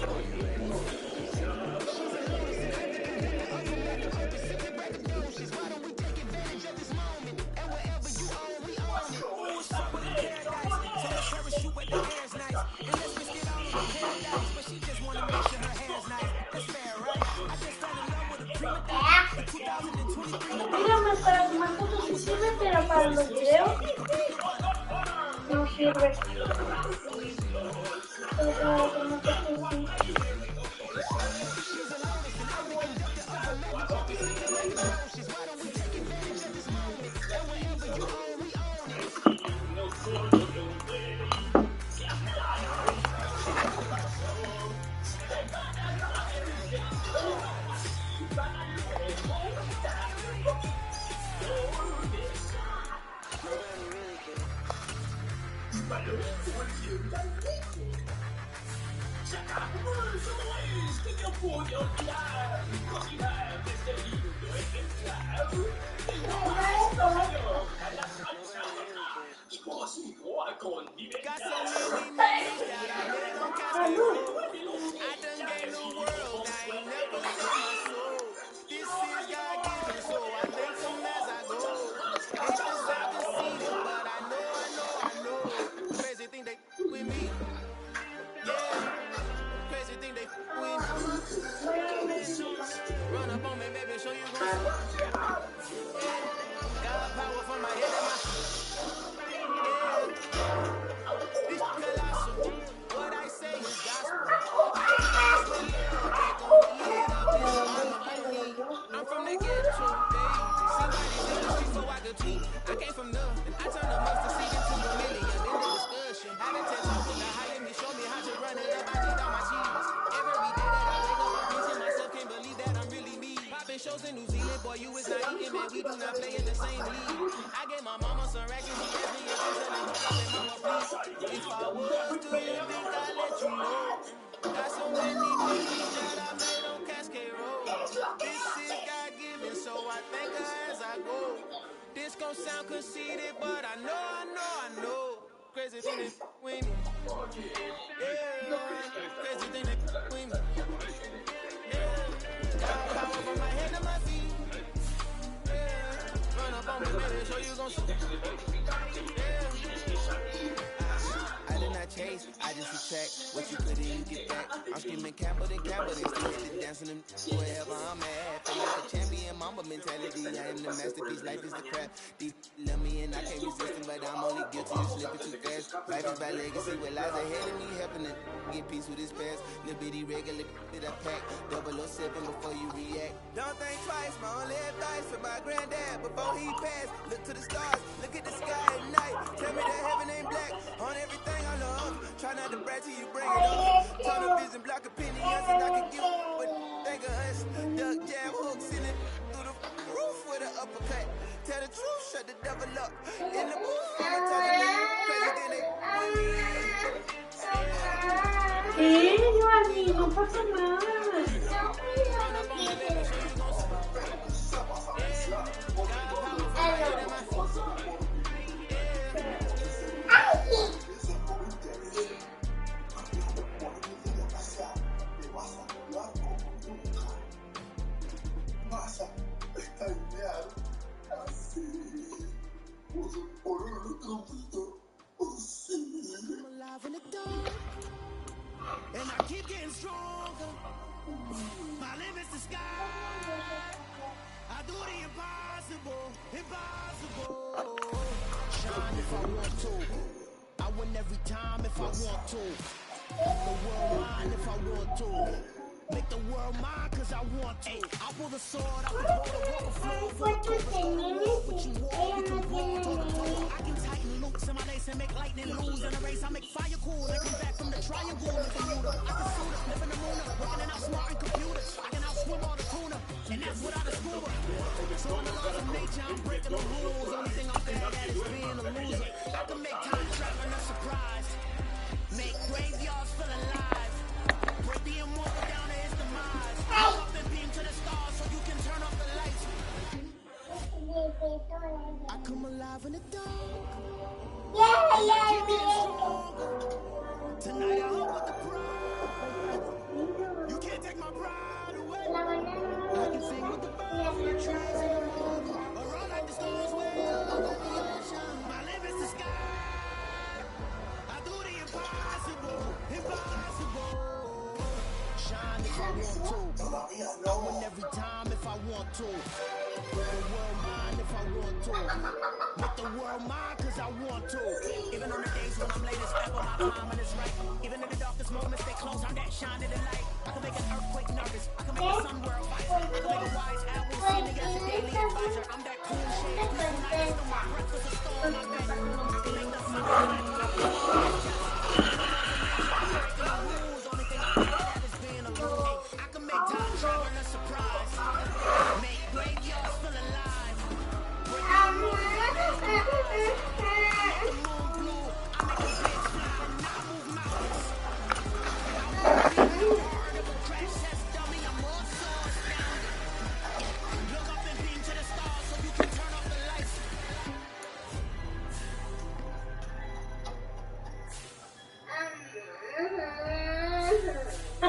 Are you ready? Why don't we take advantage of this moment? And wherever you own, we own it. Ooh, it's somewhere in paradise. So let's parachute where the air's nice. And let's risk it all on paradise. But she just wanna make sure her hair's nice. That's fair, right? I just fell in love with a prima donna. In 2023. Dígame, para tomar fotos sí sirve, pero para los videos no sirve. Pero para tomar fotos sí. Got so many memories that I made on Cascade Road. I done gained the world, I ain't never sell my soul. This is God-given, so I thank him as I go. Hate to sound conceited, but I know. Crazy thing they with me. Yeah, crazy thing they with me. Run up on me, baby, show you gon' see. Yeah, got power from my head to my feet. Yeah. This colossal, what I say is gospel. I'm from the ghetto, baby. Somebody's in the street so I could tweet. I came from nothing. I turned a mustard seed into a million. In the discussion, having to talk with the higher me, show me how to run it up. I need all my cheese. Every day that I wake up, I'm pinching myself. Can't believe that I'm really me. Popping shows in New Zealand, boy, you is not eating, man. We do not play in the same league. I gave my mama some racks and she asked me if I'm selling hookah. I said, mama, please. If I was, do you think I'd let you know? Got so many memories that I made on Cascade Road. This is God-given, so I thank her as I go. This gon' sound conceited, but I know. Crazy thing that with me. Yeah, crazy thing that with me. Yeah, got power from my head to my feet. Yeah, run up on me, baby, so you gon' see. Yeah. waste. I just subtract what you put in, you get back. I'm screaming Campbell, then still hit the dancing them wherever I'm at. Feel like a champion, mamba mentality. I am the masterpiece, life is the crap. These love me and I can't resist them, but I'm only guilty of slipping too fast. Life is by legacy, what lies ahead of me, helping to get peace with his past. Little bitty regular that I pack, 007 before you react. Don't think twice, my only advice for my granddad before he passed. Look to the stars, look at the sky at night. Tell me that heaven ain't black on everything I love. Try not to brag till you bring it up. Tunnel vision, block opinions, and I can give what think of us. Duck jab hooks in it through the roof with an uppercut. Tell the truth, shut the devil up. In the booth, I'm talking crazy than they. Giovanni, no pasa nada. And I keep getting stronger. My limit's the sky. I do the impossible, impossible. Shine if I want to. I win every time if I want to. Make the world mine if I want to. Make the world mine cause I want to. I pull the sword, I can pull the water flow. For the what you want, you can pull to the toe. I can tighten loops in my lace and make lightning lose. In a race, I make fire cool. They come back from the triangle and Bermuda. I can suit up, live in the moon, working and outsmarting computers. I can outswim all the tuna, and that's without a scuba. So in the laws of nature, I'm breaking the rules. Only thing I'm bad at is being a loser. I can make time traveling a surprise. Make graveyards feel alive. Break the immortal down to his demise. Look up and beam to the stars so you can turn off the lights. I come alive in the dark. Tonight I hope with the pride. You can't take my pride away. I can sing with the birds and the trees and the water. Or run like the stars way over the ocean. My limit's the sky. I do the impossible, impossible. Shine if I want to. I win every time if I want to. Make the world mine if I want to. Make the world mine cause I want to. Even on the days when I'm late as ever, my timing is right. Even in the darkest moments, they close, I'm that shine in the light. I can make an earthquake nervous. I can make a sun world visor. I can make a wise owl see me as a daily advisor. I'm that cool shade. Peaceful night, no my breakfast is storm. I'm that cool. I can make the sun shine. I can make time travel a surprise. Make graveyards feel alive. Break the moon blue. I make a bitch fly and I move mountains. I won't be the word of a crash test dummy. I'm more so astounded. Look up and beam to the stars so you can turn off the lights. I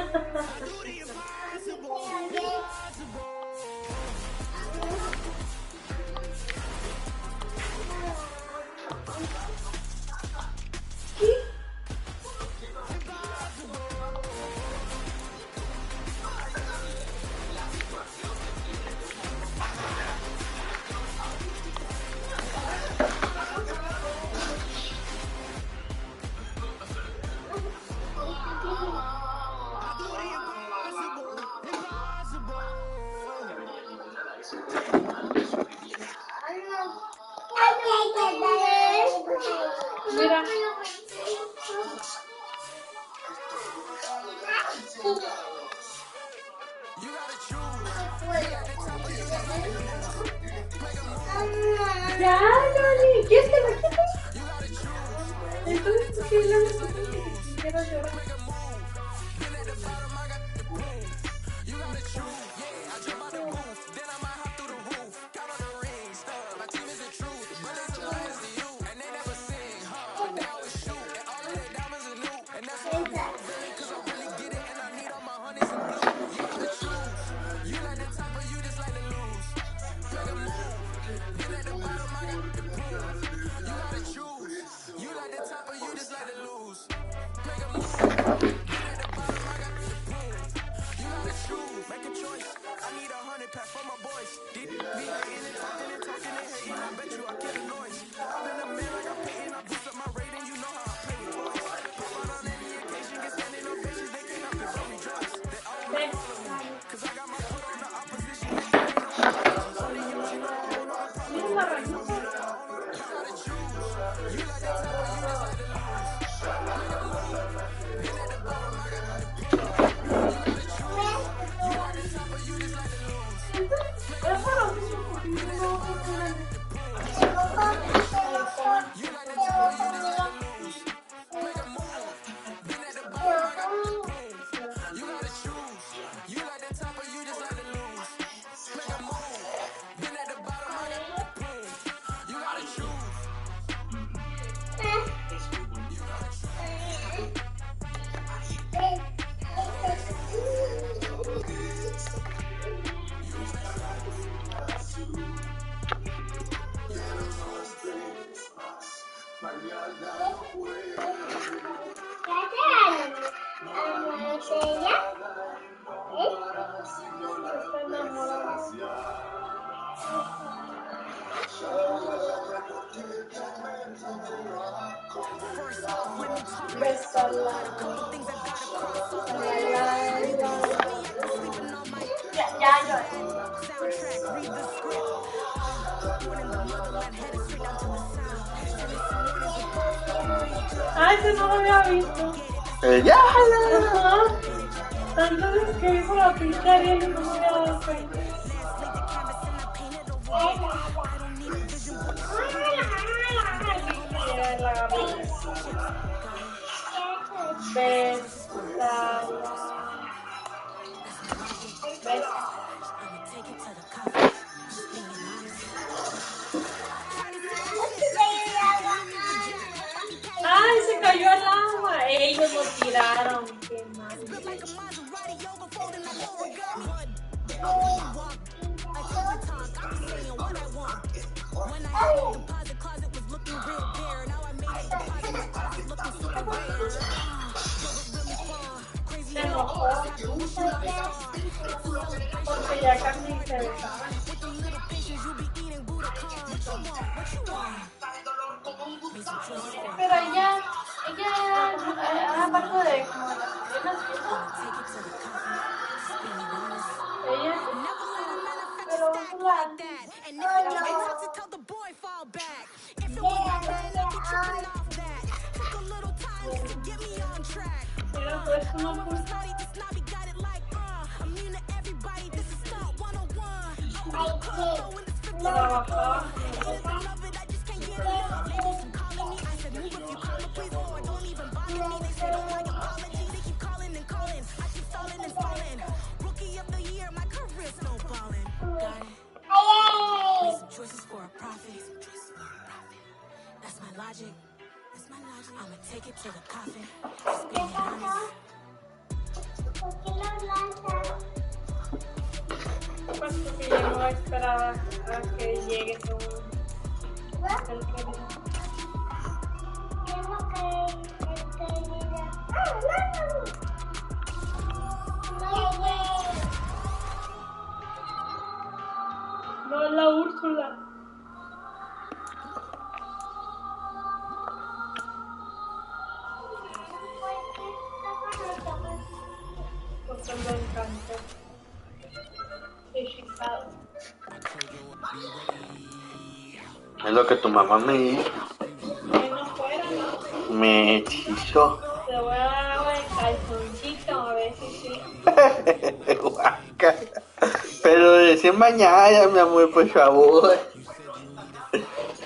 do the impossible, impossible. Mira. Ya, Johnny, ¿quieres que lo quite? Entonces, ¿por qué le quiero llorar? First off, let me talk my Best shit. of luck. A couple things I gotta cross off my La, list. la, Niggas la. tell me I've been sleeping on my Ya, watching yo. Madden soundtrack, read the script. Born in the motherland, headed straight down to the south. Tennessee mornings with pops, getting real tough. Ay, ese no lo había visto. Ya. Ajá. Antes que hizo la pintaría y no me había dado cuenta. Last laid the canvas and I painted a wall. I don't need a vision board. I'ma take it to the coffee. Just being honest. Try to see this shit like it's hot. You need the jack. Hope I can carry Ay, se cayó al agua. Ellos lo tiraron. Qué mal. built like a Maserati, yoga folding like origami. I really walk, I talk the talk. I be saying what I want. When I had no deposit, closet was looking real bare. Now I made a deposit, my closet looking super rare. Drove it really far, crazy Se how enojó. Porque ya casi se besaba. with a little patience you be eating Budokan. What you want? What you want? Made some choices for Pero ella, aparte de como las piernas, take it to the coffee. Just being honest. ella, Never let a man affect pero your stack like that. And if you get toxic, tell the boy fall back. If it was my man, I'd be tripping off that. Took a little time just to get me on track. pero pues uno pues, Snotty, the snobby got it like, immune to everybody, this is not 101. Throwing this 50 trabajaba. love it, I just can't get enough. Labels keep calling me, I said move if you call me, please, or don't even bother me. They say don't like apology, they keep calling and calling. I keep stalling and stalling. Rookie of the year, my career snowballing. Got it. Made some choices for a profit. That's my logic. That's my logic. I'ma take it to the coffin. Just being honest. Pues porque yo no esperaba a que llegue según el querido. No, la Úrsula. Porque me encantó. Hechizado. Es lo que tu mamá me hizo. Que no fuera, ¿no? Me hechizó. Te voy a dar agua de calzoncito, a ver si sí. Guaca. Pero recién bañada, mi amor, por favor.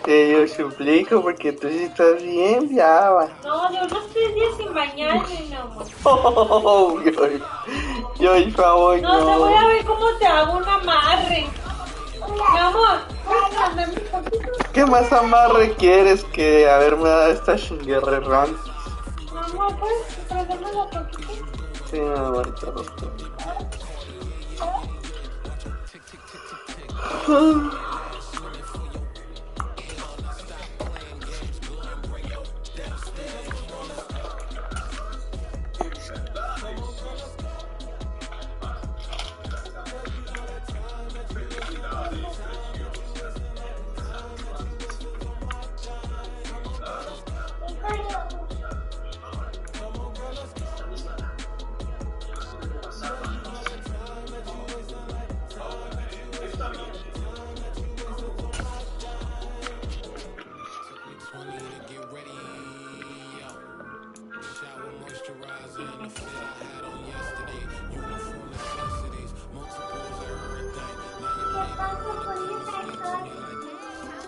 Te lo suplico porque tú sí estás bien brava. No, de unos 3 días sin bañarme, mi amor. Oh, yo, por favor, No, te no. voy a ver cómo te hago un amarre. Mi amor, pásame mi poquito. ¿Qué más amarre quieres que haberme dado esta chinguerrerón? Mi amor, pues, prendeme la poquito. Sí, mi amor, te lo pido.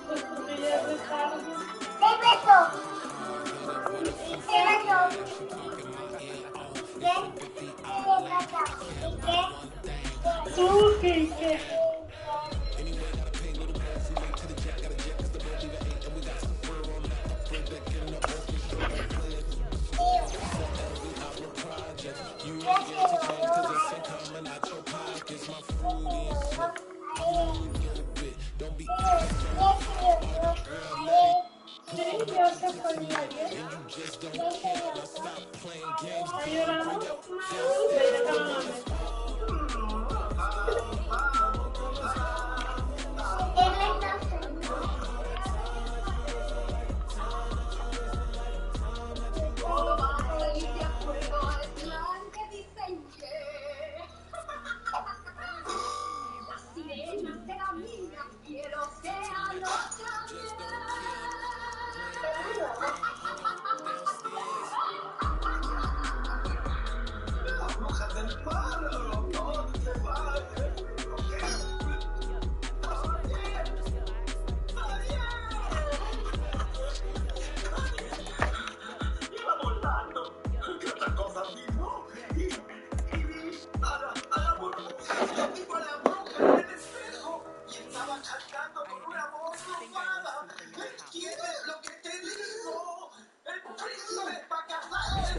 Pues porque ya es de tarde. Tú, ¿qué? Sí, yo se ponía bien. ¿Está llorando? Vete calmando.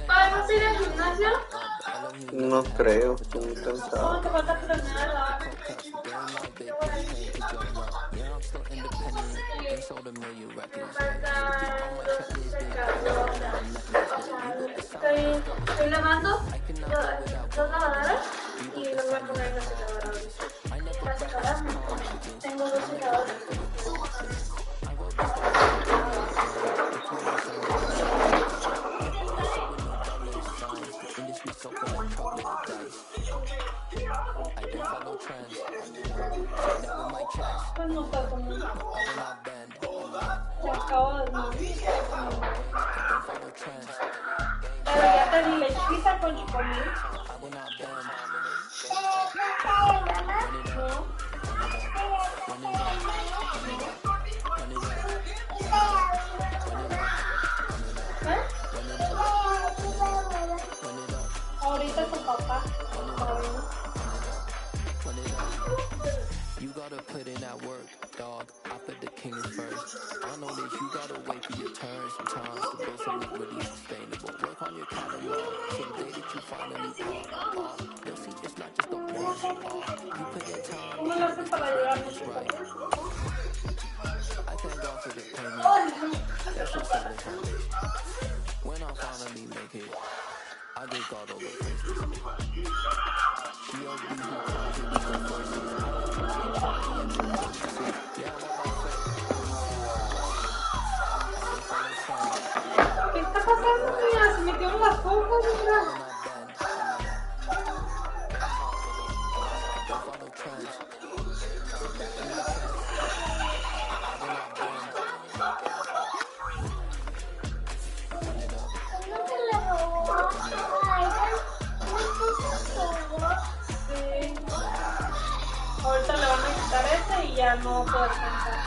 ¿Vas a ir al gimnasio? No creo, estoy muy cansado. ¿Cómo te falta planear? Estoy lavando dos lavadoras y los voy a poner en los secadores. Para secar, tengo dos secadores. Pues no está como... Se acabó de pero ya te di lechita con chocomil. Ahorita tu papá. You gotta put in that work, dog. I put the king first. I know that you gotta wait for your turn sometimes to build something really sustainable. Work on your catalog, someday that you finally pop. You'll see it's not just a one. You put in time, it's right. I thank God for the payment. That's just a good foundation. When I finally make it, I give God all the praises. G.O.B. who comes to be the forces. ¿Qué está pasando, mira? Se metieron las cosas, mira. Sí. Ahorita le van a quitar ese y ya no puedo descansar.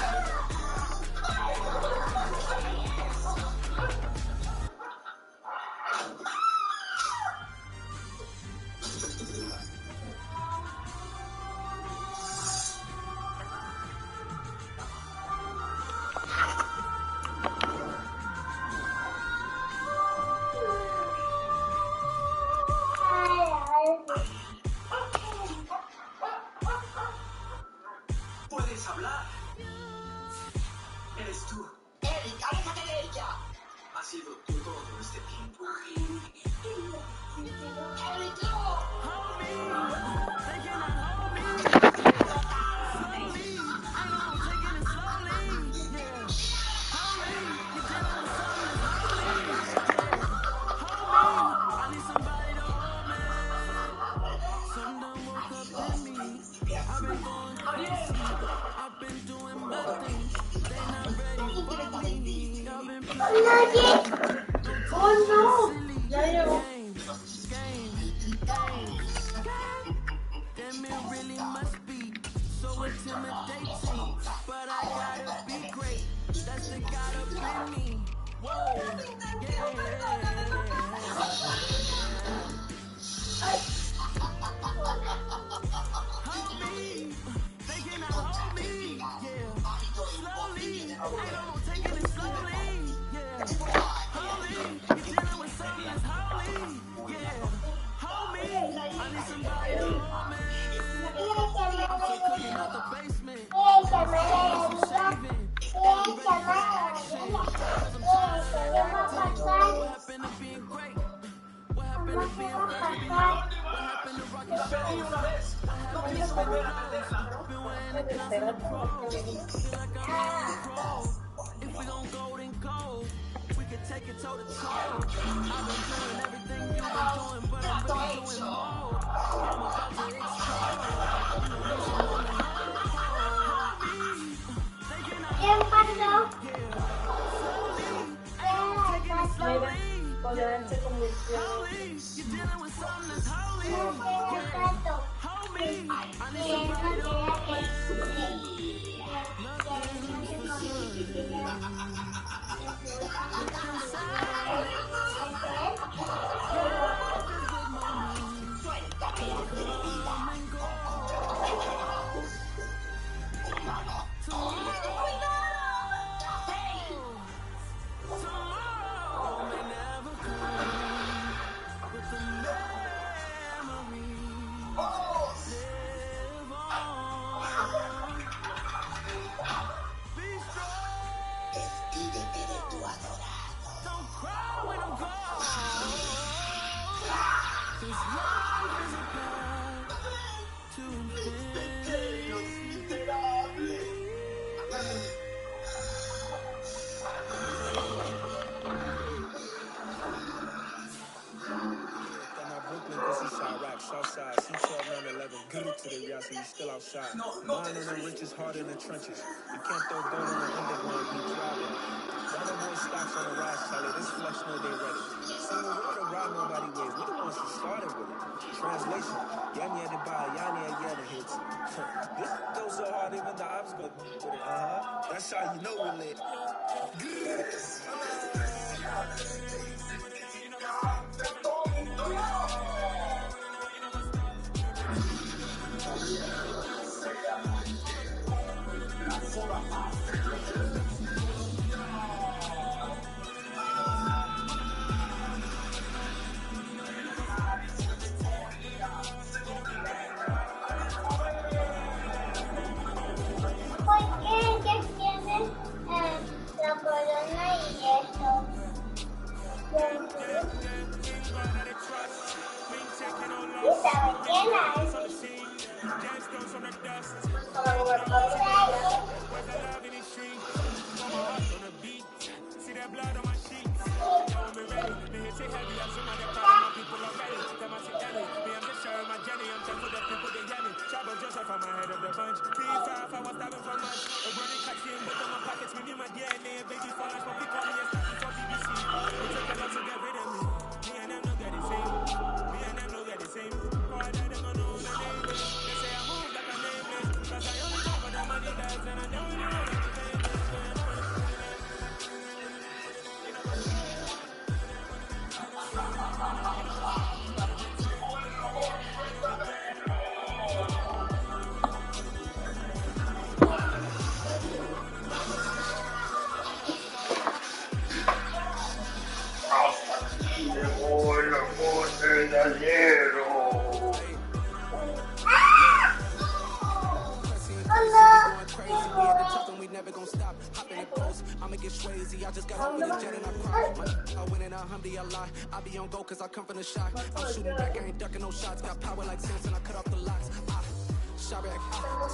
¿Puedes hablar? Eres tú. ¡Eric, aléjate de ella! Ha sido tú todo este tiempo. ¡Eric, no! ¡Oh, no! Ya llegó. being great? What happened to being first beyond? What happened to rocking shows? What happened to spinning clothes? Been wearing the guns and the pros. Feel like I'm on the road. If we gon' go, then go. We can take it toe to toe. I've been doing everything you've been doing, but I'm really doing more. I'm about to explode. You know me, so on the hold me. Thinking I'm Mira, se convirtió. you're dealing with something that's holy. Hold me. I need somebody to hold me. Nothing's for certain. Look inside. Life is but moments. They come and go. Tomorrow may never come, but the memories live on. Be strong. Don't cry when I'm gone. 'Cause life is a path to infinity. Brooklyn, this is Chirac, Southside, C12, 911, good to the y'all, so you still outside. Mine on the riches, hard in the trenches. You can't throw dirt on the underground, we driving. Y'all boys stocks on the rise, Charlie, this flex know they ready. Single word of ride, nobody waves, we the ones who started with it. Translation, Yanni had to buy, Yanni had the hits. This goes so hard, even the ops go with it, That's how you know we're lit. La corona y esto. Estaba llena. I just got off with a jet and I cried. I went in a Humvee a lot. I be on go cause I come from the shot. I'm shooting back, I ain't ducking no shots. Got power like Samson, I cut off the locks. Shot back,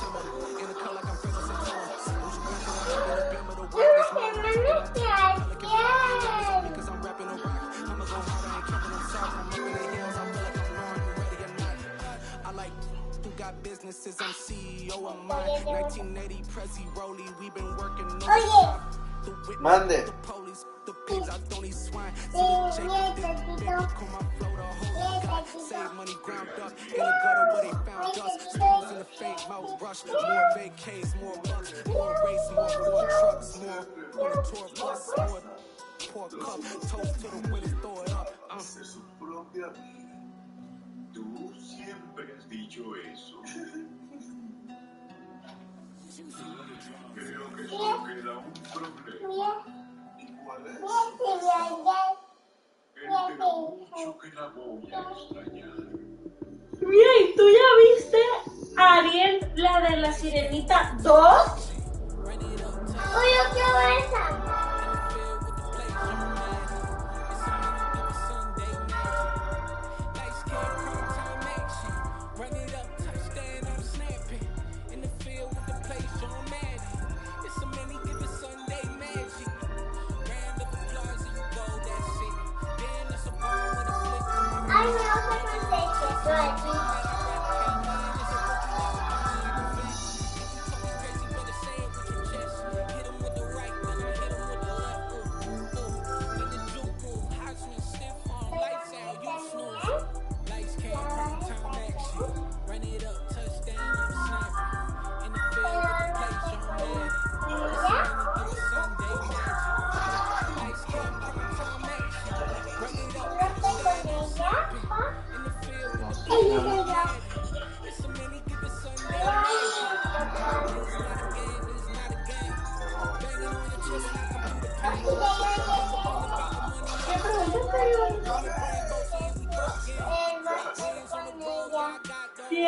timber. In the cut like I'm Francis and Toro. Because I'm rapping a rock. I'ma go hard, I ain't camping, I'm soft. I'm up in the hills, I feel like I'm Lauren, you ready or not. I like who got businesses, I'm CEO of mine. 1980 Prezi Rolly, we been working no stop. Mande. The police, the pigs, I don't eat swine. See the check, baby, call my flow the whole God. Save money ground up in the gutter where they found us. Stones in the fake mouth rush. More vacays, more bucks, more race, more trucks, more on the tour bus, more poor cup. Toast to the winners, throw it up. Su propia vida. Tú siempre has dicho eso. Creo que solo queda un problema. ¿Y cuál es? El de lo mucho que la voy a extrañar. Mira, ¿y tú ya viste Ariel, la de la Sirenita 2? Yo quiero esa.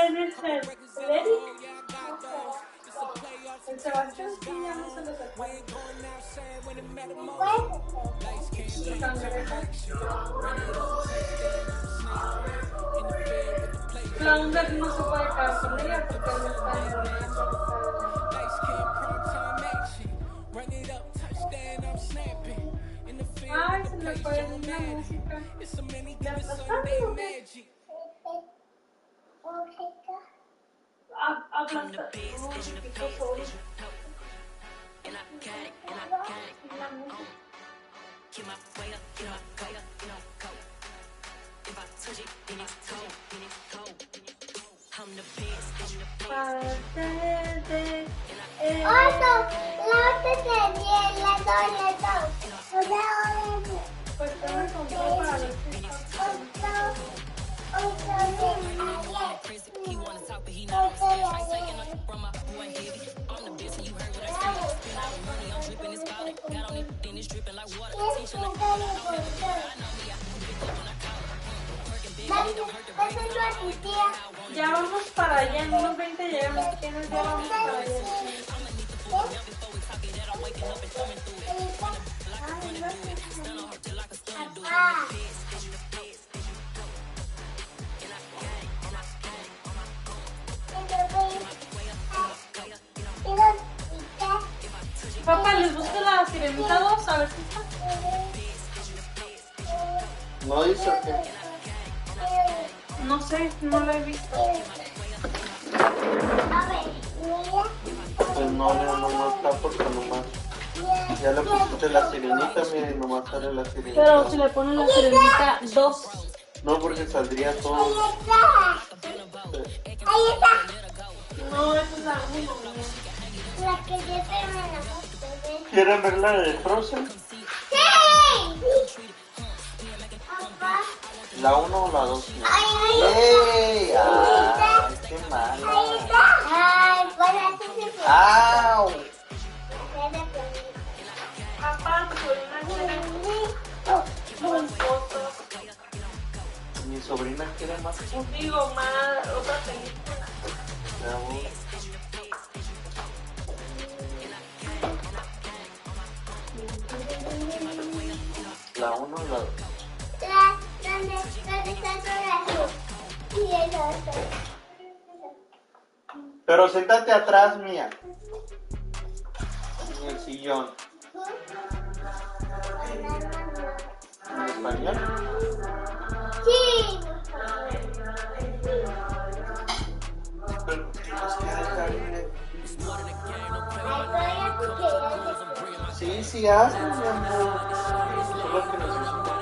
quién es el Eric? El Sebastián sí, ya no se lo recuerdo. La onda no se puede quedar con ella porque no está enrollando. Ay, se me fue una música. ¿Ya pasaste o qué? Hablaste. Pues te voy a comprar para ver si ya vamos para allá, en unos 20 llegamos, tienes, ya vamos para allá. Papá, les busco la sirenita 2, a ver si está. ¿No dice o qué? No sé, no la he visto. Pues no está porque nomás. Ya le pusiste la sirenita, mira, y nomás sale la sirenita. Pero si le ponen la sirenita 2. No, porque saldría todo. Ahí está. No, esa es la 1. La que yo te me la ¿Quieren ver la de Frozen? ¡Sí! Papá. ¿La 1 o la 2? ¡Ay! ¡Ey! ¡Ay, qué mala! Ahí está. ¡Ay! Pues así se fue. ¡Au! Papá, Mi sobrina quiere más. digo más, otra película. La 1 o la 2. ¿Dónde está todo azul? Sí, eso. Pero siéntate atrás, mía. En el sillón. ¿En español? Sí. Pero tienes que dejarme. Sí, hazlo, mi amor. Solo que necesito.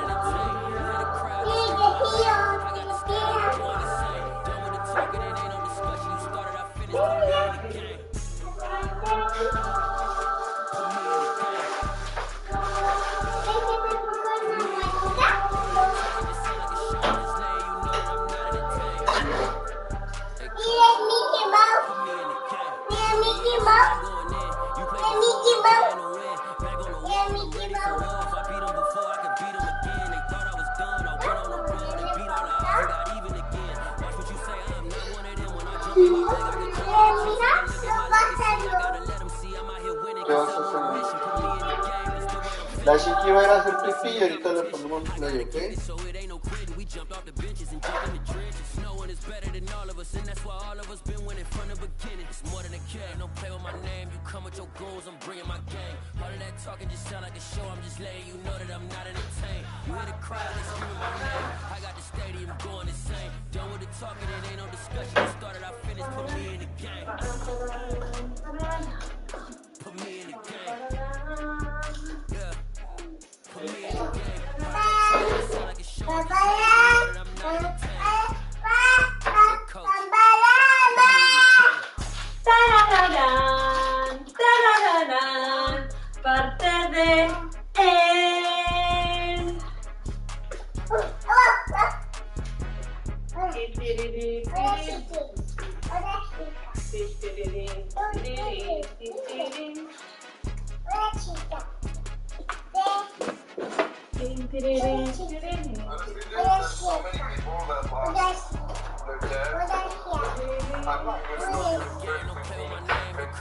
¿Qué vas a hacer? La chiqui va a ir a hacer pipí y ahorita le ponemos play, ¿ok? Parte de él.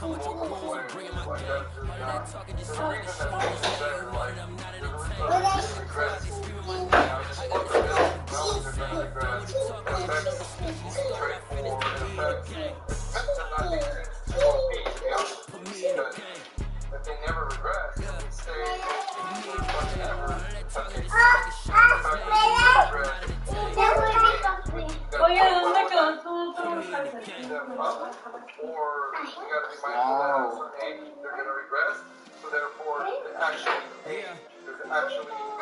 How much your goals will bring in my game. All of that talking just another shameless name. One of them not entertained. I'm in the crowd, they screaming my name. I got the spit with the goal of fame. Done with the talking, ain't no respect. You start, I finished to be in the game. Put me in the game. But they never regress. Yeah. They stay Put me in the game. All of that talking just touch another shameless name. One of them not entertained. Oye, ¿dónde quedó tu calcetín? them up, or you gotta be mindful that at a certain age they're gonna regress. So therefore, the actually age, there's actually age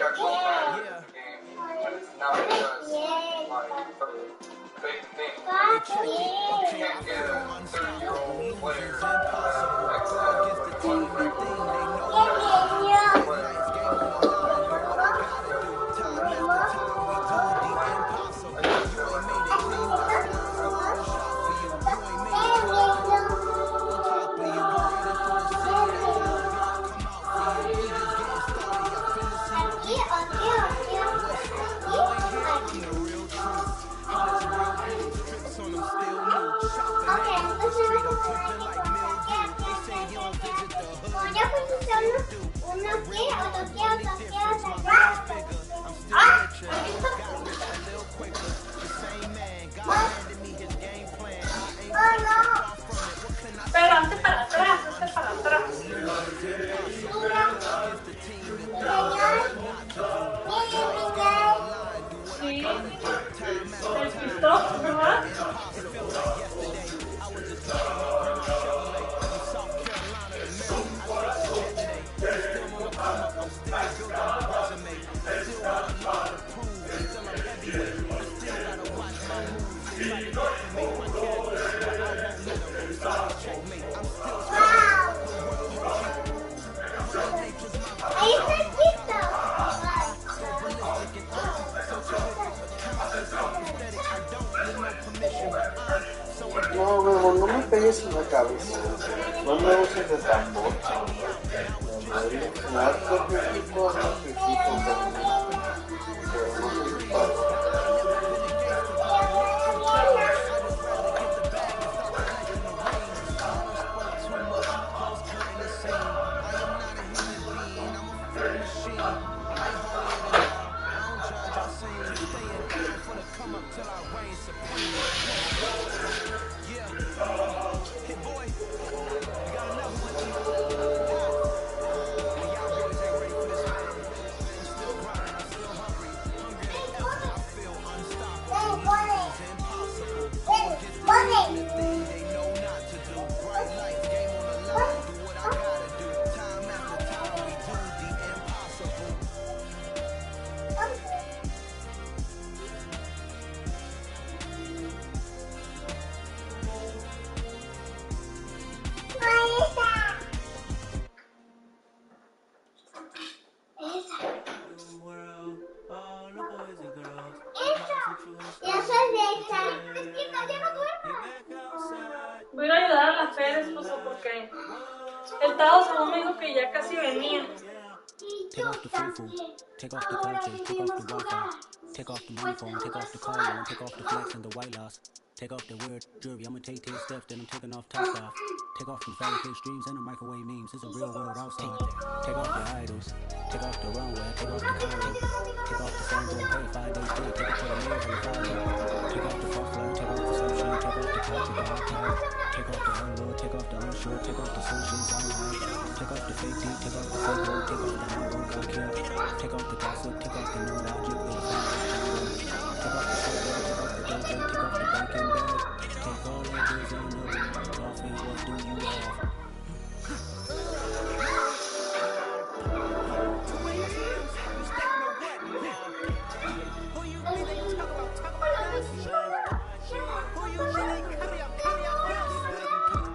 actually matters in the game, and it's not just like some fake thing. You can't get a 30-year-old player excess like one ring. Pero hazte para atrás, hazte para atrás. Sí, el pistón, ¿verdad? No, huevón, no me pegues en la cabeza. No me uses de tambor. Me das sacrificio, pero no soy padre. Voy a ir a ayudar a la Fer, esposo, porque el Tao según me dijo que ya casi venía. Take off the foo-foo, take off the culture, take off the Wi-Fi, take off the money phone, take off the car loan, take off the flex and the white loss, take off the weird jewelry, I'ma take 10 steps, then I'm taking off top off. Take off the fabricated streams and the microwave memes, it's a real world outside. Take off the idols, take off the runway, take off the Cairo, take off the phone, go pay 5 days straight, take it to the mirror and the fire. Take off the fuck flow, take off the sunshine, take off the couch, take off the take off the unload, take off the unsure, take off the social, take off the fake deep, take off the fake low, take off the hard work, take off the gossip, take off the no logic, take off the shit, take off the dojo, take off the banking bag, take all that is in the room, off and what do you have?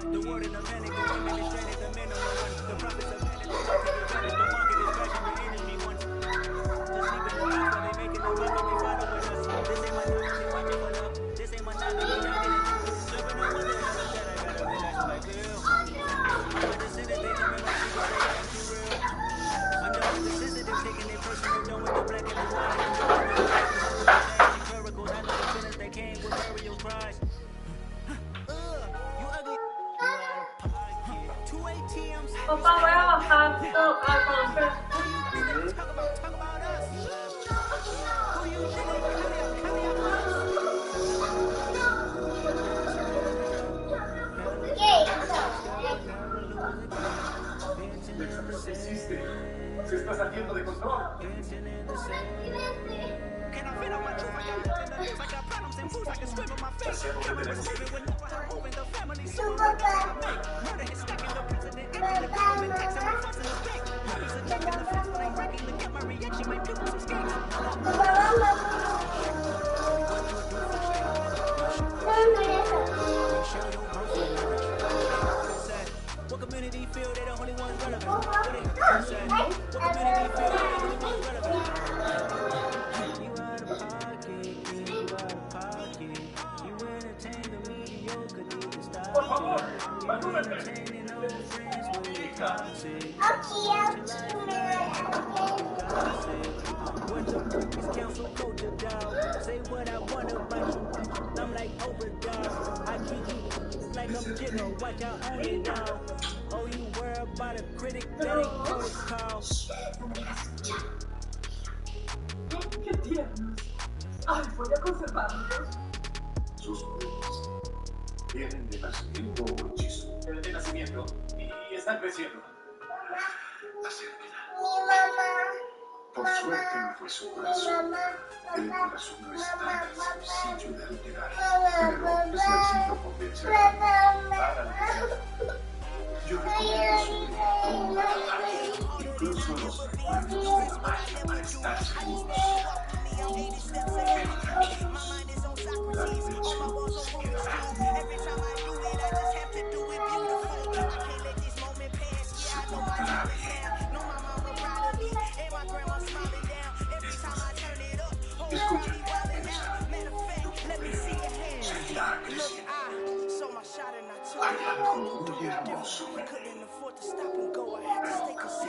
The word in the panic, the one that is stranded, the men are one, the prophets of panic, the market is crashing, the energy wants. Just leave it alone. What your groupies council culture, dog. Say what I want about you. I'm like overdose. I treat you like I'm jigger. Watch out on it, dog. Oh, you worry about a critic, that ain't protocol. ¡Qué tiernos! ¡Ay, voy a conservarlos! Sus bebés vienen de nacimiento o hechizo. De nacimiento y están creciendo. Acérquela. Mi mamá. Por suerte no fue su corazón. El corazón no es tan sencillo de alterar. Pero es sencillo convencerla. Yo recomiendo su todo, incluso los recuerdos de la magia para estar seguros. Pero tranquilos, la dimensión se quedará. Se portará bien. Escucha, piensa, tu poder seguirá creciendo. Hay algo muy hermoso en él, pero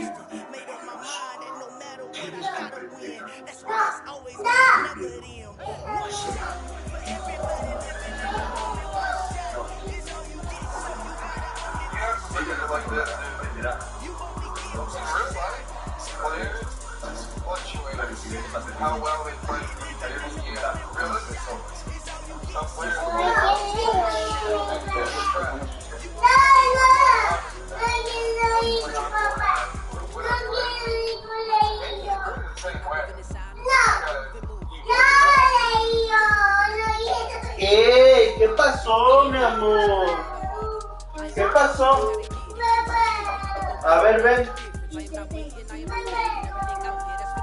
también muy peligroso. Tienes que aprender a actuar. El miedo será tu enemigo. Like this, aprenderá. How well they play. Yeah, really. Some players ¡Ey! ¿Qué pasó, mi amor? ¿Qué pasó? A ver, ven.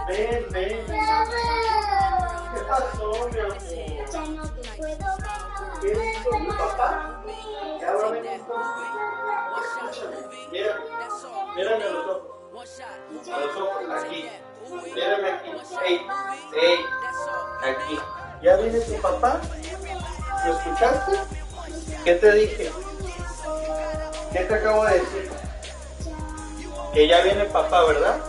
Ven, ven. ¿Qué pasó, mi amor? ¿Qué dijo mi papá? ¿Ya va a venir? Mira, mírame a los ojos. A los ojos, aquí. Mírame aquí. Ey, ey, aquí. ¿Ya viene tu papá? ¿Lo escuchaste? ¿Qué te dije? ¿Qué te acabo de decir? Que ya viene papá, ¿verdad?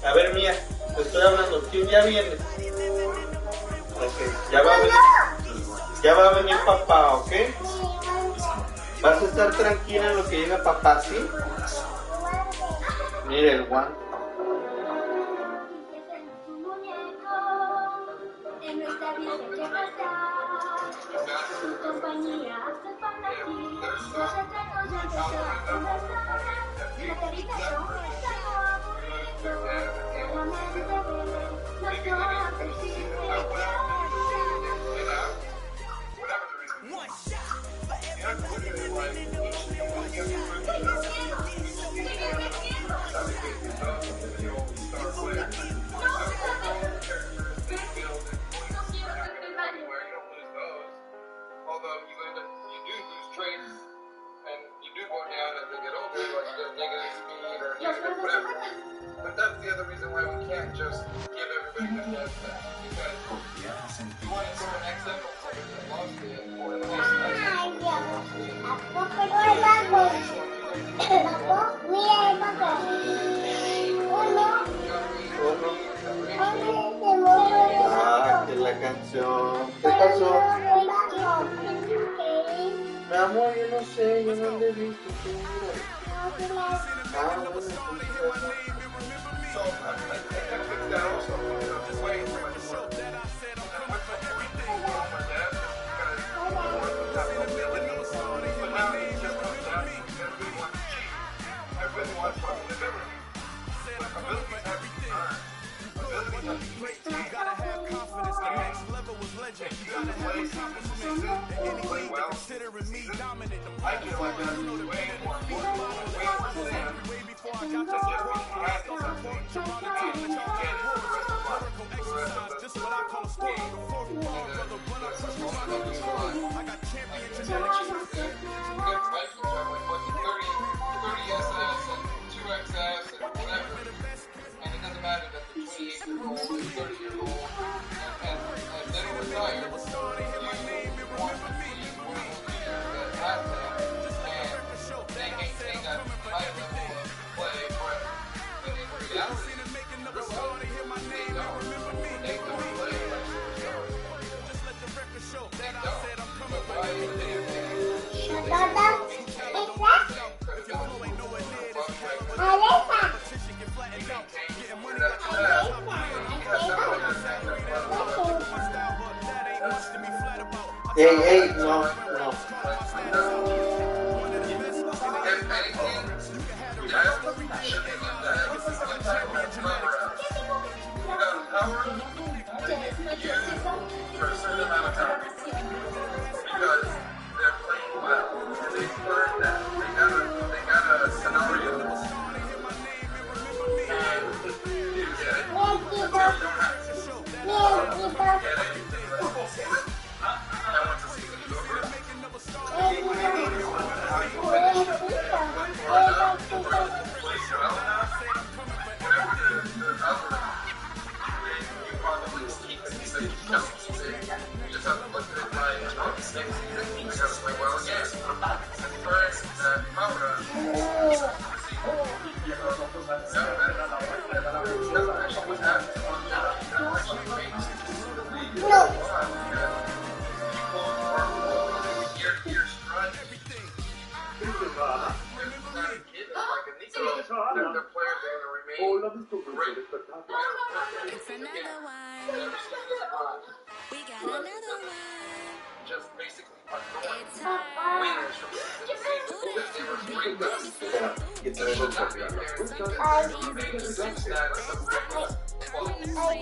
A ver, mía, te estoy hablando. ¿Quién ya viene? Ok, ya va a venir papá, ¿ok? Vas a estar tranquila en lo que llega papá, ¿sí? Mira el guante. Tu compañía hace falta aquí. Los retratos ya te traen las sábanas. La carita son algo aburrido. Solamente bebé, no although you do lose traits, and you do go down as they get older, like you get negative speed or negative whatever. But that's the other reason why we can't just give everybody the death stats, because you want to go to next level, so it's a lost it, or the next Ah, que la canción. ¿Qué pasó? Mi amor, yo no sé, yo no le he visto. Ah, bueno, I feel like that's way more important, way more than before I got to just be something and get it the rest of life. The rest of the game. I got champion genetics. Good fight each other, like what, 30 SS and 2 XS and whatever. And it doesn't matter that the 28-year-old is 30-year-old and they don't retire. You want to be one of those leaders that has Hey, no. If anything, that should be looked at as power up. You got power up, for a certain amount of time. Because they're playing well, and they learned that. They got a scenario. And you get it. Until you don't have to. Get it? And once the season is over, how you finish or not, or play well enough, whatever the algorithm, you probably just keep it. So you just keep it. You just have to look at it like, oh, this next season, we gotta play well again. And first, power up. Doesn't actually happen. That actually makes the fun. People are year to year stride. The players are going to remain great. It's another one. We got another one. Just basically It's hard. winners from the season because they were great guys. It's They should not be there. Maybe some status of greatness. Ain't no way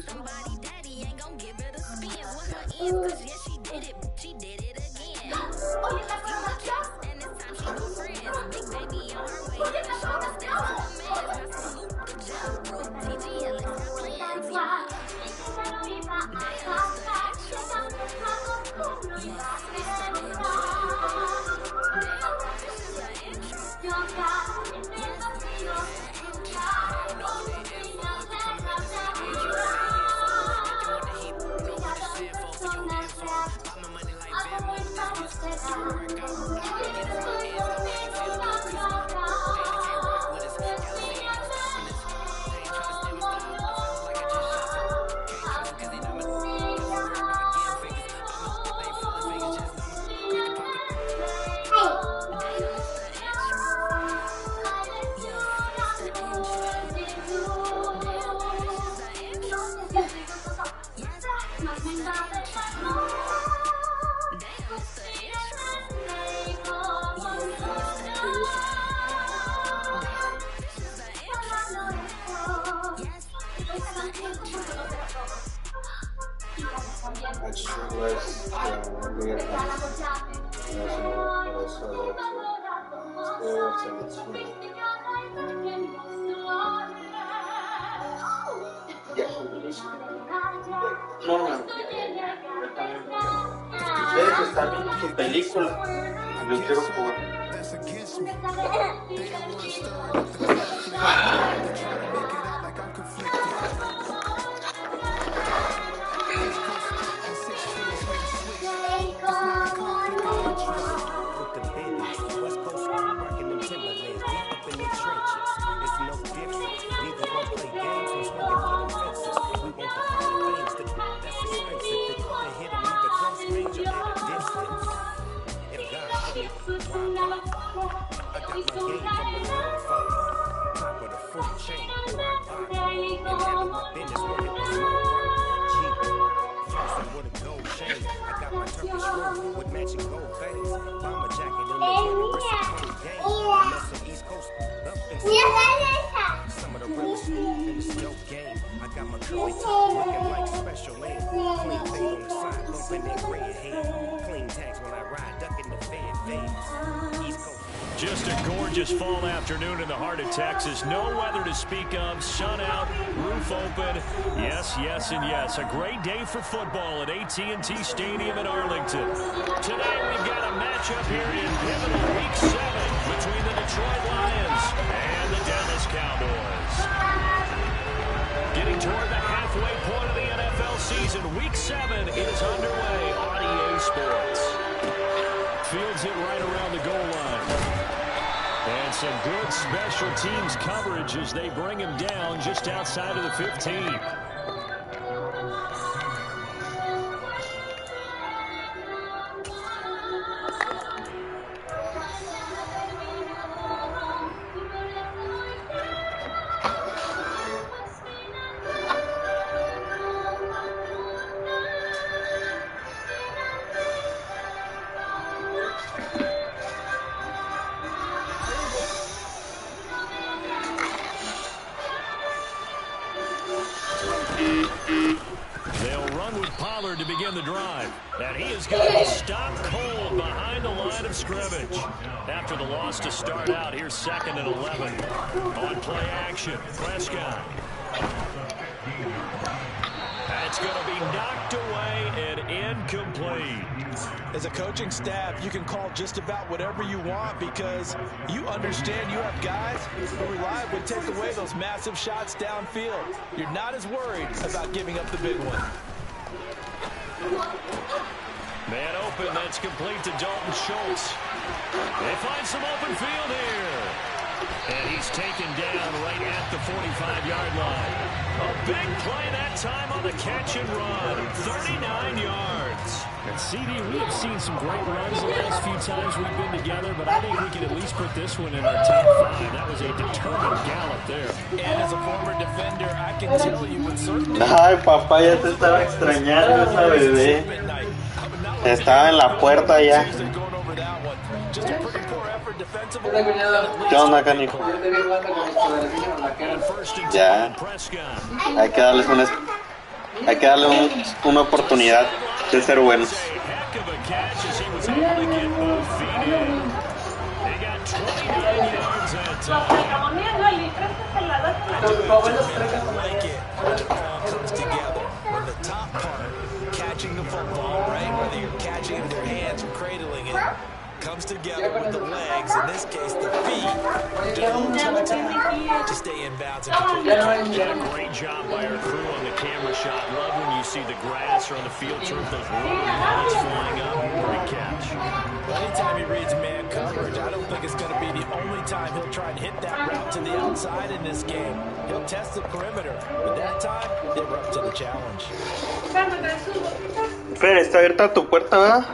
somebody daddy ain't gon' give it a spin. What her is, 'cause yeah, she did it again. And this time she no friends. Big baby on her way. And the shoulders down to the man. That's the loop, the jump rope. TGL is her plans, yeah. Ustedes están viendo su película. Yo quiero jugar. Just a gorgeous fall afternoon in the heart of Texas. No weather to speak of. Sun out, roof open. Yes, yes, and yes. A great day for football at AT&T Stadium in Arlington. Today we've got a matchup here in pivotal Week 7 between the Detroit Lions and the Dallas Cowboys. Getting toward the halfway point of the NFL season. Week 7 is underway on EA Sports. Fields it right around the goal line. And some good special teams coverage as they bring him down just outside of the 15. Pollard to begin the drive. And he is going to be stopped cold behind the line of scrimmage. After the loss to start out, here's 2nd and 11. On play action, Prescott. That's going to be knocked away and incomplete. As a coaching staff, you can call just about whatever you want because you understand you have guys who reliably take away those massive shots downfield. You're not as worried about giving up the big one. Man open, that's complete to Dalton Schultz. They find some open field here. And he's taken down right at the 45-yard line. A big play that time on the catch and run. 39 yards. And CD, we have seen some great runs the last few times we've been together, but I think we can at least put this one in our top 5. That was a determined gallop there. And as a former defender, I can tell you with certainty. Ay, papá, ya te estaba extrañando esa bebé. Estaba en la puerta ya. ¿Qué onda, canijo? Ya. Hay que darles una oportunidad de ser buenos. Catching the football, right? Whether you're catching it with your hands or cradling it, comes together with the legs, in this case the feet, do a little toe tap to stay in bounds and complete the catch. A great job by our crew on the camera shot. Love when you see the grass or on the field turf, those rubber bullets flying up. Great catch. Well, anytime he reads man coverage, I don't think it's going to be the only time he'll try and hit that route to the outside in this game. He'll test the perimeter, but that time, they were up to the challenge. Fer, está abierta tu puerta, ¿verdad?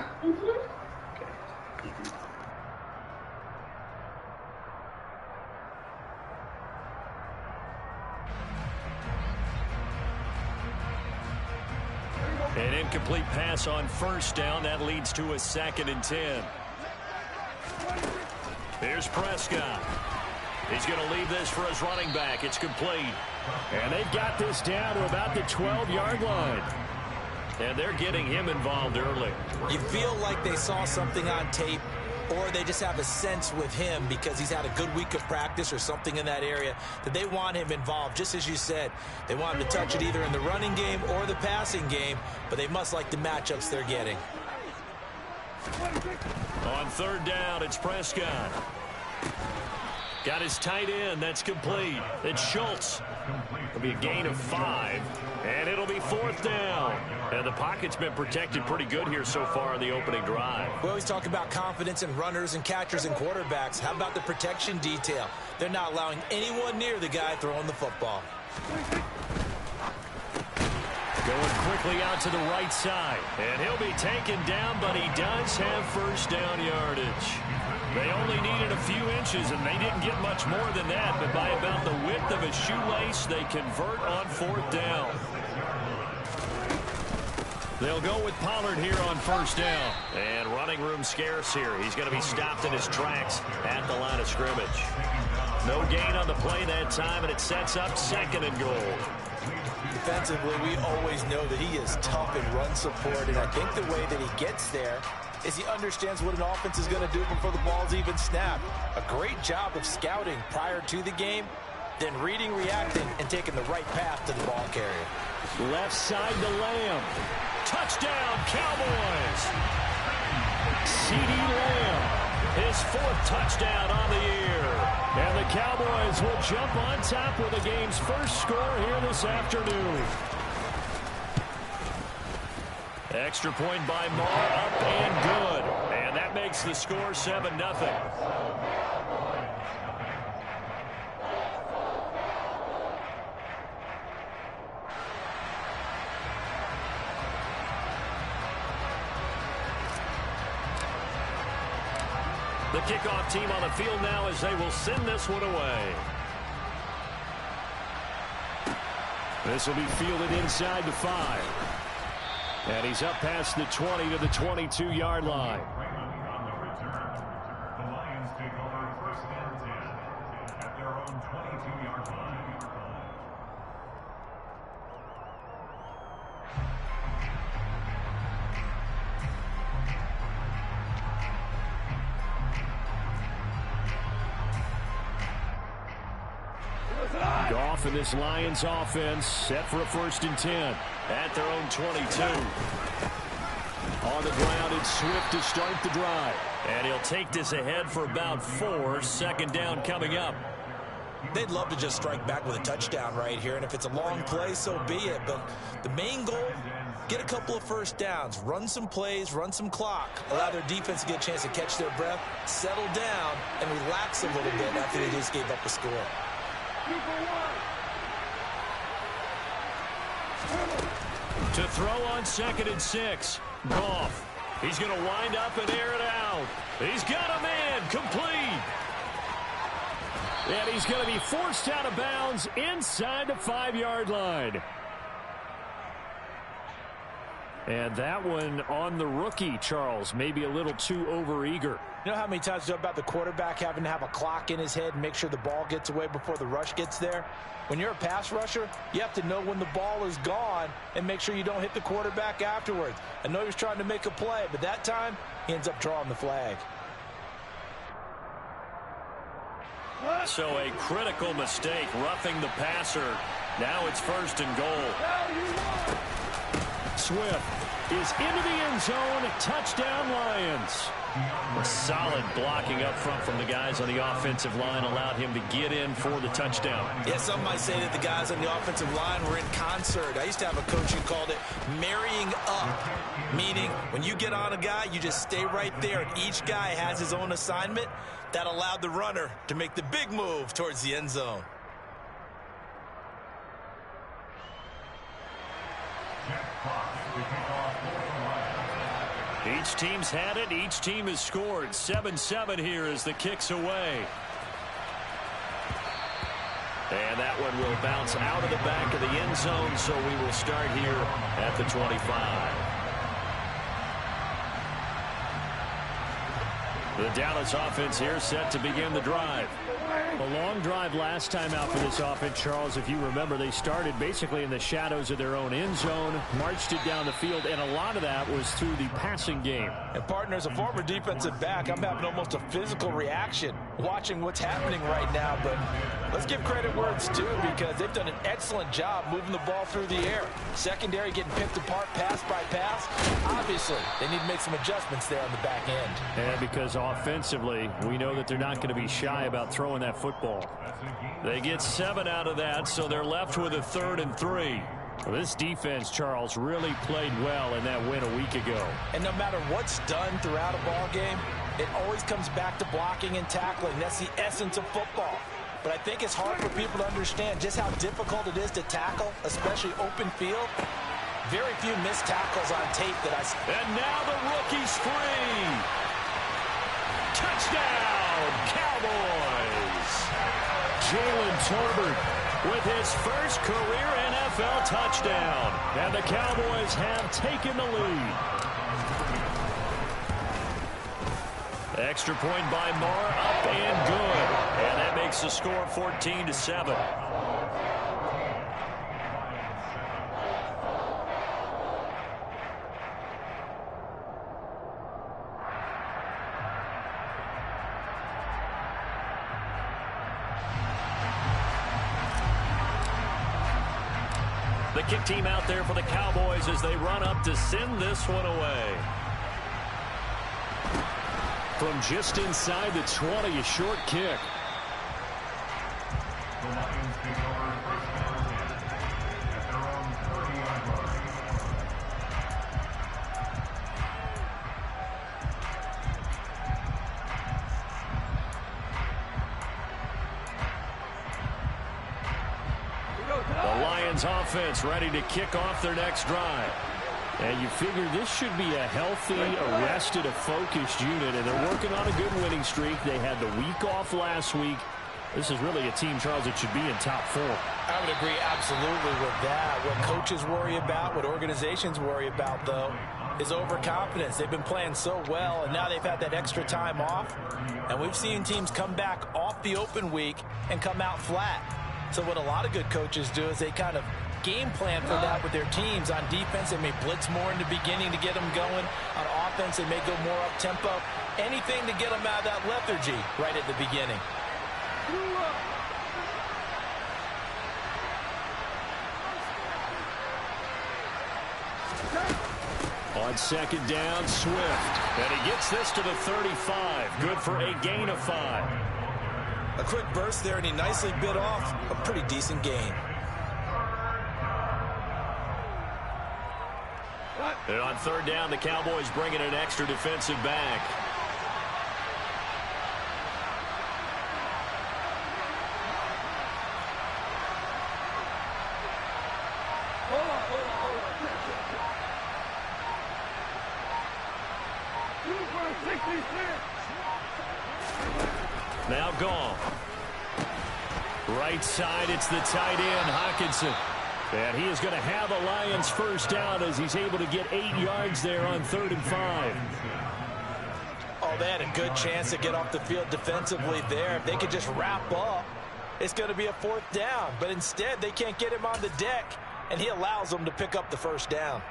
An incomplete pass on first down. That leads to a 2nd and 10. Here's Prescott. He's going to leave this for his running back. It's complete. And they've got this down to about the 12-yard line. And they're getting him involved early. You feel like they saw something on tape, or they just have a sense with him because he's had a good week of practice or something in that area that they want him involved. Just as you said, they want him to touch it either in the running game or the passing game, but they must like the matchups they're getting. On 3rd down, it's Prescott. Got his tight end. That's complete. It's Schultz. It'll be a gain of 5, and it'll be 4th down. And the pocket's been protected pretty good here so far in the opening drive. We always talk about confidence in runners and catchers and quarterbacks. How about the protection detail? They're not allowing anyone near the guy throwing the football. Going quickly out to the right side. And he'll be taken down, but he does have first down yardage. They only needed a few inches, and they didn't get much more than that. But by about the width of a shoelace, they convert on 4th down. They'll go with Pollard here on first down. And running room scarce here. He's going to be stopped in his tracks at the line of scrimmage. No gain on the play that time, and it sets up 2nd and goal. Defensively, we always know that he is tough in run support, and I think the way that he gets there is he understands what an offense is going to do before the ball's even snapped. A great job of scouting prior to the game, then reading, reacting, and taking the right path to the ball carrier. Left side to Lamb. Touchdown, Cowboys! CeeDee Lamb, his 4th touchdown on the year. And the Cowboys will jump on top with the game's first score here this afternoon. Extra point by Marr, up and good. And that makes the score 7-0. The kickoff team on the field now as they will send this one away. This will be fielded inside the 5. And he's up past the 20 to the 22-yard line. On the return, the Lions take over 1st and 10 at their own 22-yard line. off in this Lions offense, set for a 1st and 10 at their own 22. On the ground, it's Swift to start the drive. And he'll take this ahead for about 4. 2nd down coming up. They'd love to just strike back with a touchdown right here, and if it's a long play, so be it. But the main goal, get a couple of 1st downs, run some plays, run some clock, allow their defense to get a chance to catch their breath, settle down, and relax a little bit after they just gave up a score. To throw on 2nd and 6. Goff. He's going to wind up and air it out. He's got a man complete. And he's going to be forced out of bounds inside the 5-yard line. And that one on the rookie, Charles, maybe a little too overeager. You know how many times you talk about the quarterback having to have a clock in his head and make sure the ball gets away before the rush gets there? When you're a pass rusher, you have to know when the ball is gone and make sure you don't hit the quarterback afterwards. I know he was trying to make a play, but that time he ends up drawing the flag. So a critical mistake, roughing the passer. Now it's 1st and goal. Swift is into the end zone. Touchdown, Lions. A solid blocking up front from the guys on the offensive line allowed him to get in for the touchdown. Yeah, some might say that the guys on the offensive line were in concert. I used to have a coach who called it marrying up, meaning when you get on a guy, you just stay right there, and each guy has his own assignment. That allowed the runner to make the big move towards the end zone. Each team's had it. Each team has scored. 7-7 here as the kick's away. And that one will bounce out of the back of the end zone, so we will start here at the 25. The Dallas offense here set to begin the drive. A long drive last time out for this offense, Charles. If you remember, they started basically in the shadows of their own end zone, marched it down the field, and a lot of that was through the passing game. And, partner, as a former defensive back, I'm having almost a physical reaction watching what's happening right now. But let's give credit where it's due, because they've done an excellent job moving the ball through the air. Secondary getting picked apart pass by pass. Obviously, they need to make some adjustments there on the back end. And because offensively, we know that they're not going to be shy about throwing that football. They get 7 out of that, so they're left with a 3rd and 3. Well, this defense, Charles, really played well in that win a week ago. And no matter what's done throughout a ball game, it always comes back to blocking and tackling. That's the essence of football. But I think it's hard for people to understand just how difficult it is to tackle, especially open field. Very few missed tackles on tape that I see. And now the rookie's free. Touchdown, Cowboys. Jalen Tolbert with his first career NFL touchdown. And the Cowboys have taken the lead. Extra point by Moore, up and good. And that makes the score 14-7. The kick team out there for the Cowboys as they run up to send this one away. From just inside the 20, a short kick. The Lions take over 1st down at their own 30-yard line. The Lions offense ready to kick off their next drive. And you figure this should be a healthy, arrested, a focused unit, and they're working on a good winning streak. They had the week off last week. This is really a team, Charles, that should be in top 4. I would agree absolutely with that. What coaches worry about, what organizations worry about, though, is overconfidence. They've been playing so well, and now they've had that extra time off. And we've seen teams come back off the open week and come out flat. So what a lot of good coaches do is they kind of game plan for that with their teams. On defense, they may blitz more in the beginning to get them going. On offense, they may go more up-tempo. Anything to get them out of that lethargy right at the beginning. On second down, Swift. And he gets this to the 35. Good for a gain of 5. A quick burst there, and he nicely bit off a pretty decent gain. And on third down, the Cowboys bring in an extra defensive back. Now gone. Right side, it's the tight end, Hockenson. And he is going to have a Lions first down as he's able to get 8 yards there on 3rd and 5. Oh, they had a good chance to get off the field defensively there. If they could just wrap up, it's going to be a 4th down. But instead, they can't get him on the deck, and he allows them to pick up the first down.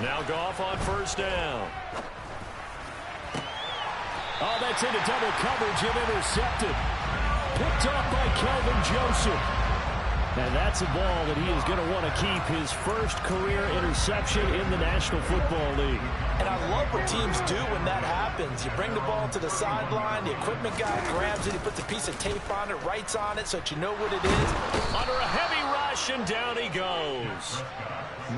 Now Goff on first down. Oh, that's into double coverage and intercepted. Picked off by Kelvin Joseph. And that's a ball that he is going to want to keep, his first career interception in the National Football League. And I love what teams do when that happens. You bring the ball to the sideline, the equipment guy grabs it, he puts a piece of tape on it, writes on it so that you know what it is. Under a heavy rush, and down he goes.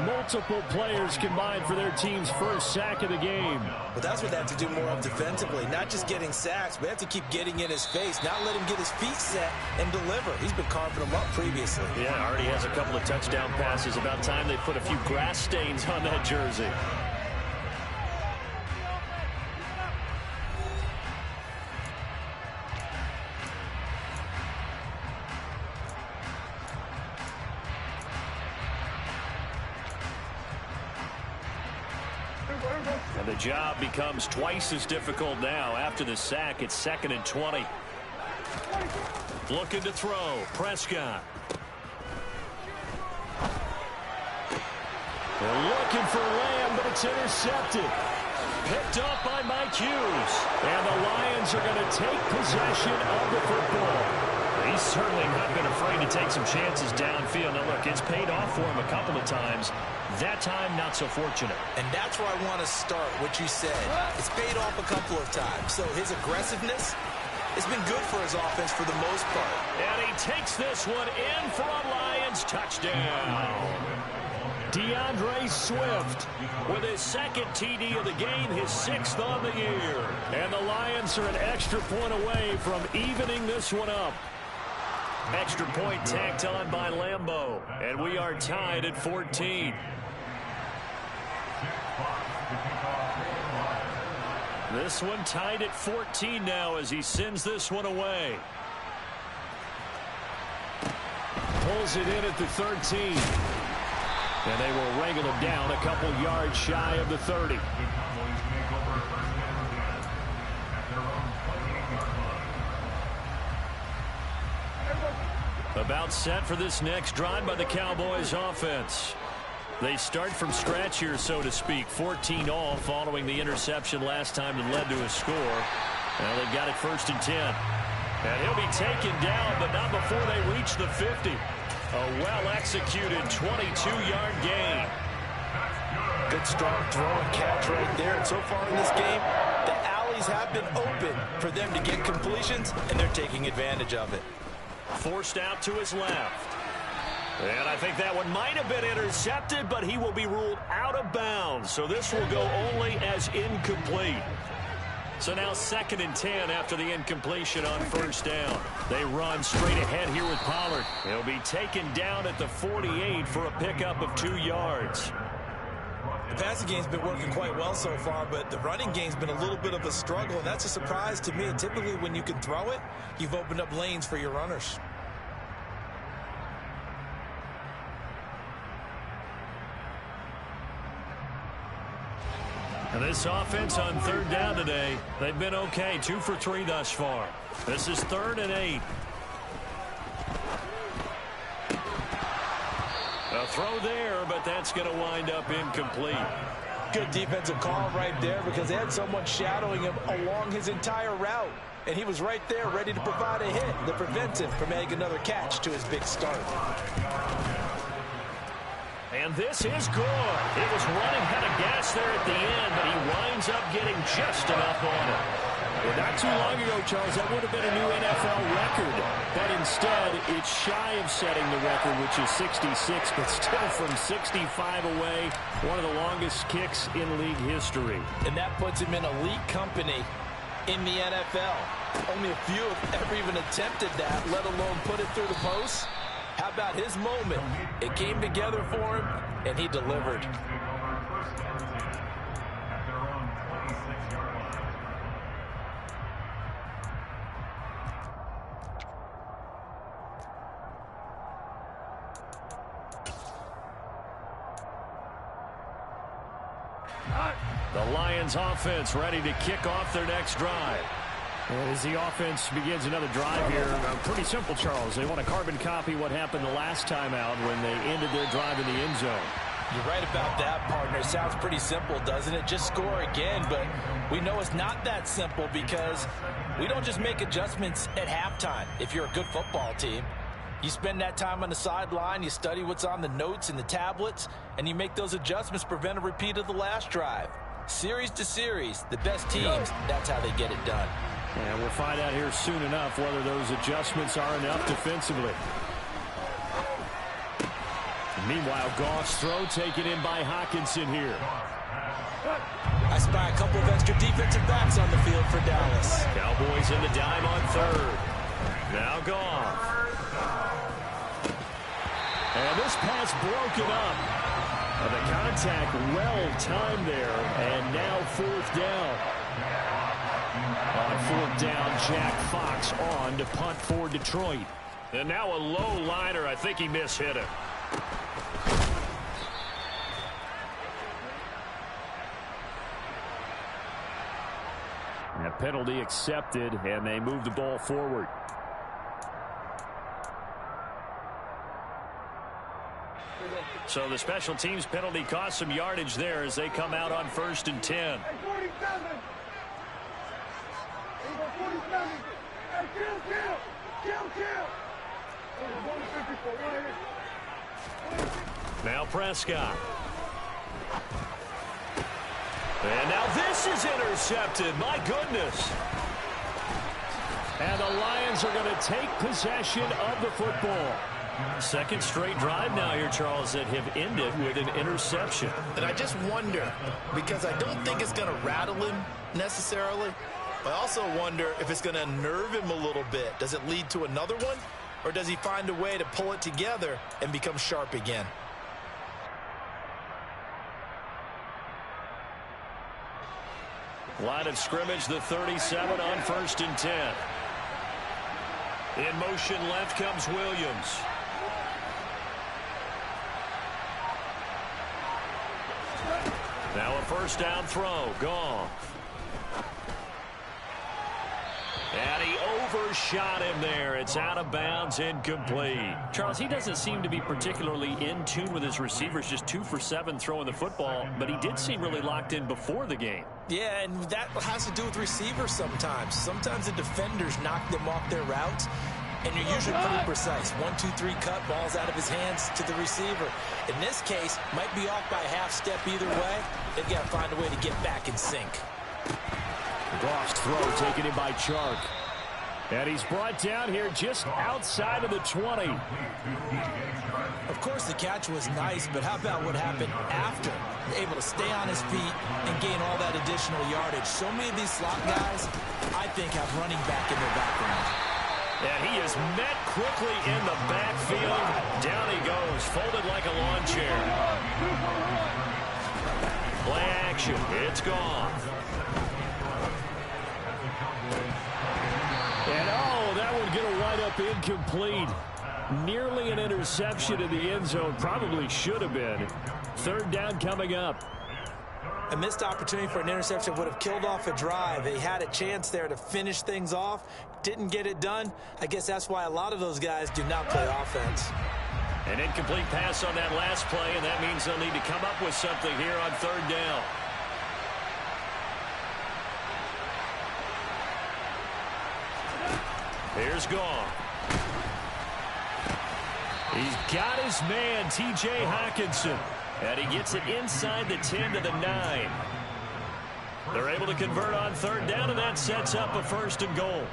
Multiple players combined for their team's first sack of the game. But that's what they have to do more of defensively. Not just getting sacks, but they have to keep getting in his face, not let him get his feet set and deliver. He's been carving them up previously. Yeah, already has a couple of touchdown passes. About time they put a few grass stains on that jersey. And the job becomes twice as difficult now. After the sack, it's 2nd and 20. Looking to throw. Prescott. They're looking for Lamb, but it's intercepted. Picked up by Mike Hughes. And the Lions are going to take possession of the football. He's certainly not been afraid to take some chances downfield. Now, look, it's paid off for him a couple of times. That time, not so fortunate. And that's where I want to start, what you said. It's paid off a couple of times. So his aggressiveness has been good for his offense for the most part. And he takes this one in for a Lions touchdown. DeAndre Swift with his 2nd TD of the game, his 6th on the year. And the Lions are an extra point away from evening this one up. Extra point tacked on by Lambeau. And we are tied at 14. This one tied at 14 now as he sends this one away. Pulls it in at the 13. And they will wrangle him down a couple yards shy of the 30. About set for this next drive by the Cowboys offense. They start from scratch here, so to speak. 14 all following the interception last time that led to a score. Well, they've got it 1st and 10. And he'll be taken down, but not before they reach the 50. A well-executed 22-yard gain. Good strong throw and catch right there. And so far in this game, the alleys have been open for them to get completions, and they're taking advantage of it. Forced out to his left. And I think that one might have been intercepted, but he will be ruled out of bounds. So this will go only as incomplete. So now 2nd and 10 after the incompletion on 1st down. They run straight ahead here with Pollard. He'll be taken down at the 48 for a pickup of 2 yards. The passing game's been working quite well so far, but the running game's been a little bit of a struggle, and that's a surprise to me. And typically when you can throw it, you've opened up lanes for your runners. And this offense on 3rd down today, they've been okay. 2 for 3 thus far. This is 3rd and 8. A throw there, but that's going to wind up incomplete. Good defensive call right there because they had someone shadowing him along his entire route. And he was right there ready to provide a hit that prevents him from making another catch to his big start. And this is good. It was running out of gas there at the end, but he winds up getting just enough on it. Well, not too long ago, Charles, that would have been a new NFL record. But instead, it's shy of setting the record, which is 66, but still from 65 away, one of the longest kicks in league history. And that puts him in elite company in the NFL. Only a few have ever even attempted that, let alone put it through the post. How about his moment? It came together for him, and he delivered. The Lions offense ready to kick off their next drive. As the offense begins another drive here, pretty simple, Charles. They want to carbon copy what happened the last time out when they ended their drive in the end zone. You're right about that, partner. Sounds pretty simple, doesn't it? Just score again, but we know it's not that simple because we don't just make adjustments at halftime. If you're a good football team, you spend that time on the sideline, you study what's on the notes and the tablets, and you make those adjustments to prevent a repeat of the last drive. Series to series, the best teams, that's how they get it done. And we'll find out here soon enough whether those adjustments are enough defensively. Meanwhile, Goff's throw taken in by Hockenson here. I spy a couple of extra defensive backs on the field for Dallas. Cowboys in the dime on third. Now Goff. And this pass broken up. The contact well-timed there, and now fourth down. On fourth down, Jack Fox on to punt for Detroit. And now a low liner. I think he mishit it. That penalty accepted, and they move the ball forward. So the special teams penalty cost some yardage there as they come out on 1st and 10. Now Prescott. And now this is intercepted. My goodness. And the Lions are going to take possession of the football. Second straight drive now here, Charles, that have ended with an interception. And I just wonder, because I don't think it's going to rattle him necessarily, but I also wonder if it's going to unnerve him a little bit. Does it lead to another one, or does he find a way to pull it together and become sharp again? Line of scrimmage, the 37 on 1st and 10. In motion left comes Williams. Now a first down throw. Goff. And he overshot him there. It's out of bounds, incomplete. Charles, he doesn't seem to be particularly in tune with his receivers, just 2 for 7 throwing the football, but he did seem really locked in before the game. Yeah, and that has to do with receivers sometimes. Sometimes the defenders knock them off their routes, and you're usually pretty precise. 1, 2, 3 cut, balls out of his hands to the receiver. In this case, might be off by a half step either way. They've got to find a way to get back in sync. Goff's throw taken in by Chark. And he's brought down here just outside of the 20. Of course, the catch was nice, but how about what happened after? Able to stay on his feet and gain all that additional yardage. So many of these slot guys, I think, have running back in their background. And he is met quickly in the backfield. Down he goes, folded like a lawn chair. Play action. It's gone. And oh, that would get a wind up incomplete. Nearly an interception in the end zone. Probably should have been. Third down coming up. A missed opportunity for an interception would have killed off a drive. He had a chance there to finish things off. Didn't get it done. I guess that's why a lot of those guys do not play offense. An incomplete pass on that last play, and that means they'll need to come up with something here on third down. Here's Goff. He's got his man, T.J. Hockenson. And he gets it inside the 10 to the 9. They're able to convert on third down, and that sets up a 1st and goal.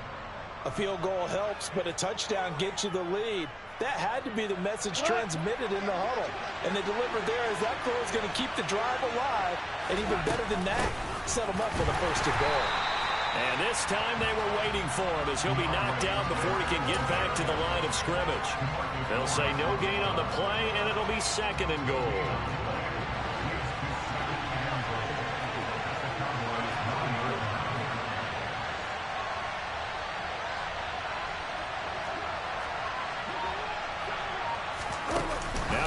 A field goal helps, but a touchdown gets you the lead. That had to be the message transmitted in the huddle. And they delivered there as that throw is going to keep the drive alive. And even better than that, set them up for the 1st and goal. And this time they were waiting for him as he'll be knocked down before he can get back to the line of scrimmage. They'll say no gain on the play, and it'll be 2nd and goal.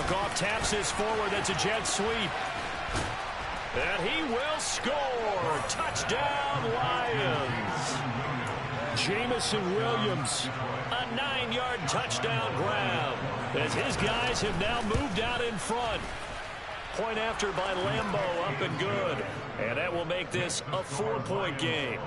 Goff taps this forward. That's a jet sweep. And he will score. Touchdown, Lions. Jamison Williams, a 9-yard touchdown grab as his guys have now moved out in front. Point after by Lambeau, up and good. And that will make this a 4-point game.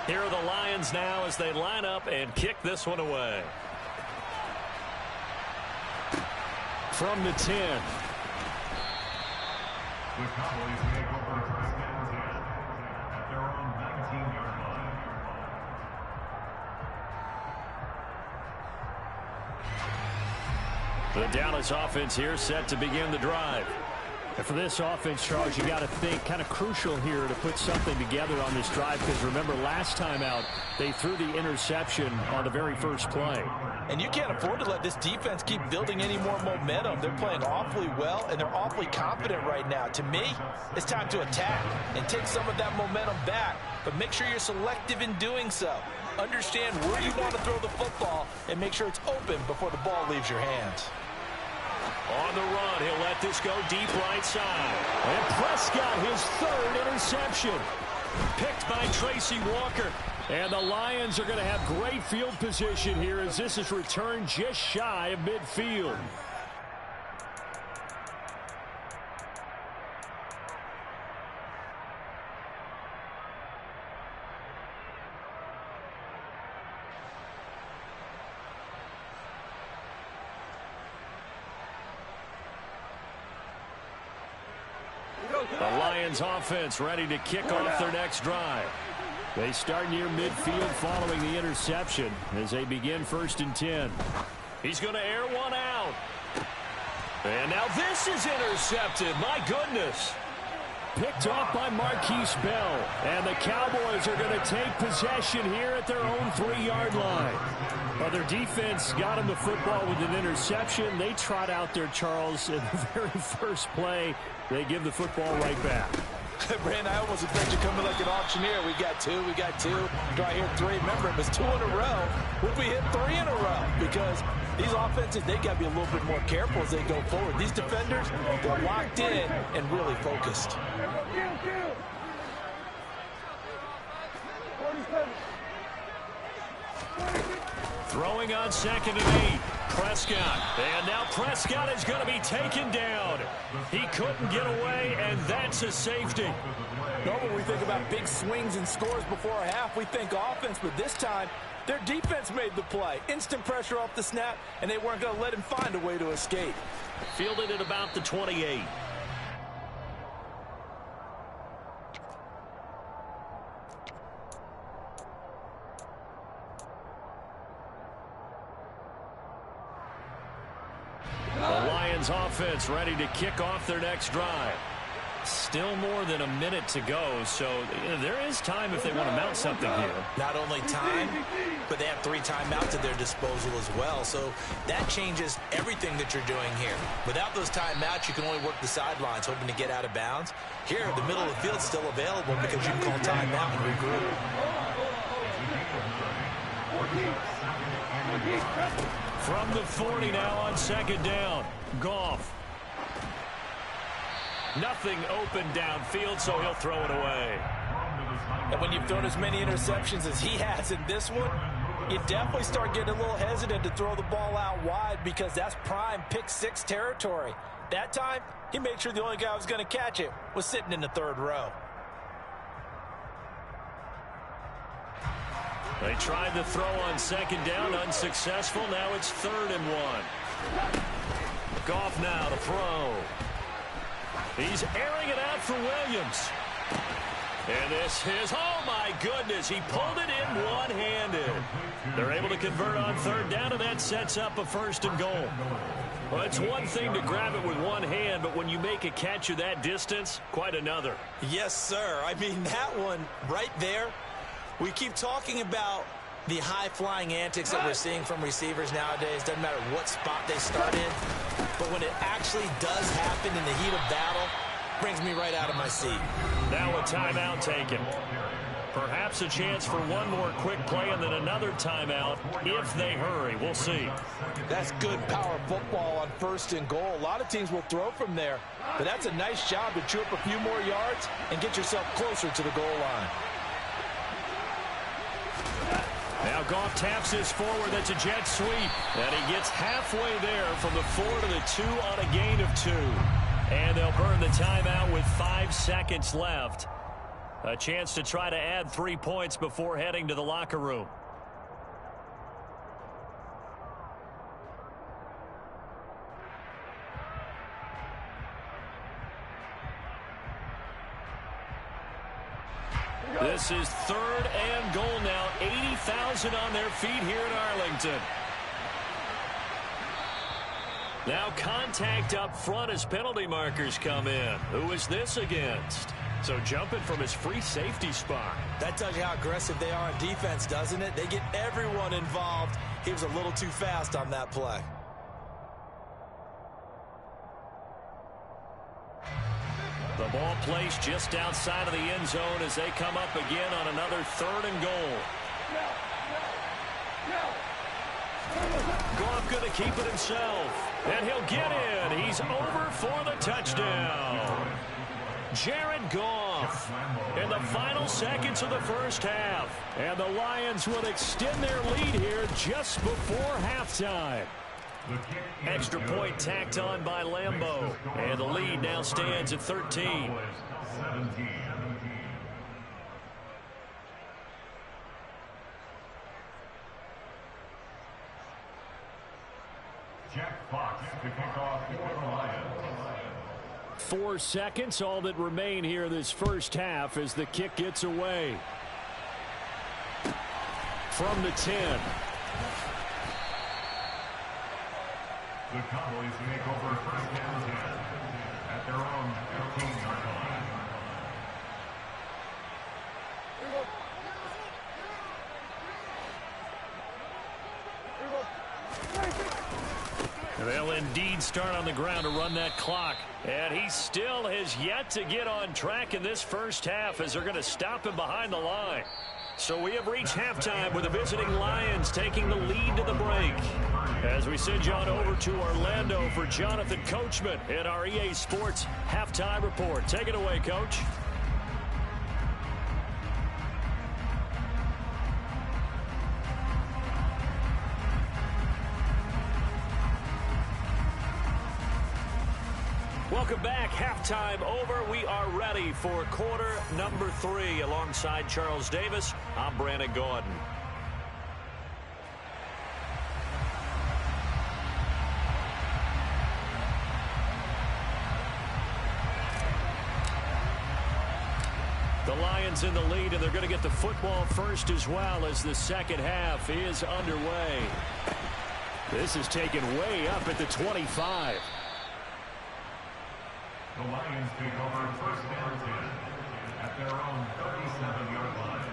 Here are the Lions now as they line up and kick this one away. From the 10. The Cowboys may go for 1st and 10 at their own 19-yard line. The Dallas offense here set to begin the drive. And for this offense, Charles, you got to think kind of crucial here to put something together on this drive, because remember last time out they threw the interception on the very first play. And you can't afford to let this defense keep building any more momentum. They're playing awfully well, and they're awfully confident right now. To me, it's time to attack and take some of that momentum back, but make sure you're selective in doing so. Understand where you want to throw the football and make sure it's open before the ball leaves your hands. On the run, he'll let this go deep right side. And Prescott, his 3rd interception. Picked by Tracy Walker. And the Lions are going to have great field position here as this is returned just shy of midfield. The Lions offense ready to kick off their next drive. They start near midfield following the interception as they begin 1st and 10. He's going to air one out. And now this is intercepted. My goodness. Picked off by Marquise Bell. And the Cowboys are going to take possession here at their own 3-yard line. Well, their defense got them the football with an interception. They trot out there, Charles, in the very first play. They give the football right back. Brandon, I almost expect you coming like an auctioneer. We got two. Do I hear 3? Remember, it was 2 in a row. Would we hit 3 in a row? Because these offenses, they got to be a little bit more careful as they go forward. These defenders, they're locked in and really focused. Throwing on 2nd and 8. Prescott. And now Prescott is going to be taken down. He couldn't get away, and that's a safety. Normally, we think about big swings and scores before a half. We think offense, but this time, their defense made the play. Instant pressure off the snap, and they weren't going to let him find a way to escape. Fielded at about the 28. The Lions offense ready to kick off their next drive. Still more than a minute to go, so there is time if they want to mount something here. Not only time, but they have 3 timeouts at their disposal as well, so that changes everything that you're doing here. Without those timeouts, you can only work the sidelines, hoping to get out of bounds. Here, the middle of the field's still available because you can call timeout and regroup. From the 40 now on 2nd down. Goff. Nothing open downfield, so he'll throw it away. And when you've thrown as many interceptions as he has in this one, You definitely start getting a little hesitant to throw the ball out wide because that's prime pick-6 territory. That time, he made sure the only guy who was going to catch it was sitting in the third row. They tried to throw on second down, unsuccessful. Now it's 3rd and 1. Goff now to throw. He's airing it out for Williams. And this is, oh my goodness, he pulled it in one-handed. They're able to convert on 3rd down, and that sets up a 1st and goal. Well, it's one thing to grab it with one hand, but when you make a catch of that distance, quite another. Yes, sir. I mean, that one right there, we keep talking about the high-flying antics that we're seeing from receivers nowadays. Doesn't matter what spot they start in. But when it actually does happen in the heat of battle, brings me right out of my seat. Now a timeout taken. Perhaps a chance for one more quick play and then another timeout if they hurry. We'll see. That's good power football on 1st and goal. A lot of teams will throw from there, but that's a nice job to chew up a few more yards and get yourself closer to the goal line. Now Goff taps this forward. That's a jet sweep. And he gets halfway there from the 4 to the 2 on a gain of 2. And they'll burn the timeout with 5 seconds left. A chance to try to add 3 points before heading to the locker room. This is 3rd and goal now. 80,000 on their feet here in Arlington. Now contact up front as penalty markers come in. Who is this against? So jumping from his free safety spot. That tells you how aggressive they are on defense, doesn't it? They get everyone involved. He was a little too fast on that play. The ball placed just outside of the end zone as they come up again on another 3rd and goal. Goff going to keep it himself. And he'll get in. He's over for the touchdown. Jared Goff in the final seconds of the 1st half. And the Lions will extend their lead here just before halftime. Extra point tacked on by Lambeau. And the lead now stands at 13. Jack Fox to kick off for the Lions. 4 seconds, all that remain here this 1st half as the kick gets away. From the 10. The Cowboys make over 1st down 10 at their own 15-yard line. They'll indeed start on the ground to run that clock. And he still has yet to get on track in this 1st half as they're going to stop him behind the line. So we have reached halftime with the visiting Lions taking the lead to the break. As we send you on over to Orlando for Jonathan Coachman in our EA Sports Halftime Report. Take it away, Coach. Welcome back. Halftime over. We are ready for quarter number 3. Alongside Charles Davis, I'm Brandon Gordon. The Lions in the lead, and they're going to get the football first as well as the 2nd half is underway. This is taken way up at the 25. The Lions take over 1st down 10 at their own 37-yard line.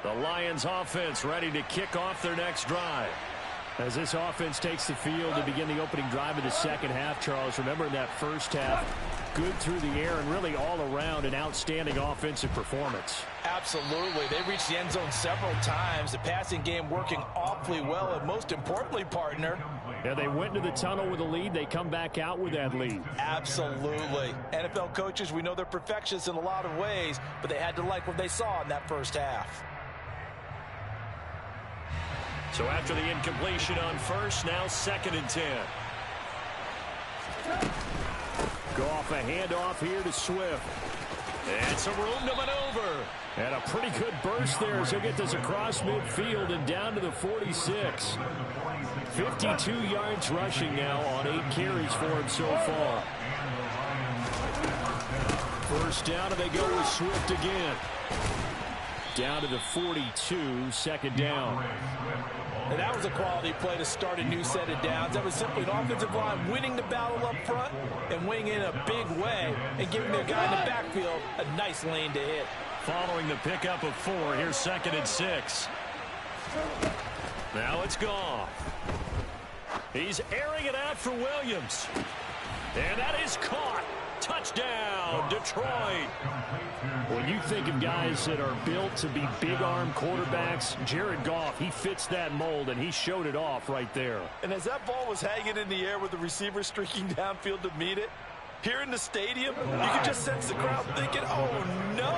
The Lions offense ready to kick off their next drive. As this offense takes the field to begin the opening drive of the second half, Charles, remember in that first half, good through the air and really all around an outstanding offensive performance. Absolutely. They reached the end zone several times. The passing game working awfully well, and most importantly, partner. Yeah, they went to the tunnel with a lead. They come back out with that lead. Absolutely. NFL coaches, we know they're perfectionists in a lot of ways, but they had to like what they saw in that first half. So after the incompletion on first, now 2nd and 10. Goff a handoff here to Swift. And some room to maneuver. And a pretty good burst there as he'll get this across midfield and down to the 46. 52 yards rushing now on 8 carries for him so far. First down, and they go with Swift again. Down to the 42, 2nd down. And that was a quality play to start a new set of downs. That was simply an offensive line winning the battle up front and winning in a big way and giving their guy in the backfield a nice lane to hit. Following the pickup of 4, here's 2nd and 6. Now it's Goff. He's airing it out for Williams. And that is caught. Touchdown, Detroit. When you think of guys that are built to be big-arm quarterbacks, Jared Goff, he fits that mold, and he showed it off right there. And as that ball was hanging in the air with the receiver streaking downfield to meet it, here in the stadium, you could just sense the crowd thinking, oh, no.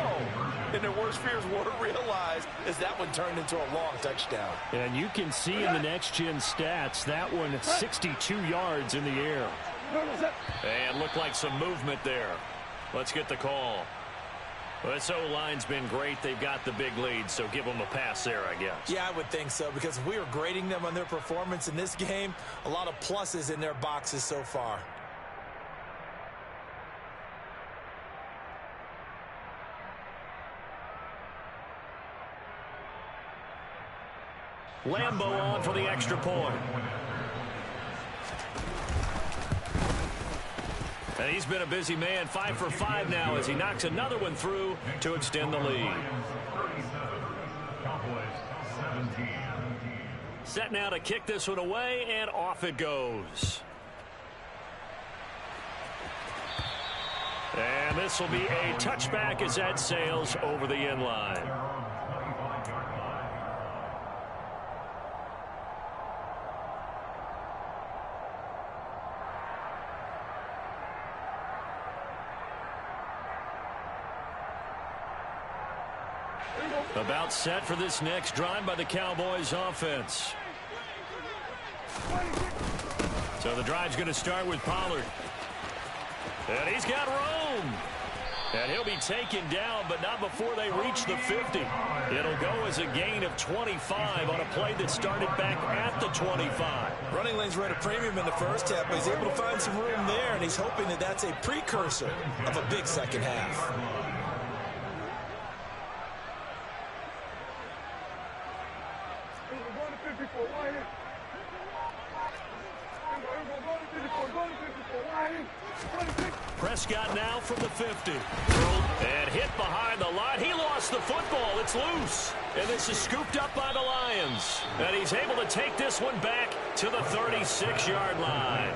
And their worst fears weren't realized as that one turned into a long touchdown. And you can see in the next-gen stats, that one 62 yards in the air. And looked like some movement there. Let's get the call. Well, this O-line's been great. They've got the big lead, so give them a pass there, I guess. Yeah, I would think so, because if we were grading them on their performance in this game, a lot of pluses in their boxes so far. Lambo on for the extra point. And he's been a busy man, 5 for 5 now as he knocks another one through to extend the lead. Set now to kick this one away, and off it goes. And this will be a touchback as that sails over the end line. About set for this next drive by the Cowboys offense. So the drive's going to start with Pollard. And he's got room. And he'll be taken down, but not before they reach the 50. It'll go as a gain of 25 on a play that started back at the 25. Running lanes were at a premium in the first half, but he's able to find some room there, and he's hoping that that's a precursor of a big second half. Prescott now from the 50. And hit behind the line. He lost the football. It's loose. And this is scooped up by the Lions. And he's able to take this one back to the 36-yard line.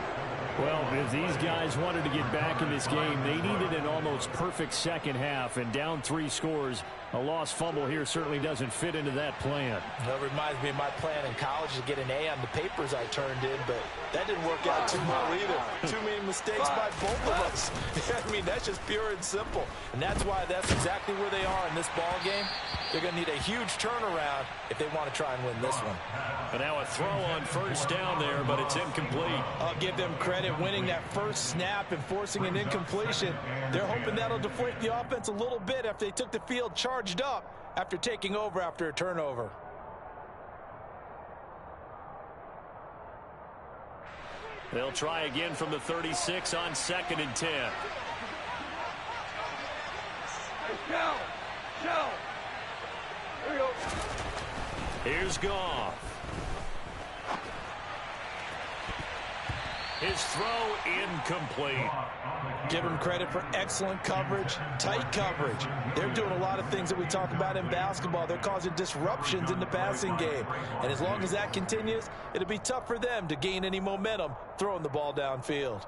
Well, if these guys wanted to get back in this game, they needed an almost perfect second half. And down 3 scores, a lost fumble here certainly doesn't fit into that plan. That reminds me of my plan in college to get an A on the papers I turned in, but that didn't work out too well either. Too many mistakes by both of us. I mean, that's just pure and simple. And that's why that's exactly where they are in this ball game. They're going to need a huge turnaround if they want to try and win this one. And now a throw on first down there, but it's incomplete. I'll give them credit winning that first snap and forcing an incompletion. They're hoping that'll deflate the offense a little bit after they took the field charged up after taking over after a turnover. They'll try again from the 36 on 2nd and 10. Here's Goff. His throw incomplete. Give him credit for excellent coverage, tight coverage. They're doing a lot of things that we talk about in basketball. They're causing disruptions in the passing game. And as long as that continues, it'll be tough for them to gain any momentum throwing the ball downfield.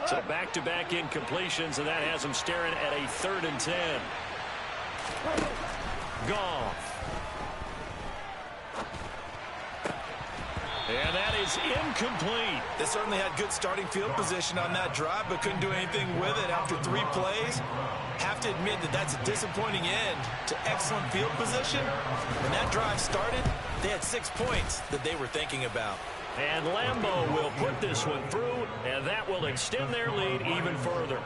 So back-to-back incompletions, and that has him staring at a 3rd and 10. Goff. And that is incomplete. They certainly had good starting field position on that drive, but couldn't do anything with it after 3 plays. Have to admit that that's a disappointing end to excellent field position. When that drive started, they had 6 points that they were thinking about. And Lambeau will put this one through, and that will extend their lead even further.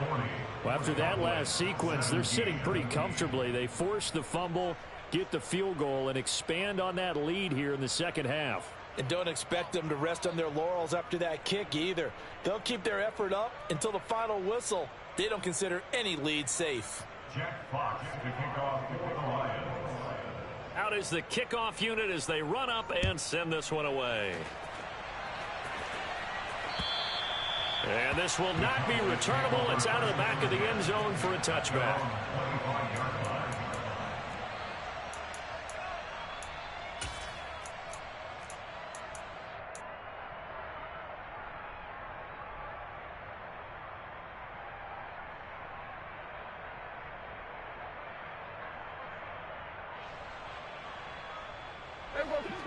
Well, after that last sequence, they're sitting pretty comfortably. They force the fumble, get the field goal, and expand on that lead here in the second half. And don't expect them to rest on their laurels after that kick either. They'll keep their effort up until the final whistle. They don't consider any lead safe. Jack Fox to kick off for the Lions. Out is the kickoff unit as they run up and send this one away. And this will not be returnable. It's out of the back of the end zone for a touchback.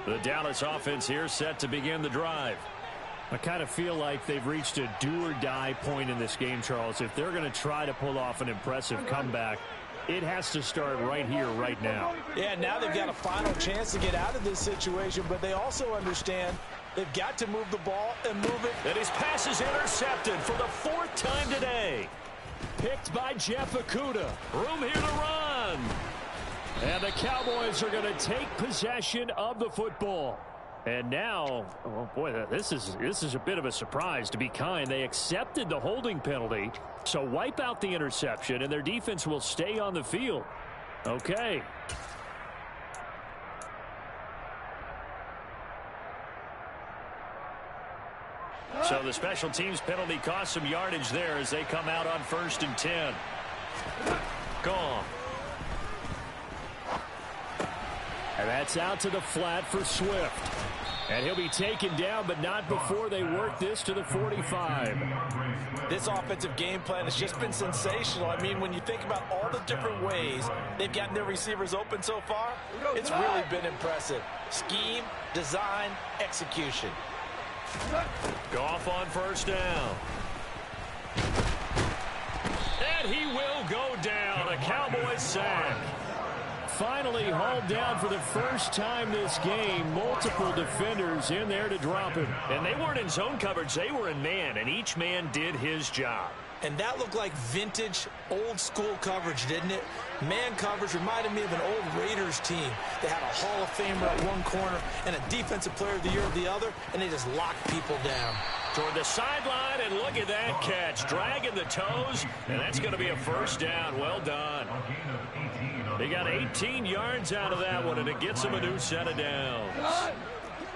The Dallas offense here set to begin the drive. I kind of feel like they've reached a do-or-die point in this game, Charles. If they're going to try to pull off an impressive comeback, it has to start right here, right now. Yeah, now they've got a final chance to get out of this situation, but they also understand they've got to move the ball and move it. And his pass is intercepted for the 4th time today. Picked by Jeff Okudah. Room here to run. And the Cowboys are going to take possession of the football. And now, oh boy, this is a bit of a surprise, to be kind. They accepted the holding penalty, so wipe out the interception, and their defense will stay on the field. Okay. So the special teams penalty cost some yardage there as they come out on 1st and 10. Gone. And that's out to the flat for Swift. And he'll be taken down, but not before they work this to the 45. This offensive game plan has just been sensational. I mean, when you think about all the different ways they've gotten their receivers open so far, it's really been impressive. Scheme, design, execution. Goff on 1st down. And he will go down. A Cowboys sack. Finally hauled down for the first time this game. Multiple defenders in there to drop him. And they weren't in zone coverage. They were in man, and each man did his job. And that looked like vintage, old-school coverage, didn't it? Man coverage reminded me of an old Raiders team. They had a Hall of Famer at one corner and a Defensive Player of the Year at the other, and they just locked people down. Toward the sideline, and look at that catch. Dragging the toes, and that's going to be a 1st down. Well done. They got 18 yards out of that one, and it gets them a new set of downs.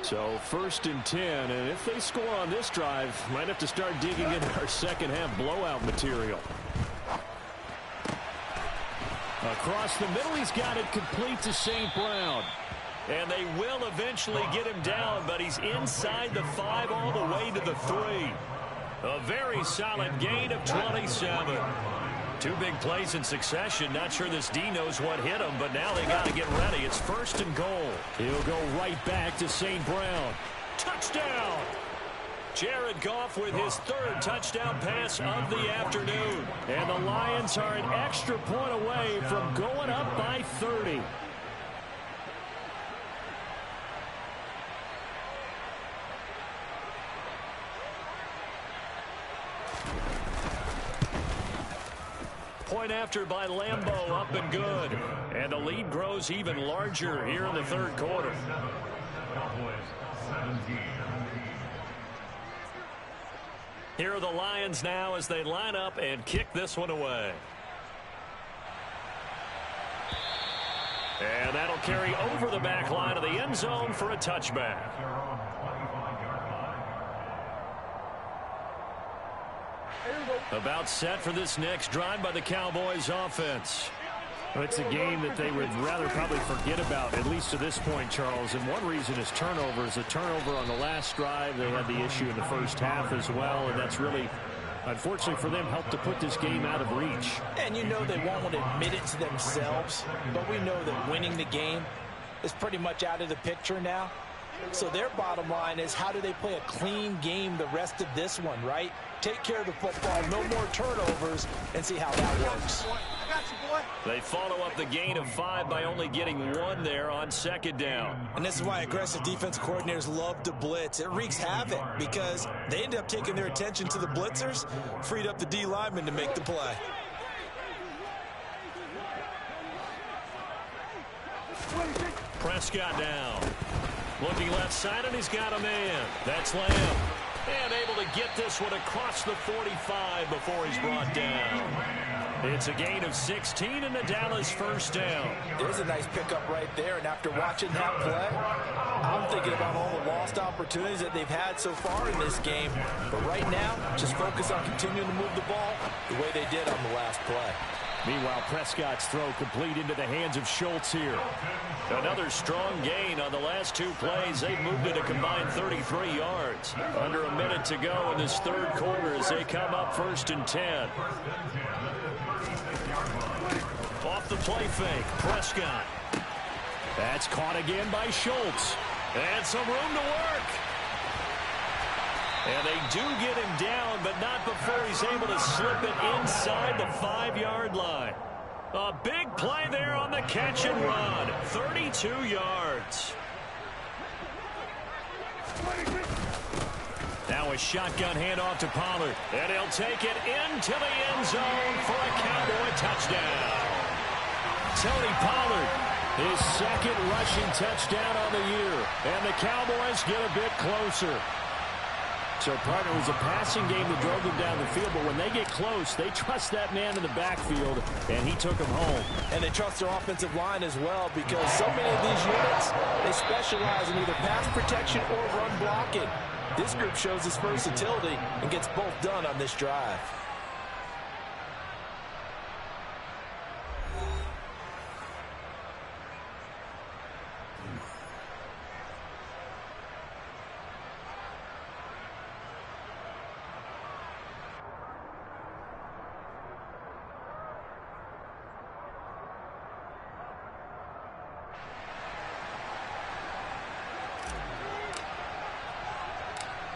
So 1st and 10, and if they score on this drive, might have to start digging into our second half blowout material. Across the middle, he's got it complete to St. Brown. And they will eventually get him down, but he's inside the 5 all the way to the 3. A very solid gain of 27. 2 big plays in succession. Not sure this D knows what hit him, but now they got to get ready. It's 1st and goal. He'll go right back to St. Brown. Touchdown! Jared Goff with his 3rd touchdown pass of the afternoon. And the Lions are an extra point away from going up by 30. Point after by Lambeau, up and good. And the lead grows even larger here in the 3rd quarter. Here are the Lions now as they line up and kick this one away. And that'll carry over the back line of the end zone for a touchback. About set for this next drive by the Cowboys offense. Well, it's a game that they would rather probably forget about, at least to this point, Charles. And one reason is turnovers. A turnover on the last drive. They had the issue in the first half as well, and that's really, unfortunately for them, helped to put this game out of reach. And you know they won't admit it to themselves, but we know that winning the game is pretty much out of the picture now. So their bottom line is, how do they play a clean game the rest of this one, right? Take care of the football, no more turnovers, and see how that works. They follow up the gain of 5 by only getting 1 there on second down. And this is why aggressive defense coordinators love to blitz. It wreaks havoc because they end up taking their attention to the blitzers, freed up the D lineman to make the play. Prescott down. Looking left side, and he's got a man. That's Lamb. And able to get this one across the 45 before he's brought down. It's a gain of 16 and a Dallas first down. There's a nice pickup right there, and after watching that play, I'm thinking about all the lost opportunities that they've had so far in this game. But right now, just focus on continuing to move the ball the way they did on the last play. Meanwhile, Prescott's throw complete into the hands of Schultz here. Another strong gain on the last 2 plays. They've moved it a combined 33 yards. Under a minute to go in this third quarter as they come up 1st and 10. Off the play fake, Prescott. That's caught again by Schultz. And some room to work. And they do get him down, but not before he's able to slip it inside the 5-yard line. A big play there on the catch and run. 32 yards. Now a shotgun handoff to Pollard. And he'll take it into the end zone for a Cowboy touchdown. Tony Pollard, his second rushing touchdown on the year. And the Cowboys get a bit closer. So, partner, it was a passing game that drove them down the field, but when they get close, they trust that man in the backfield, and he took them home. And they trust their offensive line as well, because so many of these units, they specialize in either pass protection or run blocking. This group shows its versatility and gets both done on this drive.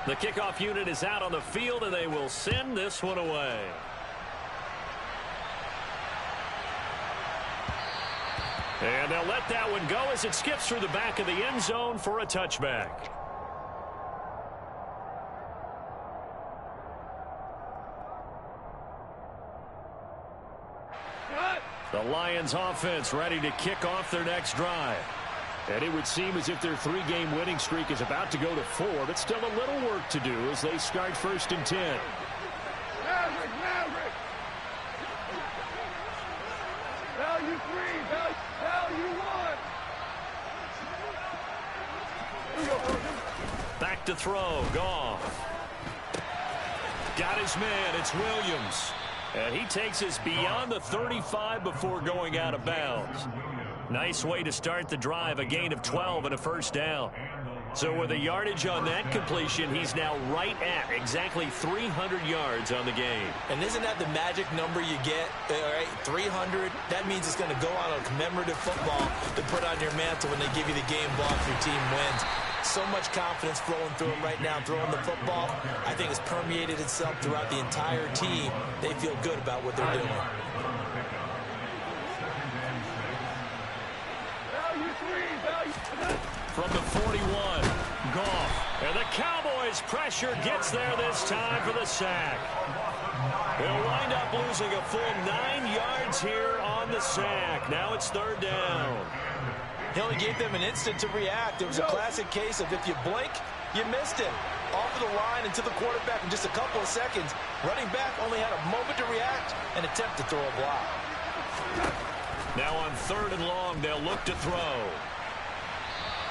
The kickoff unit is out on the field, and they will send this one away. And they'll let that one go as it skips through the back of the end zone for a touchback. The Lions offense ready to kick off their next drive. And it would seem as if their 3-game winning streak is about to go to 4, but still a little work to do as they start 1st and 10. Maverick! Value 3, value 1. Back to throw, Goff. Got his man, it's Williams. And he takes us beyond the 35 before going out of bounds. Nice way to start the drive, a gain of 12 and a first down. So with the yardage on that completion, he's now right at exactly 300 yards on the game. And isn't that the magic number you get, right? 300, that means it's going to go on a commemorative football to put on your mantle when they give you the game ball if your team wins. So much confidence flowing through him right now, throwing the football. I think it's permeated itself throughout the entire team. They feel good about what they're doing. From the 41, Goff. And the Cowboys' pressure gets there this time for the sack. They'll wind up losing a full 9 yards here on the sack. Now it's 3rd down. He only gave them an instant to react. It was a classic case of if you blink, you missed it. Off of the line and to the quarterback in just a couple of seconds. Running back only had a moment to react and attempt to throw a block. Now on 3rd and long, they'll look to throw.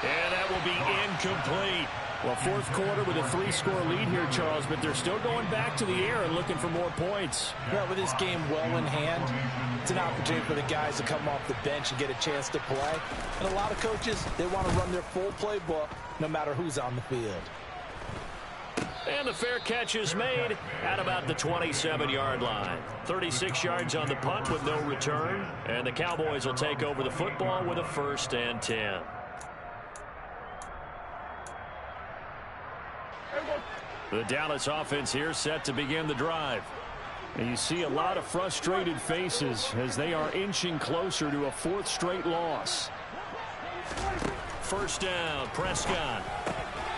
And that will be incomplete. Well, 4th quarter with a 3-score lead here, Charles, but they're still going back to the air and looking for more points. Well, with this game well in hand, it's an opportunity for the guys to come off the bench and get a chance to play. And a lot of coaches, they want to run their full playbook no matter who's on the field. And the fair catch is made at about the 27-yard line. 36 yards on the punt with no return. And the Cowboys will take over the football with a 1st and 10. The Dallas offense here set to begin the drive. And you see a lot of frustrated faces as they are inching closer to a 4th straight loss. 1st down, Prescott.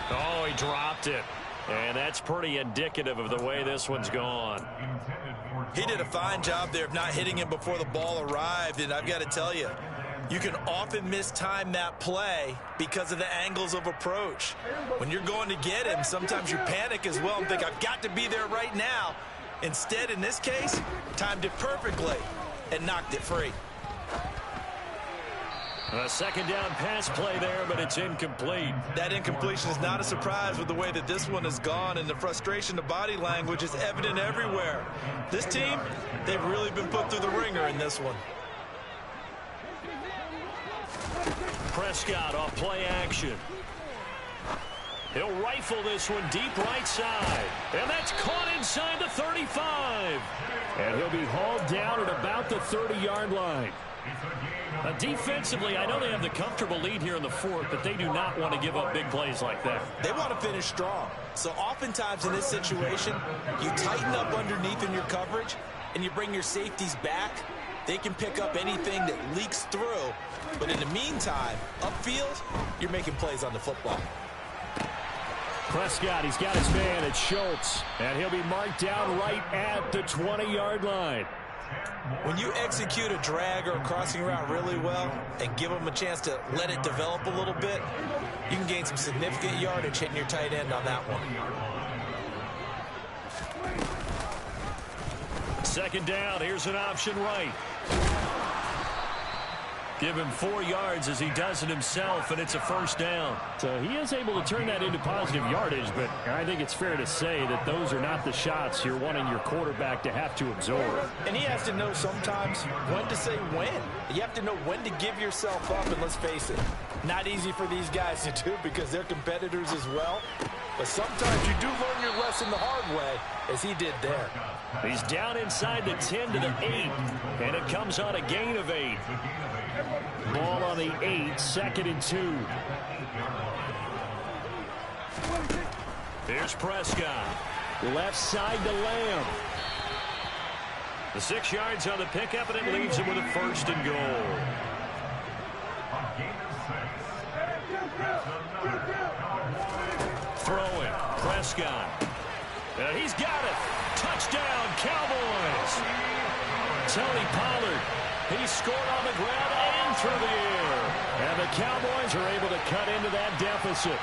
Oh, he dropped it. And that's pretty indicative of the way this one's gone. He did a fine job there of not hitting him before the ball arrived. And I've got to tell you, you can often mistime that play because of the angles of approach. When you're going to get him, sometimes you panic as well and think, I've got to be there right now. Instead, in this case, timed it perfectly and knocked it free. A 2nd down pass play there, but it's incomplete. That incompletion is not a surprise with the way that this one has gone, and the frustration of body language is evident everywhere. This team, they've really been put through the ringer in this one. Prescott off play action. He'll rifle this one deep right side. And that's caught inside the 35. And he'll be hauled down at about the 30-yard line. Defensively, I know they have the comfortable lead here in the 4th, but they do not want to give up big plays like that. They want to finish strong. So oftentimes in this situation, you tighten up underneath in your coverage, and you bring your safeties back. They can pick up anything that leaks through. But in the meantime, upfield, you're making plays on the football. Prescott, he's got his man at Schultz, and he'll be marked down right at the 20-yard line. When you execute a drag or a crossing route really well and give them a chance to let it develop a little bit, you can gain some significant yardage hitting your tight end on that one. 2nd down, here's an option right. Give him 4 yards as he does it himself, and it's a 1st down. So he is able to turn that into positive yardage, but I think it's fair to say that those are not the shots you're wanting your quarterback to have to absorb. And he has to know sometimes when to say when. You have to know when to give yourself up, and let's face it, not easy for these guys to do because they're competitors as well. But sometimes you do learn your lesson the hard way, as he did there. He's down inside the 10 to the 8, and it comes on a gain of 8. Ball on the 8, 2nd and 2. Here's Prescott. Left side to Lamb. The 6 yards on the pickup, and it leaves him with a 1st and goal. Throwing, Prescott. And he's got it. Touchdown, Cowboys. Tony Pollard. He scored on the ground and through the air. And the Cowboys are able to cut into that deficit.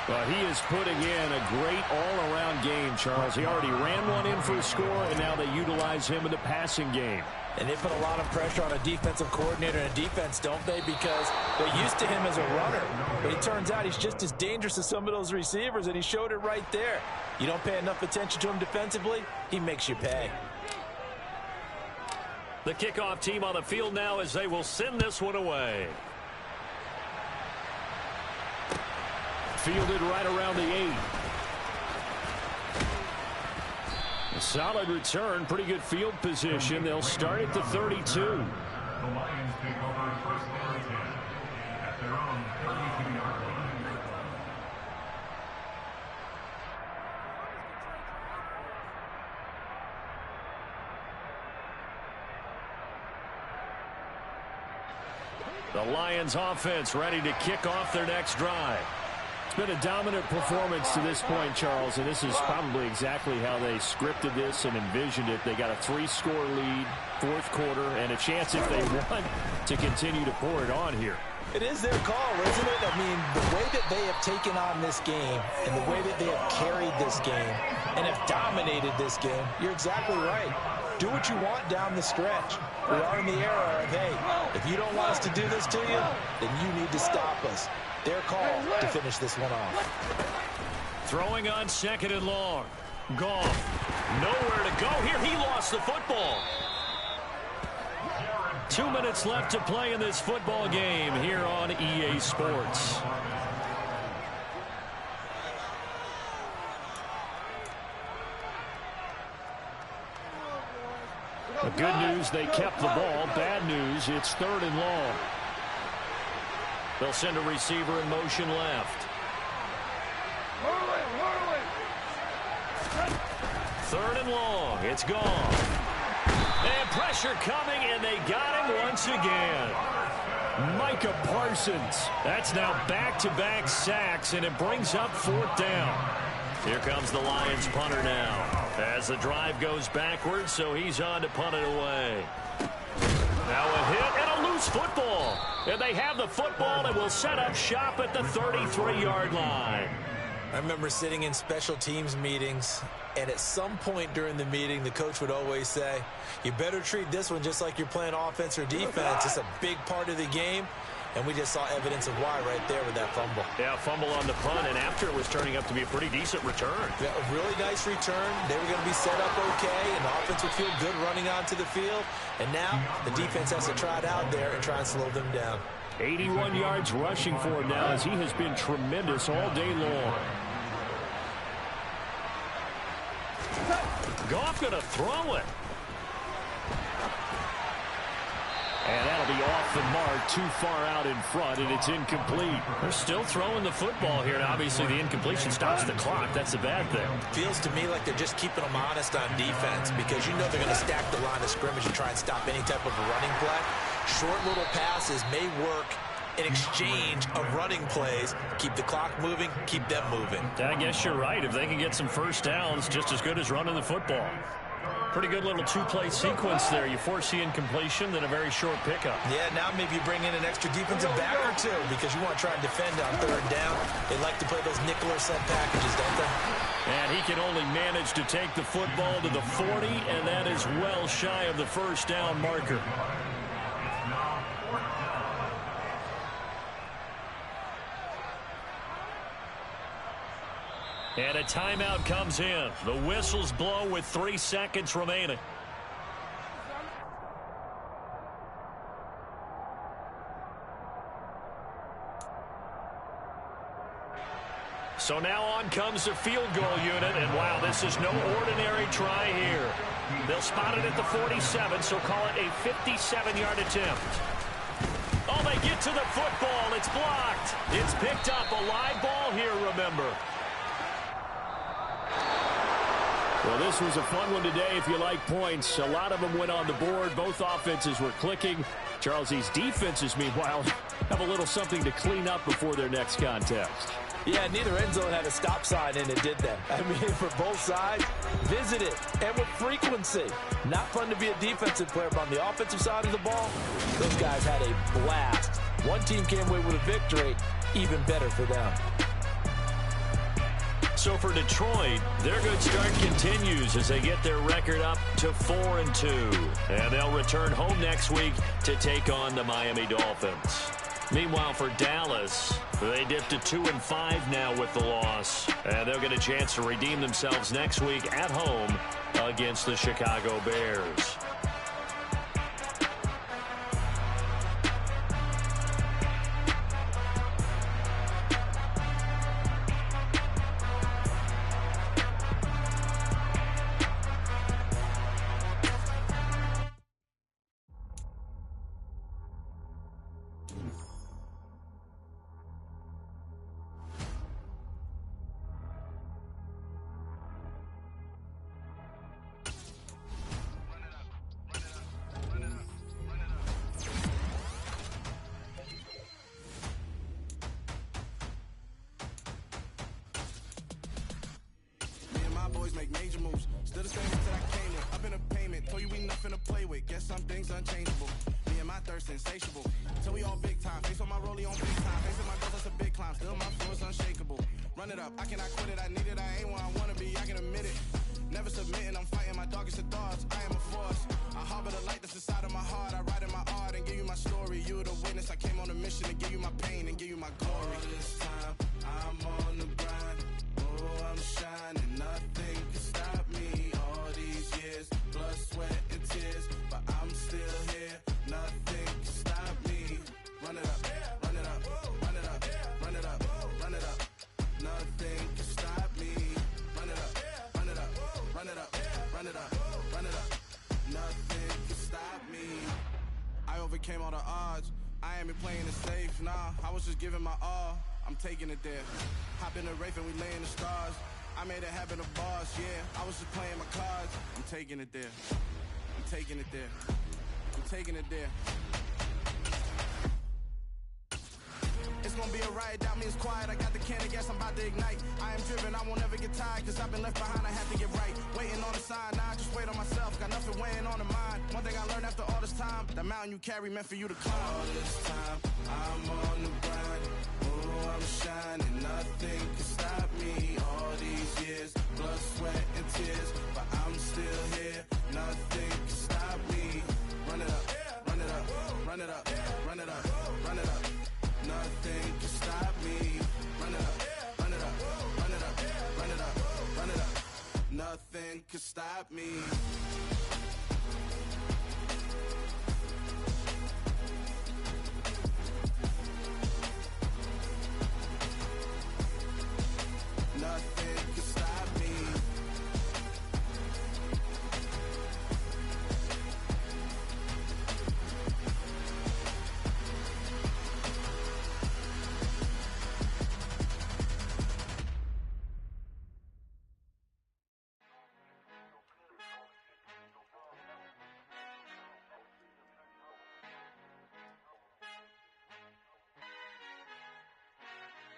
But he is putting in a great all-around game, Charles. He already ran one in for a score, and now they utilize him in the passing game. And they put a lot of pressure on a defensive coordinator and a defense, don't they? Because they're used to him as a runner. But it turns out he's just as dangerous as some of those receivers, and he showed it right there. You don't pay enough attention to him defensively, he makes you pay. The kickoff team on the field now as they will send this one away. Fielded right around the 8. A solid return, pretty good field position. They'll start at the 32. The Lions take over 1st and 10 at their own 32-yard line. The Lions offense ready to kick off their next drive. It's been a dominant performance to this point, Charles, and this is probably exactly how they scripted this and envisioned it. They got a 3-score lead, 4th quarter, and a chance if they want to continue to pour it on here. It is their call, isn't it? I mean, the way that they have taken on this game and the way that they have carried this game and have dominated this game, you're exactly right. Do what you want down the stretch. We are in the era of, hey, if you don't want us to do this to you, then you need to stop us. Their call to finish this one off. Throwing on 2nd and long. Goff. Nowhere to go here. He lost the football. 2 minutes left to play in this football game here on EA Sports. The good news, they kept the ball. Bad news, it's 3rd and long. They'll send a receiver in motion left. 3rd and long. It's gone. And pressure coming, and they got him once again. Micah Parsons. That's now back-to-back sacks, and it brings up 4th down. Here comes the Lions punter now. As the drive goes backwards, so he's on to punt it away. Now a hit and a loose football. And they have the football and will set up shop at the 33-yard line. I remember sitting in special teams meetings, and at some point during the meeting, the coach would always say, you better treat this one just like you're playing offense or defense. It's a big part of the game, and we just saw evidence of why right there with that fumble. Yeah, fumble on the punt, and after it was turning up to be a pretty decent return. Yeah, a really nice return. They were going to be set up okay, and the offense would feel good running onto the field. And now the defense has to try it out there and try and slow them down. 81 yards rushing for him now as he has been tremendous all day long. Goff going to throw it. And that'll be off the mark, too far out in front, and it's incomplete. They're still throwing the football here, and obviously the incompletion stops the clock. That's a bad thing. Feels to me like they're just keeping them honest on defense because you know they're going to stack the line of scrimmage and try and stop any type of a running play. Short little passes may work in exchange of running plays. Keep the clock moving, keep them moving. I guess you're right. If they can get some first downs, just as good as running the football. Pretty good little two-play sequence there. You force the incompletion, then a very short pickup. Yeah, now maybe you bring in an extra defensive back or two because you want to try and defend on 3rd down. They like to play those nickel or set packages, don't they? And he can only manage to take the football to the 40, and that is well shy of the first down marker. And a timeout comes in. The whistles blow with 3 seconds remaining. So now on comes the field goal unit, and wow, this is no ordinary try here. They'll spot it at the 47, so call it a 57-yard attempt. Oh, they get to the football. It's blocked. It's picked up. A live ball here, remember. Well, this was a fun one today if you like points. A lot of them went on the board. Both offenses were clicking. Charles, these defenses, meanwhile, have a little something to clean up before their next contest. Yeah, neither end zone had a stop sign in it, did they? I mean, for both sides, visit it, and with frequency. Not fun to be a defensive player, but on the offensive side of the ball, those guys had a blast. One team came away with a victory, even better for them. So for Detroit, their good start continues as they get their record up to 4-2. And they'll return home next week to take on the Miami Dolphins. Meanwhile, for Dallas, they dipped to 2-5 now with the loss. And they'll get a chance to redeem themselves next week at home against the Chicago Bears. Make major moves. Still the same that I came with. I've been a payment. Told you we nothing to play with. Guess some things unchangeable. Me and my thirst insatiable. So we all big time, face on my rollie on big time. Facing my goals, that's a big climb, still my flow is unshakable. Run it up, I cannot quit it, I need it, I ain't where I wanna be, I can admit it. Never submitting, I'm fighting my darkest of thoughts, I am a force. I harbor the light that's inside of my heart, I write in my art and give you my story. You are the witness, I came on a mission to give you my pain and give you my glory. All this time, I'm on the grind, oh, I'm shining, nothing can stop me. All these years, blood, sweat, and tears, but I'm still here, nothing can stop me. Run it up, run it up, run it up, run it up, run it up. Nothing can stop me. Run it up, run it up, run it up, run it up, run it up. Nothing can stop me. I overcame all the odds. I ain't been playing it safe, nah. I was just giving my all. I'm taking it there. Hop in the Wraith and we lay in the stars. I made it happen, a boss, yeah. I was just playing my cards. I'm taking it there. I'm taking it there. I'm taking it there. It's gonna be a riot, doubt me it's quiet. I got the can of gas, I'm about to ignite. I am driven, I won't ever get tired, cause I've been left behind, I have to get right. Waiting on the sign, now I just wait on myself. Got nothing weighing on the mind. One thing I learned after all this time, the mountain you carry meant for you to climb. All this time, I'm on the grind. Oh, I'm shining, nothing can stop me. All these years, blood, sweat, and tears, but I'm still here, nothing can stop me. Run it up, run it up, run it up, run it up, run it up. Nothing can stop me. Run it up, run it up, run it up, run it up, run it up. Nothing can stop me. Nothing can stop me.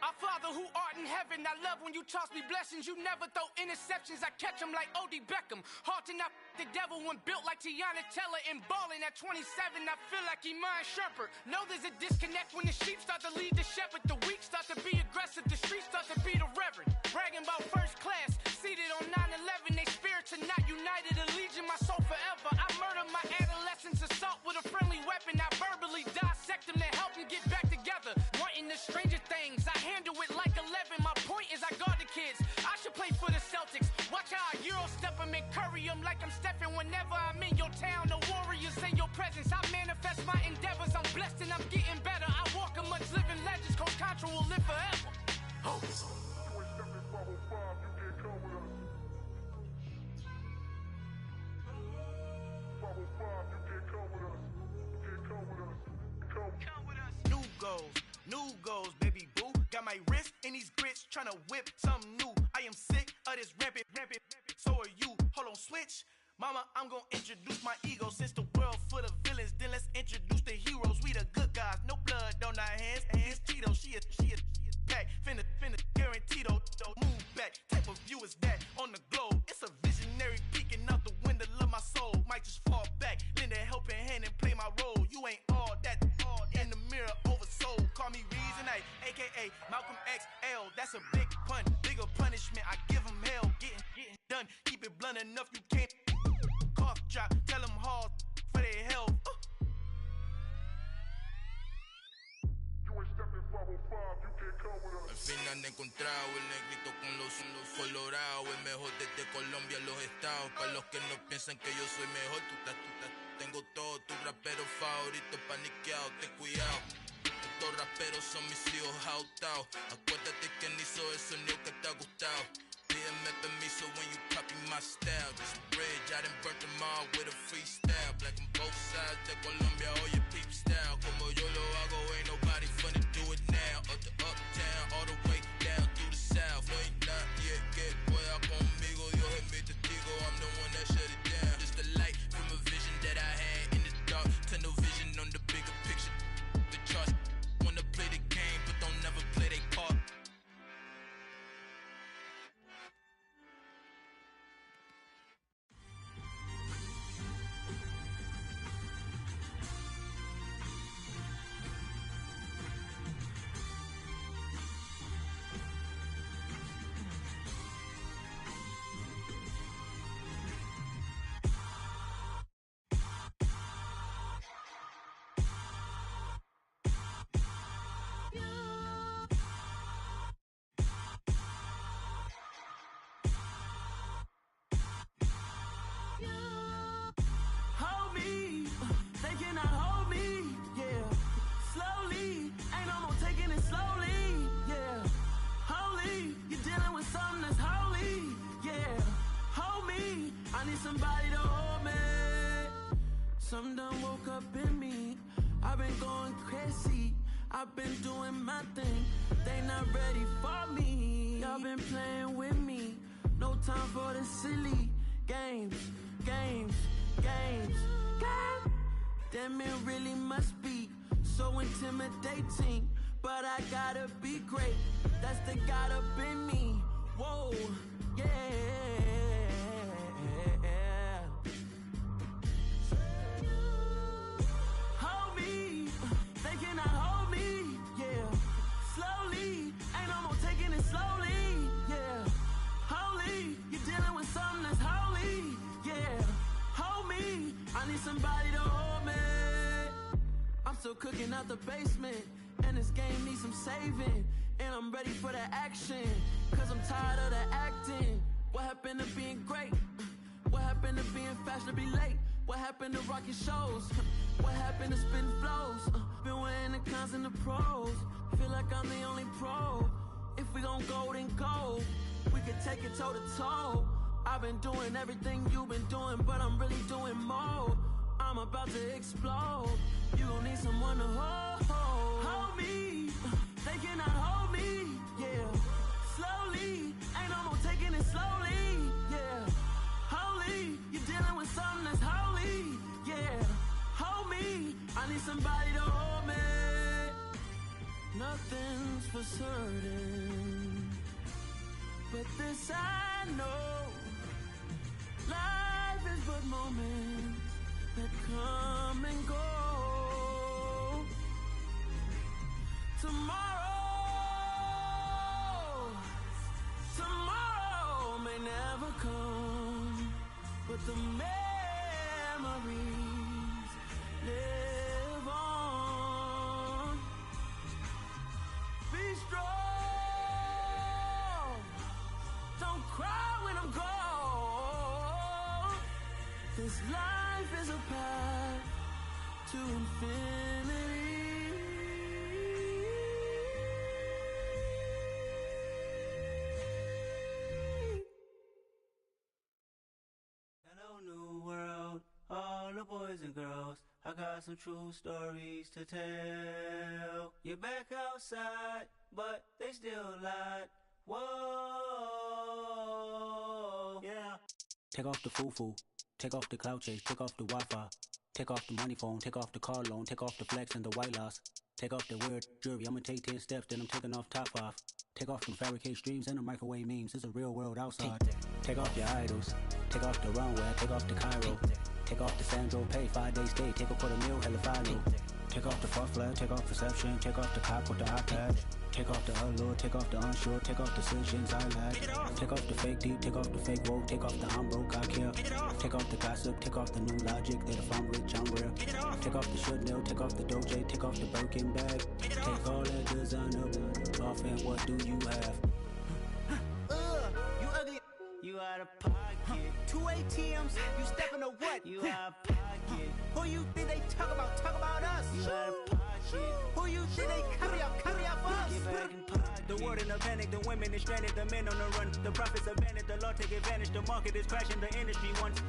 Our Father who art in heaven, I love when you toss me blessings. You never throw interceptions, I catch them like O.D. Beckham. Hard to not the devil when built like Tiana Teller and balling at 27, I feel like Iman Shumpert. Know there's a disconnect when the sheep start to lead the shepherd. The weak start to be aggressive, the streets start to be the reverend. Bragging about first class, seated on 9/11. They spirits are not united, a legion, my soul forever. I murdered my adolescence, assault with a friendly weapon. I verbally dissect them to help them get back together. Wanting the stranger things, I handle it like 11. My point is I guard the kids. I should play for the Celtics. Watch how I Euro step them and curry them like I'm Stephen. Whenever I'm in your town, the warriors in your presence. I manifest my endeavors. I'm blessed and I'm getting better. I walk amongst living legends. Coach Contra will live forever. Oh. New goals, baby boo. Got my wrist in these grits, tryna whip something new. I am sick of this rampant. So are you. Hold on, switch. Mama, I'm gonna introduce my ego. Since the world full of villains, then let's introduce the heroes. We the good guys, no blood on our hands. Hands Cheeto, she a pack. Finna guaranteed, move back. Type of view is that on the globe? It's a visionary peeking out the window of my soul. Might just fall back, lend a helping hand and play my role. You ain't all that in the mirror oversold. Call me Reason A, aka Malcolm XL. That's a big pun, bigger punishment. I give him hell, getting done. Keep it blunt enough, you can't cough drop. Tell them hard for their health. Al fin han encontrado el negrito con los colorados, el mejor desde Colombia, los estados. Para los que no piensan que yo soy mejor, tengo todo, tus raperos favoritos paniqueados, ten cuidado. Estos raperos son mis hijos adoptados. Acuérdate que ni hizo el sonido que te ha gustado. Pídeme permiso when you copy my style. This bridge, I done burnt them all with a freestyle. Black on both sides de Colombia, oye peep style. Como yo lo hago, ain't nobody finna do it now. Up to uptown, all the way down through the south. No ain't nadie que pueda conmigo. Dios es mi testigo, I'm the one that shut it down. Just a light from a vision that I had in the dark. Tunnel vision on the bigger picture. The charts wanna play the game, but don't never play their part. slowly, yeah. Holy, you're dealing with something that's holy, yeah. Hold me, I need somebody to hold me. Something done woke up in me. I've been going crazy. I've been doing my thing. They not ready for me. Y'all been playing with me. No time for the silly games. Damn, it really must be so intimidating. But I gotta be great. That's the God up in me. Whoa, yeah. Hold me, they cannot hold me, yeah. Slowly, ain't no more taking it slowly, yeah. Holy, you're dealing with something that's holy, yeah. Hold me, I need somebody to hold me. I'm still cooking out the basement, and this game needs some saving. And I'm ready for the action, cause I'm tired of the acting. What happened to being great? What happened to being fashionably late? What happened to rocking shows? What happened to spitting flows? Been wearing the cons and the pros. Feel like I'm the only pro. If we gon' go, then go. We could take it toe to toe. I've been doing everything you've been doing, but I'm really doing more. I'm about to explode. You gon' need someone to hold. Hold me. They cannot hold me. Yeah. Slowly. Ain't no more taking it slowly. Yeah. Holy. You're dealing with something that's holy. Yeah. Hold me. I need somebody to hold me. Nothing's for certain, but this I know. Life is but moments that come and go. Tomorrow may never come, but the memories live on. Be strong, don't cry when I'm gone. This life is a path to infinity. Hello, new world, all the boys and girls. I got some true stories to tell. You're back outside, but they still lied. Whoa, yeah. Take off the foo-foo, take off the cloud chase, take off the Wi-Fi, take off the money phone, take off the car loan, take off the flex and the white loss, take off the weird jewelry. I'ma take 10 steps, then I'm taking off top 5. Take off them fabricated streams and the microwave memes. It's a real world outside. Take off your idols, take off the runway, take off the Cairo, take off the Sandro Pay, 5-day stay, take a $250,000, hella follow. Take off the far flag, take off perception, take off the cop with the iPad. Take off the allure, take off the unsure, take off decisions I lack. Take off the fake deep, take off the fake woke, take off the I'm broke, I care. Take off the gossip, take off the new logic that if I'm rich, I'm rare. Take off the should know, take off the Doge, take off the Birkin bag. Take all that designer off and what do you have? You ugly. You out of pocket. 2 ATMs, you stepping to what? You out of pocket. Who you think they talk about us? You out of pocket. Who you think they copy out for us? Get back in pocket. The world in a panic, the women is stranded, the men on the run. The profits abandoned, the law take advantage, the market is crashing, the industry wants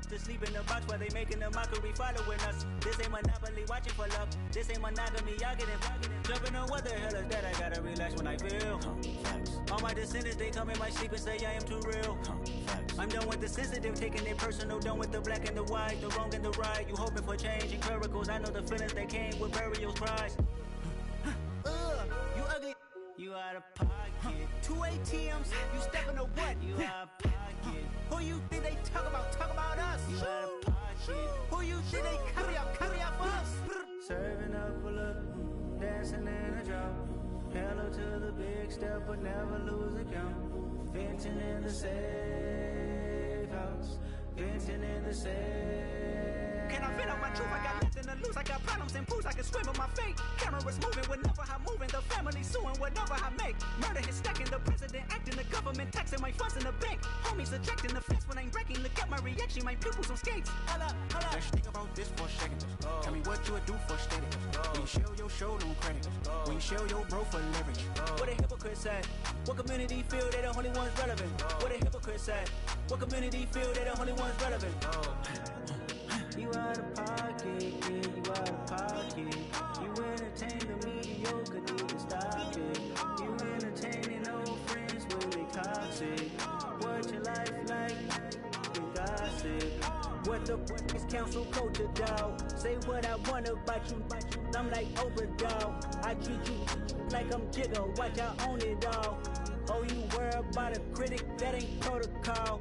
to sleep in the box while they making a mockery following us. This ain't Monopoly, watching for love. This ain't monogamy, y'all getting jumping on what the hell is that? I gotta relax when I feel. All my descendants, they come in my sleep and say I am too real. I'm done with the sensitive, taking it personal, done with the black and the white, the wrong and the right. You hoping for change and miracles, I know the feelings that came with burials, cries. You ugly. You out of pocket. 2 ATMs, you stepping to what? You out of pocket. Who you think they talk about us? You out of pocket. Who you think they copy out for us? Serving up a look, dancing in a drop. Hello to the big step, but never lose a count. Venting in the safe house. Venting in the safe. Can I vent out my truth? I got nothing to lose. I got problems and pools, I can swim with my fate. Cameras moving whenever I'm moving, the family suing whatever I make. Murder is stacking, the president acting, the government taxing my funds in the bank. Homies ejecting the fence when I'm breaking, look at my reaction, my pupils on skates. Hold up. Let's think about this for a second. Tell me what you would do for steady. When you show your show, no credit. When you show your bro for leverage. What a hypocrite said. What community feel they the only ones relevant? What a hypocrite said. What community feel they the only ones relevant? You out of pocket, yeah, you out of pocket. You entertain the mediocre, need to stop it. You entertaining old friends when they toxic. What your life like? You gossip. What the is council culture, dog? Say what I want about you. I'm like Oprah, dog. I treat you like I'm Jigga. Watch I own it, dog. Oh, you worry about a critic? That ain't protocol.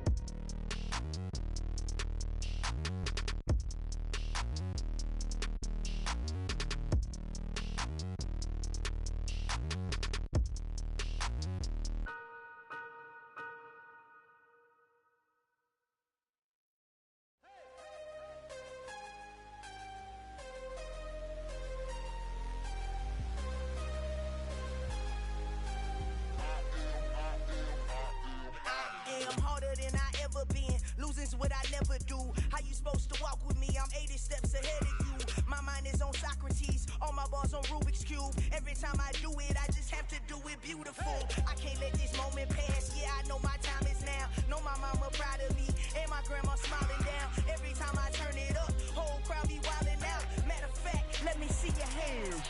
Losing's what I never do. How you supposed to walk with me? I'm 80 steps ahead of you. My mind is on Socrates, all my bars on Rubik's Cube. Every time I do it, I just have to do it beautiful. I can't let this moment pass. Yeah, I know my time is now. Know my mama proud of me, and my grandma smiling down. Every time I turn it up, whole crowd be wilding out. Matter of fact, let me see your hands.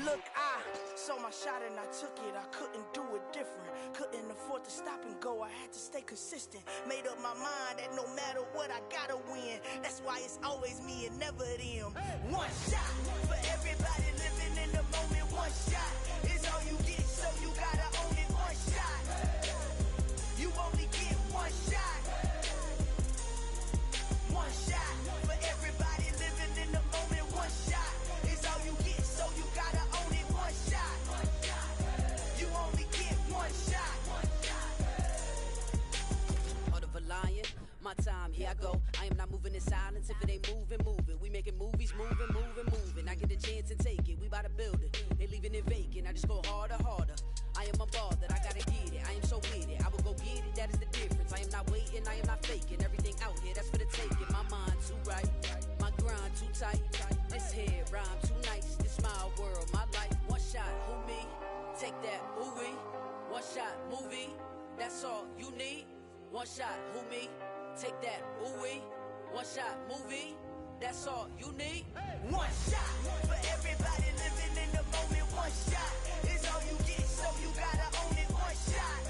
Look, I saw my shot and I took it. I couldn't do it different. Couldn't afford to stop and go. I had to stay consistent. Made up my mind that no matter what, I gotta win. That's why it's always me and never them. One shot for everybody living in the moment. One shot is all you get, so you gotta own it. One shot. You only get one shot. One shot for everybody living in the moment. One shot is all you get, so you gotta own it. One shot. You only get one shot. Heart of a lion, my time, here I go. I am not moving in silence. If it ain't moving, moving. We making movies, moving, moving, moving. I get a chance and take it. We bout to build it. They leaving it vacant. I just go harder, harder. I am a ball that I gotta get it. I am so with it. I will go get it. That is the difference. I am not waiting. I am not faking. Everything out here, that's for the taking. My mind too right. My grind too tight. This head rhyme too nice. This my world, my life. One shot, who me? Take that, ooh wee. One shot, movie. That's all you need. One shot, who me? Take that, ooh wee. One shot, movie. That's all you need. One shot for everybody living in the moment. One shot is all you get, so you gotta own it. One shot.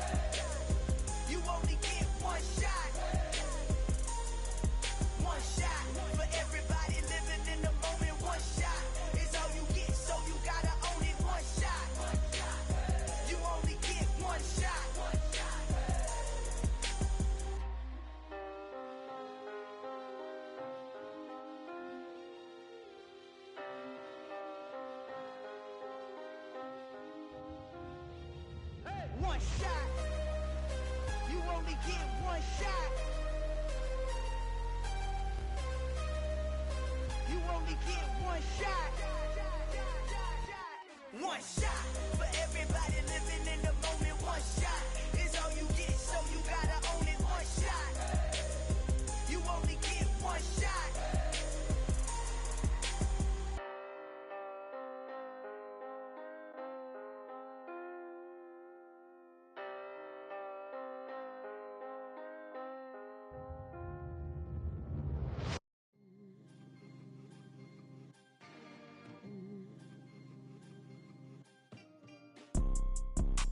You only get one shot. One shot for everybody living in the moment. One shot is all you get, so you gotta own it. One shot. You only get one shot. One shot. You only get one shot. You only get one shot. One shot for everybody living in the moment. One shot is all you get, so you gotta own it. One shot. You only get one shot.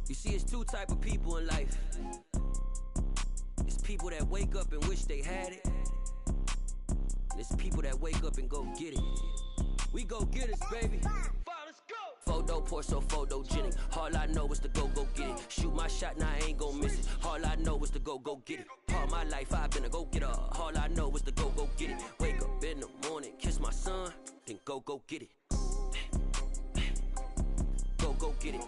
You see, it's two type of people in life. It's people that wake up and wish they had it. And it's people that wake up and go get it. We go get it, baby. Photo poor, so photogenic. All I know is to go get it. Shoot my shot, now I ain't gon' miss it. All I know is to go get it. All my life I've been a go-getter. All I know is to go get it. Wake up in the morning, kiss my son, then go get it. Go get it.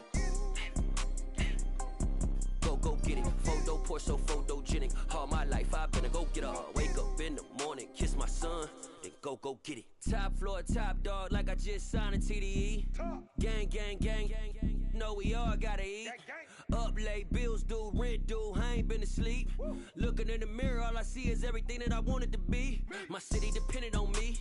Go get it. Photo poor, so photogenic. All my life I've been a go-getter. Wake up in the morning, kiss my son, then go go get it. Top floor, top dog, like I just signed a TDE. Gang, gang, gang, gang, gang. Know we all gotta eat. Up late, bills due, rent due, I ain't been asleep. Looking in the mirror, all I see is everything that I wanted to be. My city depended on me,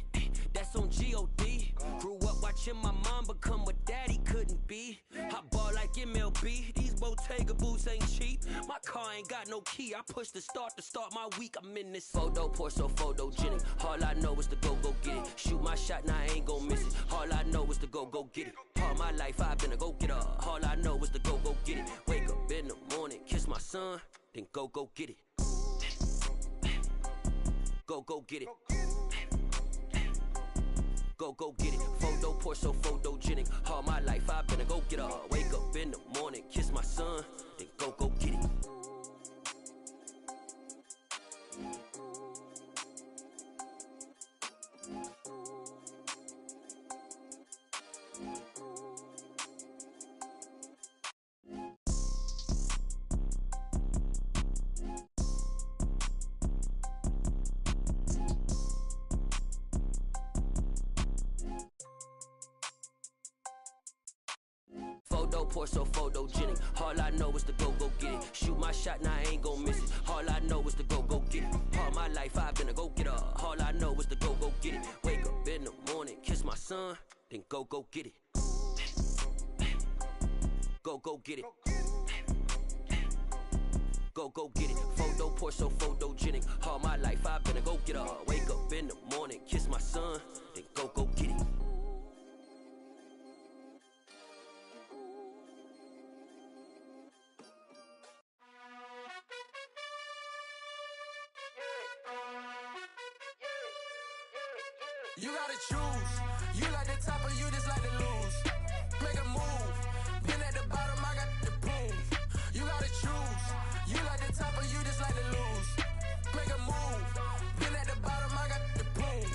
that's on G.O.D. Grew up watching my mom become what daddy couldn't be. I ball like MLB, these Bottega boots ain't cheap. My car ain't got no key, I push the start to start my week. I'm in this photo, pour so photogenic. All I know is to go get it. Shoot my shot, now I ain't gon' miss it. All I know is to go get it. All my life I've been a go-getter. All I know is to go get it. Wake up in the morning, kiss my son, then go get it. Go get it. Go get it. Photo, pour so photogenic. All my life I've been a go-getter. Wake up in the morning, kiss my son, then go get it. Photo, pour so photogenic. All I know is to go get it. Shoot my shot, now I ain't gon' miss it. All I know is to go get it. All my life I've been a go-getter. All I know is to go get it. Wake up in the morning, kiss my son, then go get it. Go get it. Go get it. Photo, pour so photogenic. All my life I've been a go-getter. Wake up in the morning, kiss my son, then go get it. You gotta choose. You like the top or you just like to lose. Make a move. Been at the bottom, I got the proof. You gotta choose. You like the top or you just like to lose. Make a move. Been at the bottom, I got the proof.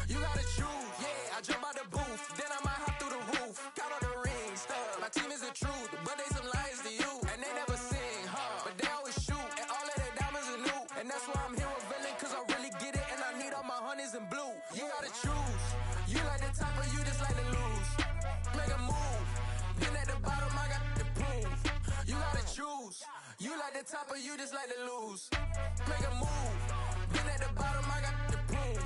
You gotta choose. Yeah, I jump out the booth, then I might hop through the roof. Count all the rings, stuff. My team is the truth, but they some liars to you. And they never sing, but they always shoot. And all of their diamonds are new. And that's why I'm here with villain, cause I really get it. And I need all my honeys in blue. You gotta choose. You like the top or you just like to lose. Make a move. Been at the bottom, I got the proof. You gotta choose. You like the top or you just like to lose. Make a move. Been at the bottom, I got the proof.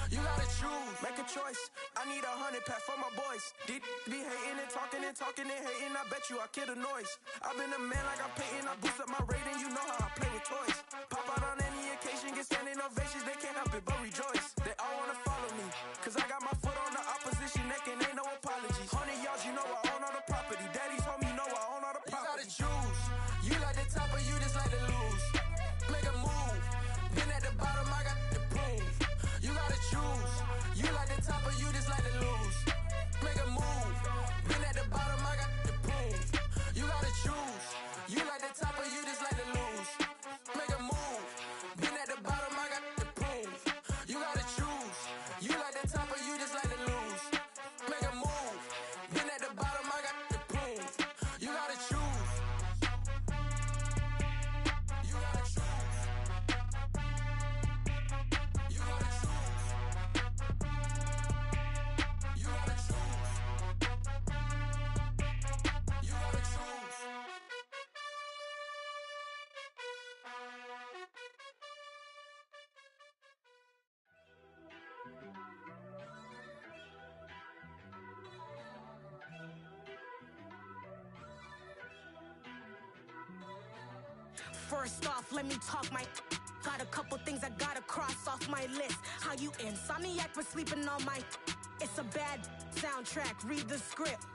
You gotta choose. Make a choice. I need 100 pack for my boys. Deep be hating and talking and hating. I bet you I kill the noise. I've been a man like I'm Peyton. I boost up my rating. You know how I play with toys. Pop out on any occasion, get standing ovations. They can't help it but rejoice. They all wanna follow me, cause I got my foot on the opposition neck and ain't no apologies. 100 yards, you know I own all the property. Daddy's home, you know I own all the property. You gotta choose. You like the top or you just like to lose. Make a move. Been at the bottom, I got the proof. You gotta choose. You like the top or you just like to lose. Make a move. Been at the bottom, I got the proof. You gotta choose. You like the top or you just like to lose. Make a move. Been at the bottom, I got the proof. You gotta choose. You like the top or you just like to lose. Make a move. Been at the bottom, I got the proof. You gotta choose. You gotta choose. You gotta choose. You gotta choose. You gotta choose. First off, let me talk my. Got a couple things I gotta cross off my list. How you insomniac for sleeping on my. It's a bad soundtrack, read the script.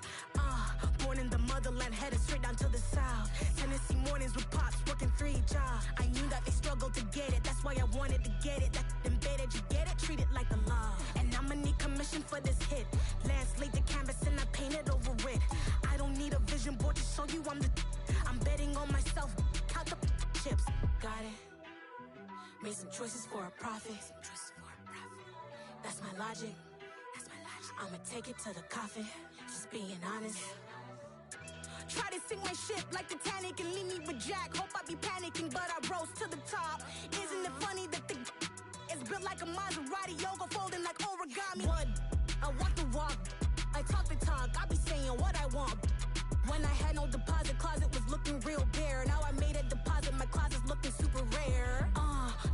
Born in the motherland, headed straight down to the south. Tennessee mornings with pops, working 3 jobs. I knew that they struggled to get it, that's why I wanted to get it. That embedded, you get it, treat it like the law. And I'ma need commission for this hit. Lance laid the canvas and I painted over it. I don't need a vision board to show you I'm the. I'm betting on myself, count the chips. Got it. Made some choices for a profit. That's my logic. I'ma take it to the coffin. Just being honest. Try to sink my ship like Titanic and leave me with Jack. Hope I be panicking, but I rose to the top. Isn't it funny that the is built like a Maserati, yoga folding like origami. What? I walk the walk, I talk the talk, I be saying what I want. When I had no deposit, closet was looking real bare. Now I made a deposit, my closet's looking super rare.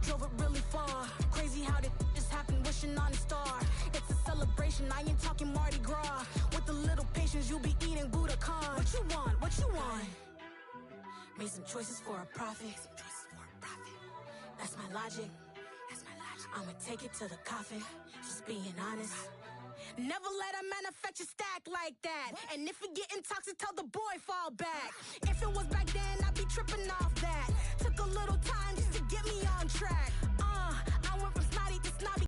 Drove it really far. Crazy how did just happen, wishing on a star. It's a celebration, I ain't talking Mardi Gras. With a little patience, you'll be eating Budokan. What you want? What you want? Made some choices for a profit. That's my logic. I'ma take it to the coffin. Just being honest. Never let a manufacture stack like that. And if it getting toxic, tell the boy fall back. If it was back then, I'd be tripping off that. Took a little time just to get me on track. I went from snotty to snobby.